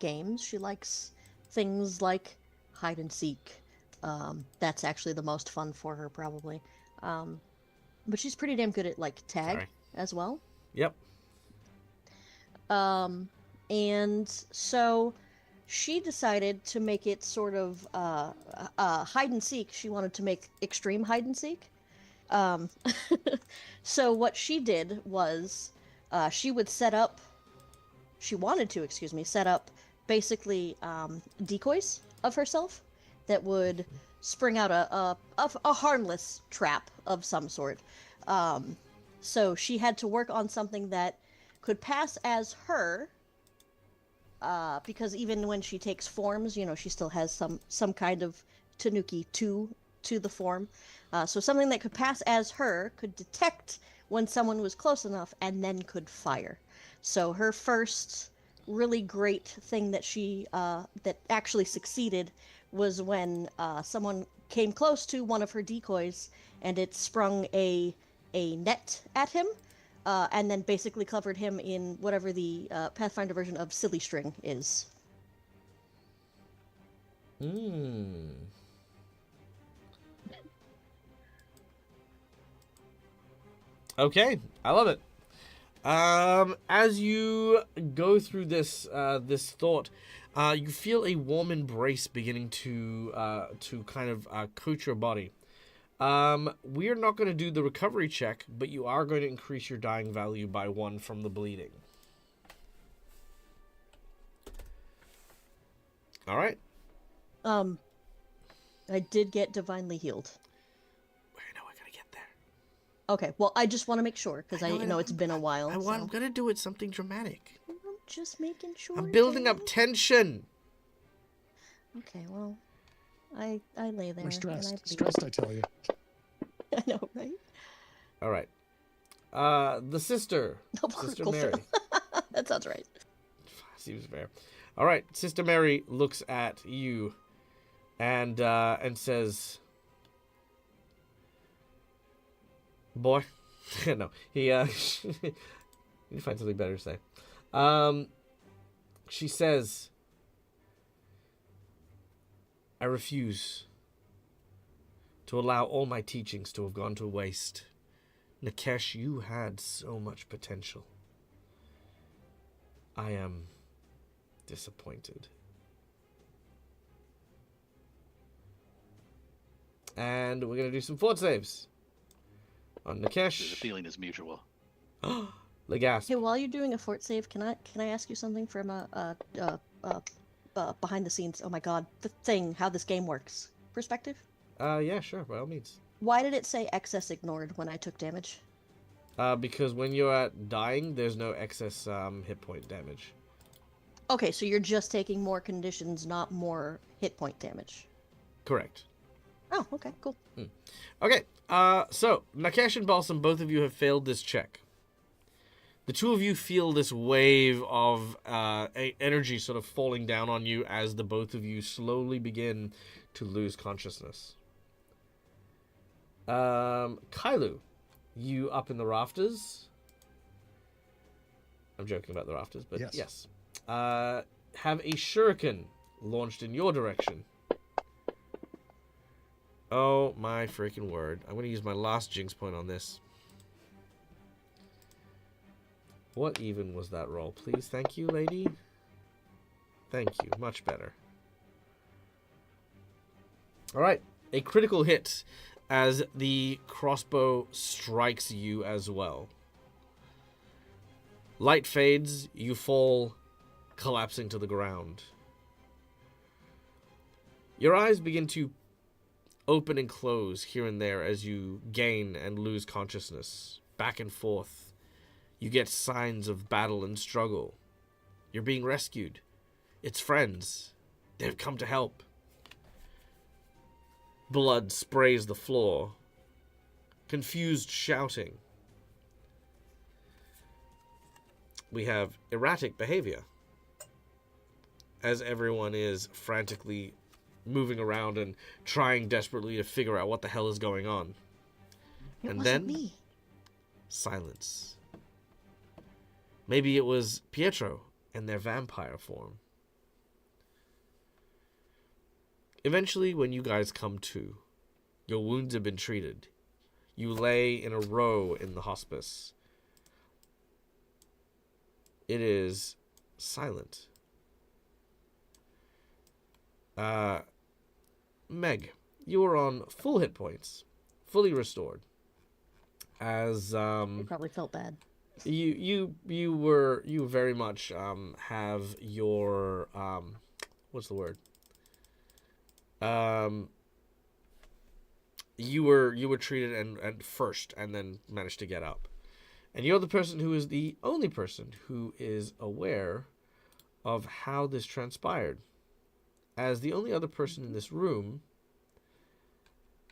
games. She likes things like hide and seek. That's actually the most fun for her, probably. But she's pretty damn good at, like, tag as well. Yep. And so she decided to make it sort of hide and seek. She wanted to make extreme hide and seek. So what she did was she wanted to set up basically decoys of herself that would spring out a harmless trap of some sort. So she had to work on something that could pass as her, because even when she takes forms, she still has some kind of tanuki to the form. So something that could pass as her could detect when someone was close enough and then could fire. So her first really great thing that she that actually succeeded was when someone came close to one of her decoys and it sprung a net at him, and then basically covered him in whatever the Pathfinder version of Silly String is. Okay, I love it. As you go through this thought, you feel a warm embrace beginning to kind of coat your body. We're not going to do the recovery check, but you are going to increase your dying value by 1 from the bleeding. All right. I did get divinely healed. We're going to get there. Okay, well, I just want to make sure, because I know it's been a while. I'm going to do it something dramatic. I'm just making sure. I'm building up tension. Okay, well, I lay there. We're stressed. And Stressed, I tell you. I know, right? All right. The sister. Sister Mary. That sounds right. Seems fair. All right, Sister Mary looks at you and says, "Boy," no, he you find something better to say. She says, "I refuse to allow all my teachings to have gone to waste. Nikesh, you had so much potential. I am disappointed." And we're going to do some fort saves on The Nikesh. feeling is mutual. Legasp. Hey, while you're doing a fort save, can I ask you something from behind the scenes? Oh my god, the thing, how this game works perspective. Yeah, sure, by all means. Why did it say excess ignored when I took damage? Because when you're at dying, there's no excess hit point damage. Okay, so you're just taking more conditions, not more hit point damage. Correct. Oh, okay, cool. Okay, so Nikesh and Balsam, both of you have failed this check. The two of you feel this wave of energy sort of falling down on you as the both of you slowly begin to lose consciousness. Kailu, you up in the rafters. I'm joking about the rafters, but yes. Have a shuriken launched in your direction. Oh my freaking word. I'm going to use my last jinx point on this. What even was that roll? Please, thank you, lady. Thank you. Much better. Alright. A critical hit as the crossbow strikes you as well. Light fades. You fall, collapsing to the ground. Your eyes begin to open and close here and there as you gain and lose consciousness. Back and forth. You get signs of battle and struggle. You're being rescued. It's friends. They've come to help. Blood sprays the floor. Confused shouting. We have erratic behavior, as everyone is frantically moving around and trying desperately to figure out what the hell is going on. It wasn't me. Silence. Maybe it was Pietro and their vampire form. Eventually, when you guys come to, your wounds have been treated. You lay in a row in the hospice. It is silent. Meg, you are on full hit points, fully restored. As You probably felt bad. you very much have your what's the word? You were treated and first, and then managed to get up. And you're the person who is the only person who is aware of how this transpired. As the only other person in this room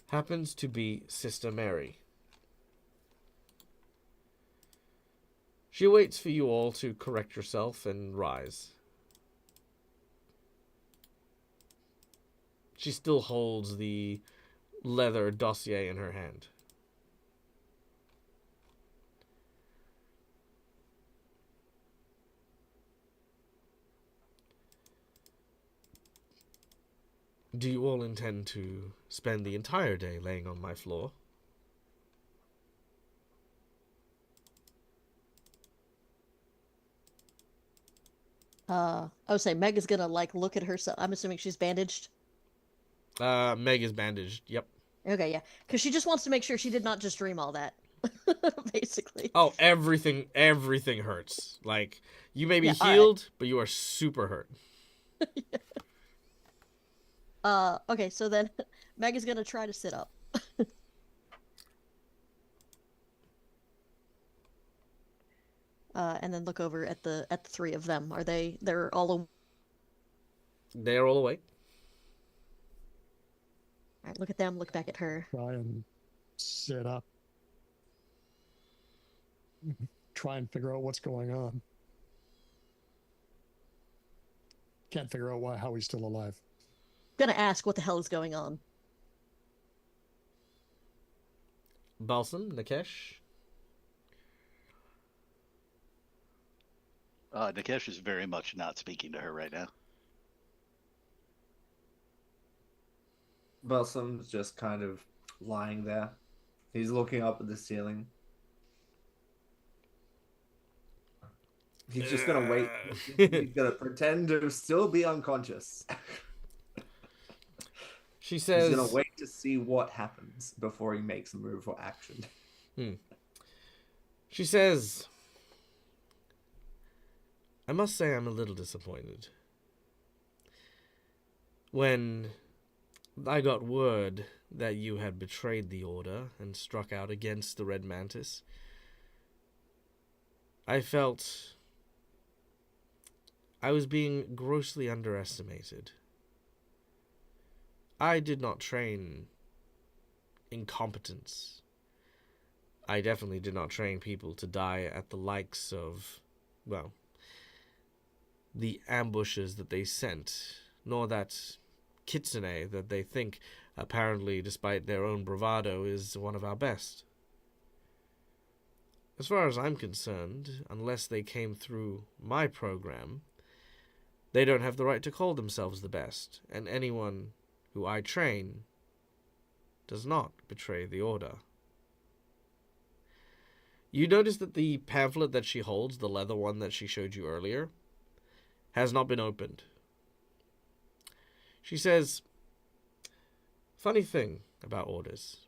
happens to be Sister Mary. She waits for you all to correct yourself and rise. She still holds the leather dossier in her hand. Do you all intend to spend the entire day laying on my floor? I would say Meg is gonna like look at herself. I'm assuming she's bandaged. Meg is bandaged. Yep. Okay, yeah, because she just wants to make sure she did not just dream all that. Basically. Oh, everything hurts. Like, you may be Yeah, healed, but you are super hurt. Okay, so then Meg is gonna try to sit up. And then look over at the three of them. They're all They're all awake. All right, look at them, look back at her. Try and sit up. Try and figure out what's going on. Can't figure out how he's still alive. Gonna ask what the hell is going on. Balsam, Nikesh. Nikesh is very much not speaking to her right now. Balsam's just kind of lying there. He's looking up at the ceiling. He's just gonna wait. He's gonna pretend to still be unconscious. She says... He's gonna wait to see what happens before he makes a move or action. She says, I must say I'm a little disappointed. When I got word that you had betrayed the Order and struck out against the Red Mantis, I felt I was being grossly underestimated. I did not train incompetence. I definitely did not train people to die at the likes of, well, the ambushes that they sent, nor that kitsune that they think, apparently, despite their own bravado, is one of our best. As far as I'm concerned, unless they came through my program, they don't have the right to call themselves the best, and anyone who I train does not betray the Order. You notice that the pamphlet that she holds, the leather one that she showed you earlier, has not been opened. She says, funny thing about orders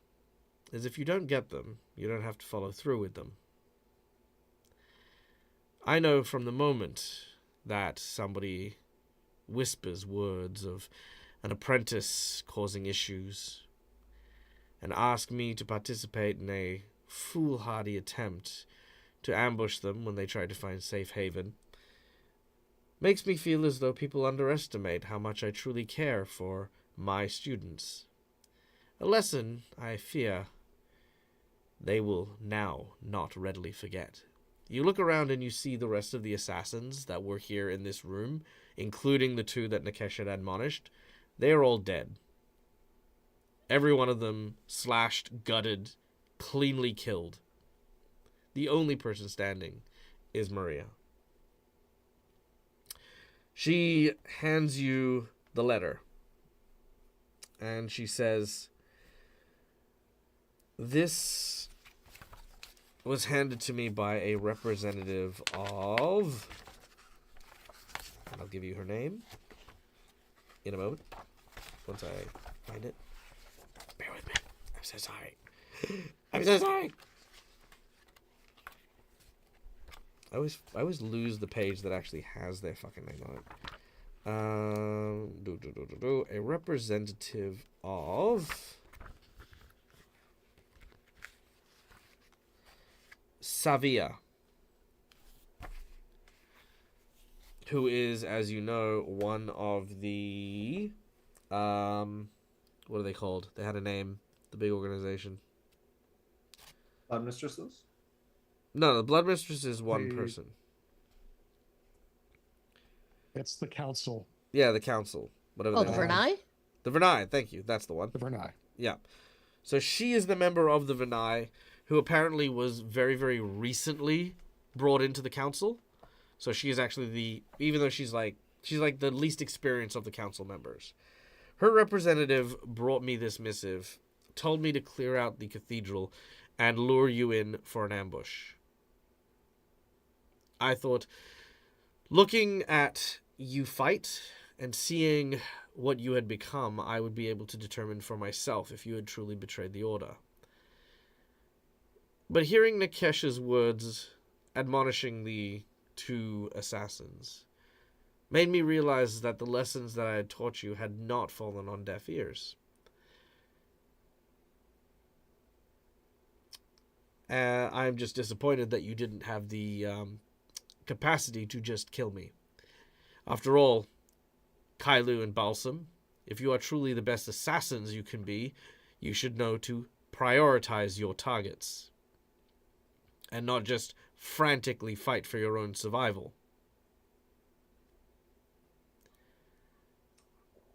is if you don't get them, you don't have to follow through with them. I know from the moment that somebody whispers words of an apprentice causing issues and ask me to participate in a foolhardy attempt to ambush them when they try to find safe haven, makes me feel as though people underestimate how much I truly care for my students. A lesson, I fear, they will now not readily forget. You look around and you see the rest of the assassins that were here in this room, including the two that Nikesh had admonished. They are all dead. Every one of them slashed, gutted, cleanly killed. The only person standing is Maria. She hands you the letter, and she says, this was handed to me by a representative of, and I'll give you her name in a moment, once I find it. Bear with me. I'm so sorry. I'm so sorry. I always lose the page that actually has their fucking name on it. A representative of Savia, who is, as you know, one of the what are they called? They had a name. The big organization. Blood Mistresses? No, the Blood Mistress is one person. It's the council. Yeah, the council. Whatever. Oh, the Vernai? The Vernai, thank you. That's the one. The Vernai. Yeah. So she is the member of the Vernai who apparently was very, very recently brought into the council. So she is actually even though she's like the least experienced of the council members. Her representative brought me this missive, told me to clear out the cathedral and lure you in for an ambush. I thought, looking at you fight and seeing what you had become, I would be able to determine for myself if you had truly betrayed the Order. But hearing Nikesh's words admonishing the two assassins made me realize that the lessons that I had taught you had not fallen on deaf ears. I'm just disappointed that you didn't have the capacity to just kill me. After all, Kailu and Balsam, if you are truly the best assassins you can be, you should know to prioritize your targets and not just frantically fight for your own survival.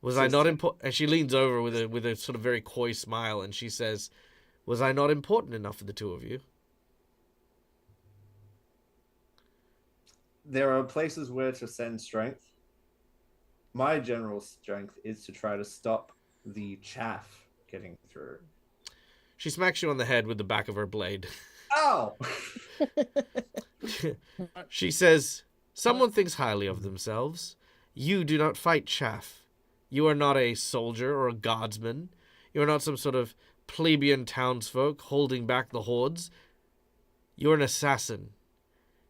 Was I not important? And she leans over with a sort of very coy smile, and she says, "Was I not important enough for the two of you?" There are places where to send strength. My general strength is to try to stop the chaff getting through. She smacks you on the head with the back of her blade. Oh! She says, "Someone thinks highly of themselves. You do not fight chaff. You are not a soldier or a guardsman. You are not some sort of plebeian townsfolk holding back the hordes. You are an assassin.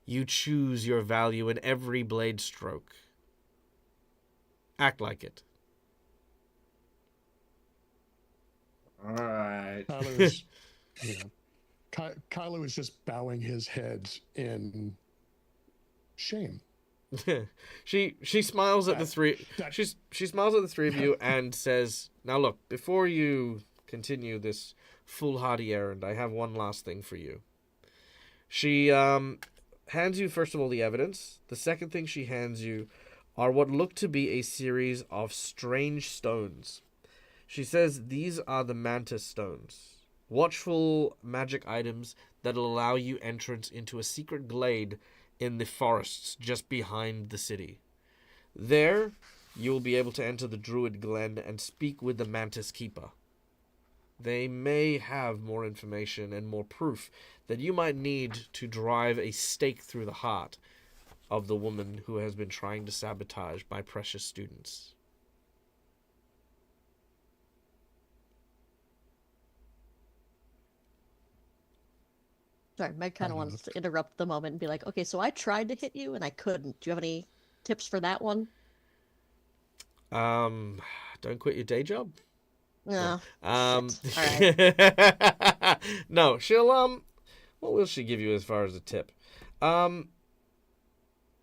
You choose your value in every blade stroke. Act like it." All right. Kylo is just bowing his head in shame. She smiles at the three. She smiles at the three of you and says, "Now look, before you continue this foolhardy errand, I have one last thing for you." She hands you first of all the evidence. The second thing she hands you are what look to be a series of strange stones. She says these are the mantis stones, watchful magic items that'll allow you entrance into a secret glade in the forests just behind the city. There, you will be able to enter the Druid Glen and speak with the Mantis Keeper. They may have more information and more proof that you might need to drive a stake through the heart of the woman who has been trying to sabotage my precious students. Sorry, Meg kind of wants to interrupt the moment and be like, "Okay, so I tried to hit you and I couldn't. Do you have any tips for that one?" Don't quit your day job. No. All right. No, she'll what will she give you as far as a tip?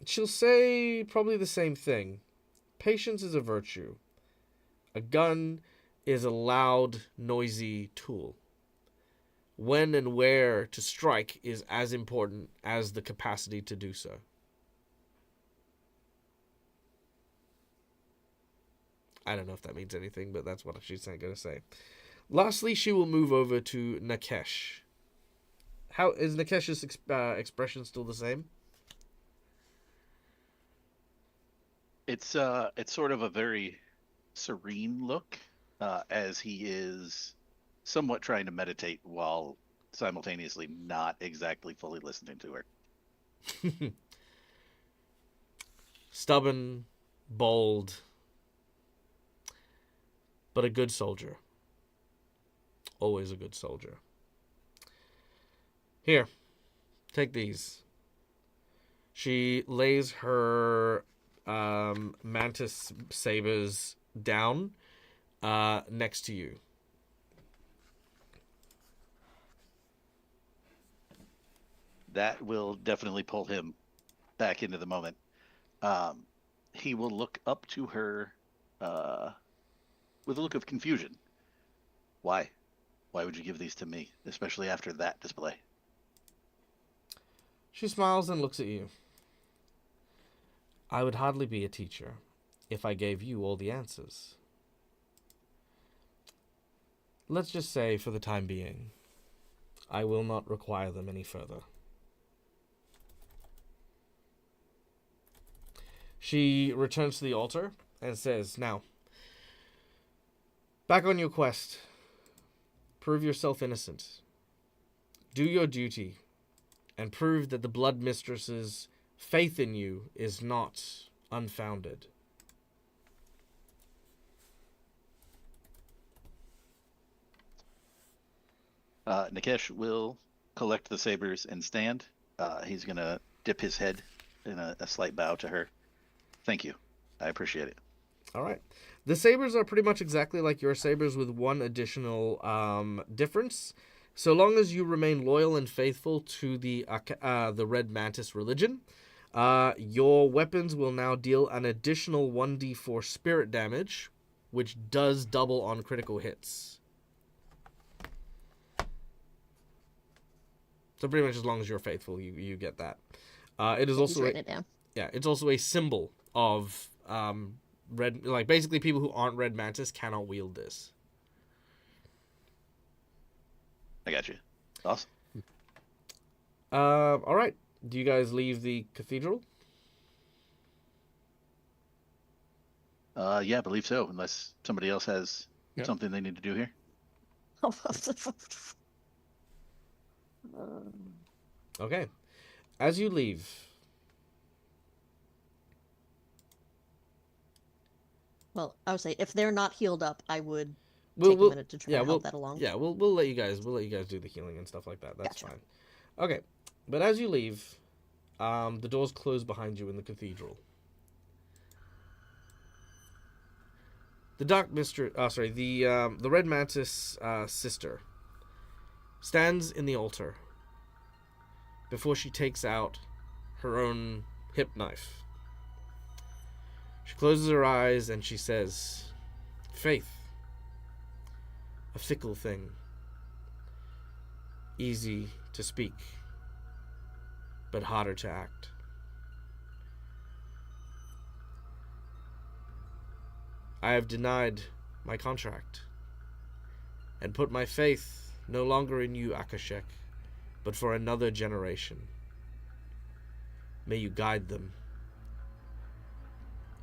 She'll say probably the same thing. Patience is a virtue. A gun is a loud, noisy tool. When and where to strike is as important as the capacity to do so. I don't know if that means anything, but that's what she's going to say. Lastly, she will move over to Nakesh. How is Nakesh's expression still the same? It's sort of a very serene look, as he is somewhat trying to meditate while simultaneously not exactly fully listening to her. Stubborn, bold, but a good soldier. Always a good soldier. Here, take these. She lays her mantis sabers down next to you. That will definitely pull him back into the moment. He will look up to her with a look of confusion. Why? Why would you give these to me, especially after that display? She smiles and looks at you. I would hardly be a teacher if I gave you all the answers. Let's just say, for the time being, I will not require them any further. She returns to the altar and says, "Now, back on your quest. Prove yourself innocent. Do your duty, and prove that the Blood Mistress's faith in you is not unfounded." Nakesh will collect the sabers and stand. He's going to dip his head in a slight bow to her. Thank you. I appreciate it. All right. The sabers are pretty much exactly like your sabers with one additional difference. So long as you remain loyal and faithful to the Red Mantis religion, your weapons will now deal an additional 1d4 spirit damage, which does double on critical hits. So pretty much as long as you're faithful, you get that. It is also writing it down. it's also a symbol of red, like basically people who aren't red mantis cannot wield this. I got you. Awesome. All right. Do you guys leave the cathedral? Yeah, I believe so. Unless somebody else has Yep. something they need to do here. Okay. As you leave, Well, I would say if they're not healed up, I would we'll, take a we'll minute to try to help that along. Yeah, we'll let you guys do the healing and stuff like that. That's Gotcha. fine. Okay, but as you leave, the doors close behind you in the cathedral. The Dark Mistress, the Red Mantis sister stands in the altar before she takes out her own hip knife. She closes her eyes and she says, "Faith, a fickle thing, easy to speak, but harder to act. I have denied my contract and put my faith no longer in you, Akashek, but for another generation. May you guide them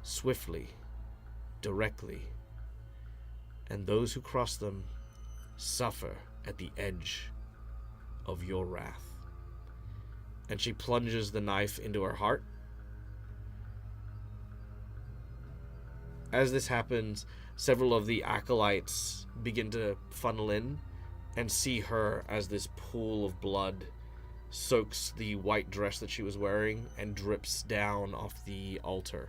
swiftly, directly, and those who cross them suffer at the edge of your wrath." And she plunges the knife into her heart. As this happens, several of the acolytes begin to funnel in and see her as this pool of blood soaks the white dress that she was wearing and drips down off the altar.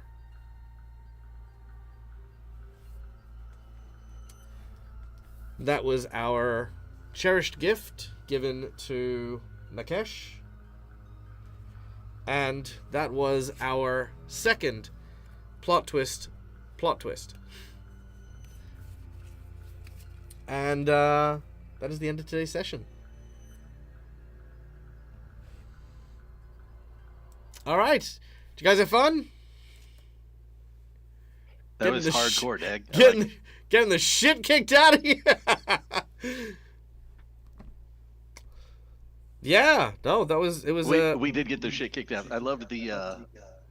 That was our cherished gift given to Nakesh. And that was our second plot twist. And that is the end of today's session. All right. Did you guys have fun? That Getting was the hardcore, Dag. I like it. Getting the shit kicked out of you. Yeah, no, We did get the shit kicked out. I loved the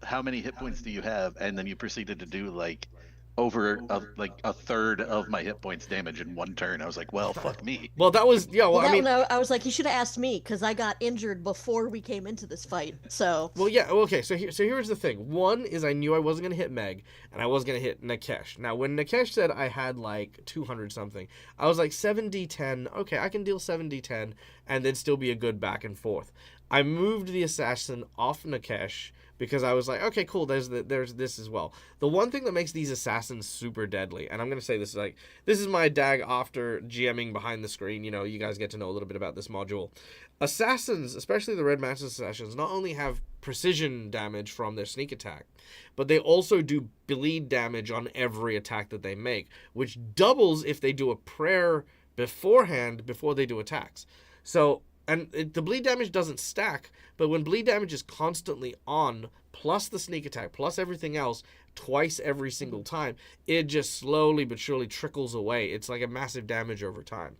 how many hit points do you have, and then you proceeded to do like over a third of my hit points damage in one turn. I was like, well, fuck me. well, that was I was like, you should have asked me because I got injured before we came into this fight. So well, yeah, okay. So here's the thing. One is I knew I wasn't gonna hit Meg, and I was gonna hit Nakesh. Now, when Nakesh said I had like 200 something, I was like 7d10. Okay, I can deal 7d10 and then still be a good back and forth. I moved the assassin off Nakesh because I was like, okay, cool. There's this as well. The one thing that makes these assassins super deadly, and I'm gonna say this is my dag after GMing behind the screen. You know, you guys get to know a little bit about this module. Assassins, especially the Red Mantis assassins, not only have precision damage from their sneak attack, but they also do bleed damage on every attack that they make, which doubles if they do a prayer beforehand before they do attacks. So. And the bleed damage doesn't stack, but when bleed damage is constantly on, plus the sneak attack, plus everything else, twice every single time, it just slowly but surely trickles away. It's like a massive damage over time.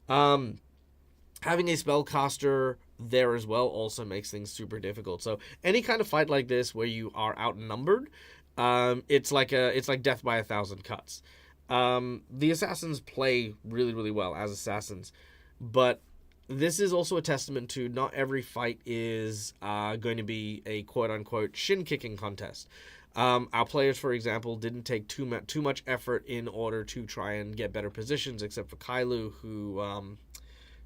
Having a spellcaster there as well also makes things super difficult. So any kind of fight like this where you are outnumbered, it's like death by 1,000 cuts. The assassins play really, really well as assassins, but this is also a testament to not every fight is going to be a quote-unquote shin-kicking contest. Our players, for example, didn't take too much effort in order to try and get better positions, except for Kailu, who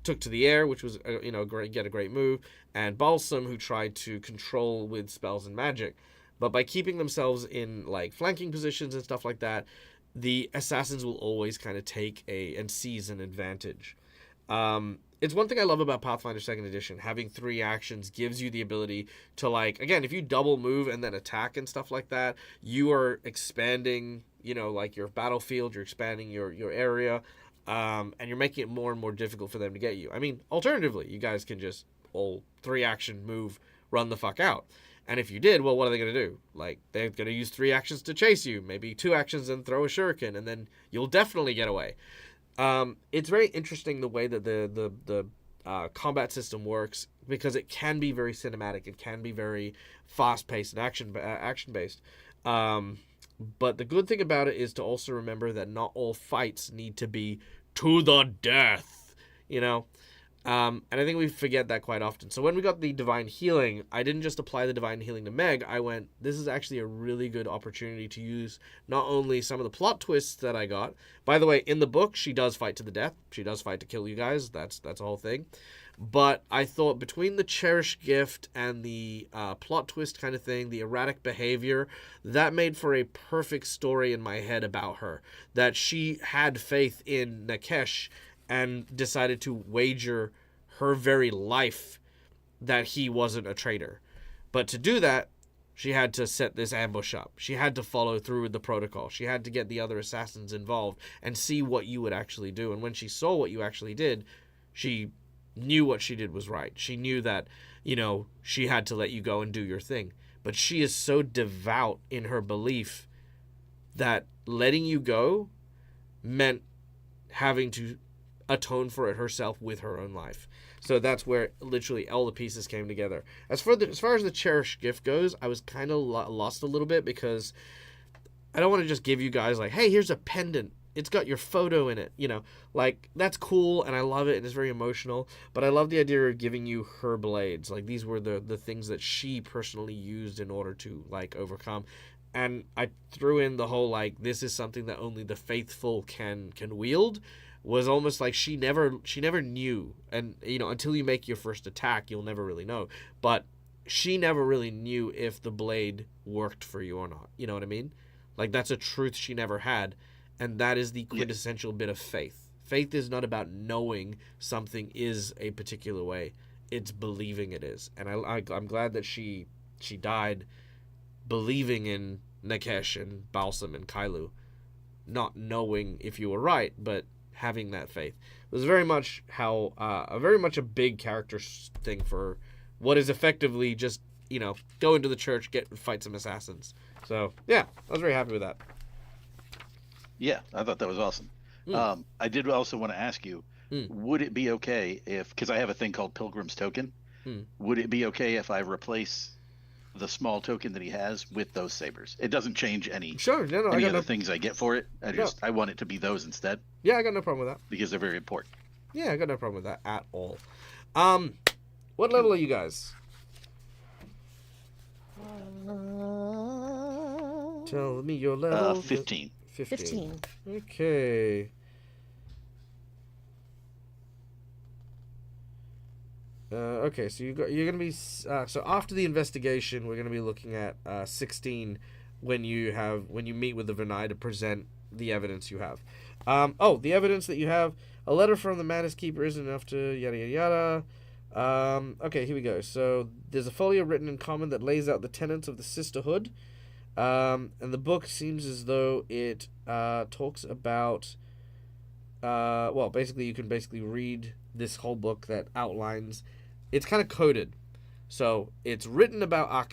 took to the air, which was a great move, and Balsam, who tried to control with spells and magic. But by keeping themselves in like flanking positions and stuff like that, the assassins will always kind of take and seize an advantage. It's one thing I love about Pathfinder 2nd Edition. Having 3 actions gives you the ability to, like, again, if you double move and then attack and stuff like that, you are expanding, like your battlefield, you're expanding your area, and you're making it more and more difficult for them to get you. I mean, alternatively, you guys can just all 3 action move, run the fuck out. And if you did, well, what are they going to do? Like, they're going to use 3 actions to chase you, maybe 2 actions and throw a shuriken, and then you'll definitely get away. It's very interesting the way that the combat system works, because it can be very cinematic. It can be very fast-paced and action-based. But the good thing about it is to also remember that not all fights need to be to the death, you know? And I think we forget that quite often. So when we got the Divine Healing, I didn't just apply the Divine Healing to Meg. I went, this is actually a really good opportunity to use not only some of the plot twists that I got. By the way, in the book, she does fight to the death. She does fight to kill you guys. That's a whole thing. But I thought between the cherished gift and the plot twist kind of thing, the erratic behavior, that made for a perfect story in my head about her. That she had faith in Nakesh and decided to wager her very life that he wasn't a traitor. But to do that, she had to set this ambush up. She had to follow through with the protocol. She had to get the other assassins involved and see what you would actually do. And when she saw what you actually did, she knew what she did was right. She knew that, you know, she had to let you go and do your thing. But she is so devout in her belief that letting you go meant having to atone for it herself with her own life. So that's where literally all the pieces came together. As far as the cherished gift goes, I was kind of lost a little bit, because I don't want to just give you guys like, hey, here's a pendant. It's got your photo in it, you know, like, that's cool, and I love it, and it's very emotional, but I love the idea of giving you her blades. Like, these were the things that she personally used in order to, like, overcome. And I threw in the whole, like, this is something that only the faithful can wield. Was almost like she never knew, and, you know, until you make your first attack, you'll never really know, but she never really knew if the blade worked for you or not, you know what I mean? Like, that's a truth she never had. And that is the quintessential bit of faith. Faith is not about knowing something is a particular way. It's believing it is. And I'm glad that she died believing in Nakesh and Balsam and Kailu. Not knowing if you were right, but having that faith. It was very much a big character thing for what is effectively just, you know, go into the church, fight some assassins. So, yeah, I was very happy with that. Yeah, I thought that was awesome. I did also want to ask you, would it be okay if, because I have a thing called Pilgrim's Token, would it be okay if I replace the small token that he has with those sabers? It doesn't change any other things I get for it. I want it to be those instead. Yeah, I got no problem with that. Because they're very important. Yeah, I got no problem with that at all. What level are you guys? Tell me your level. 15. 15. Okay. Okay, so you're gonna be so after the investigation, we're gonna be looking at 16 when you meet with the Vernai to present the evidence you have. The evidence that you have: a letter from the Manus Keeper isn't enough to yada yada yada. Okay, here we go. So there's a folio written in common that lays out the tenets of the sisterhood. And the book seems as though it talks about, basically you can read this whole book that outlines. It's kind of coded, so it's written about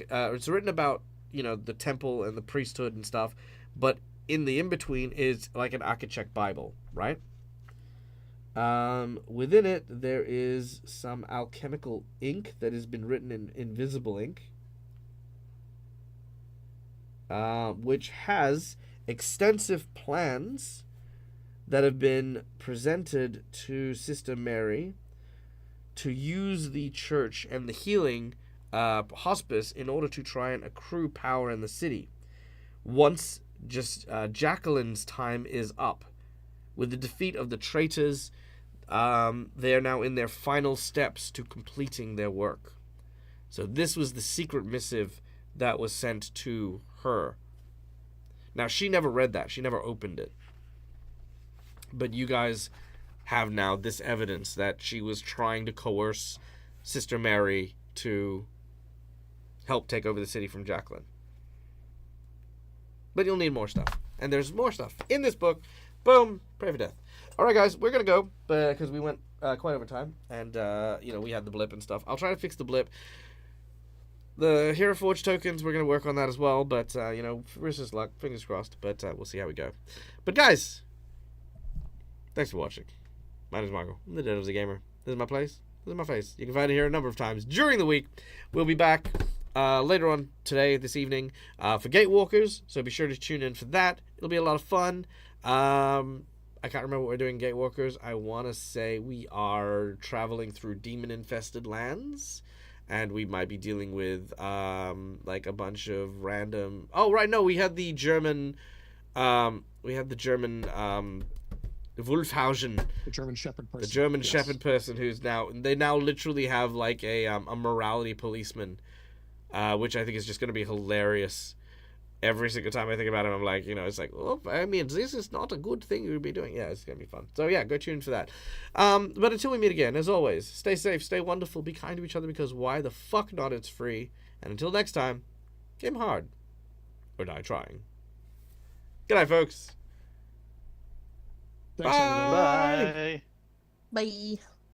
you know, the temple and the priesthood and stuff, but in the in-between is like an Akachek Bible, right? Within it there is some alchemical ink that has been written in invisible ink. Which has extensive plans that have been presented to Sister Mary to use the church and the healing hospice in order to try and accrue power in the city. Once Jacqueline's time is up, with the defeat of the traitors, they are now in their final steps to completing their work. So this was the secret missive that was sent to her. Now, she never read that. She never opened it. But you guys have now this evidence that she was trying to coerce Sister Mary to help take over the city from Jacqueline. But you'll need more stuff. And there's more stuff in this book. Boom. Pray for death. All right, guys. We're going to go because we went quite over time. And, you know, we had the blip and stuff. I'll try to fix the blip. the Hero Forge tokens, we're going to work on that as well. But, versus luck. Fingers crossed. But we'll see how we go. But, guys, thanks for watching. My name is Michael. I'm the Dead of the Gamer. This is my place. This is my face. You can find it here a number of times during the week. We'll be back later on today, this evening, for Gatewalkers. So be sure to tune in for that. It'll be a lot of fun. I can't remember what we're doing Gatewalkers. I want to say we are traveling through demon-infested lands. And we might be dealing with, like, a bunch of random... Oh, right, no, we had the German... Wolfhausen. The German Shepherd person. The German Shepherd person who's now... They now literally have, like, a morality policeman, which I think is just going to be hilarious. Every single time I think about him, I'm like, it's like, oh, I mean, this is not a good thing you would be doing. Yeah, it's going to be fun. So, yeah, go tune in for that. But until we meet again, as always, stay safe, stay wonderful, be kind to each other, because why the fuck not? It's free. And until next time, game hard. Or die trying. Good night, folks. Thanks, everyone. Bye. Bye.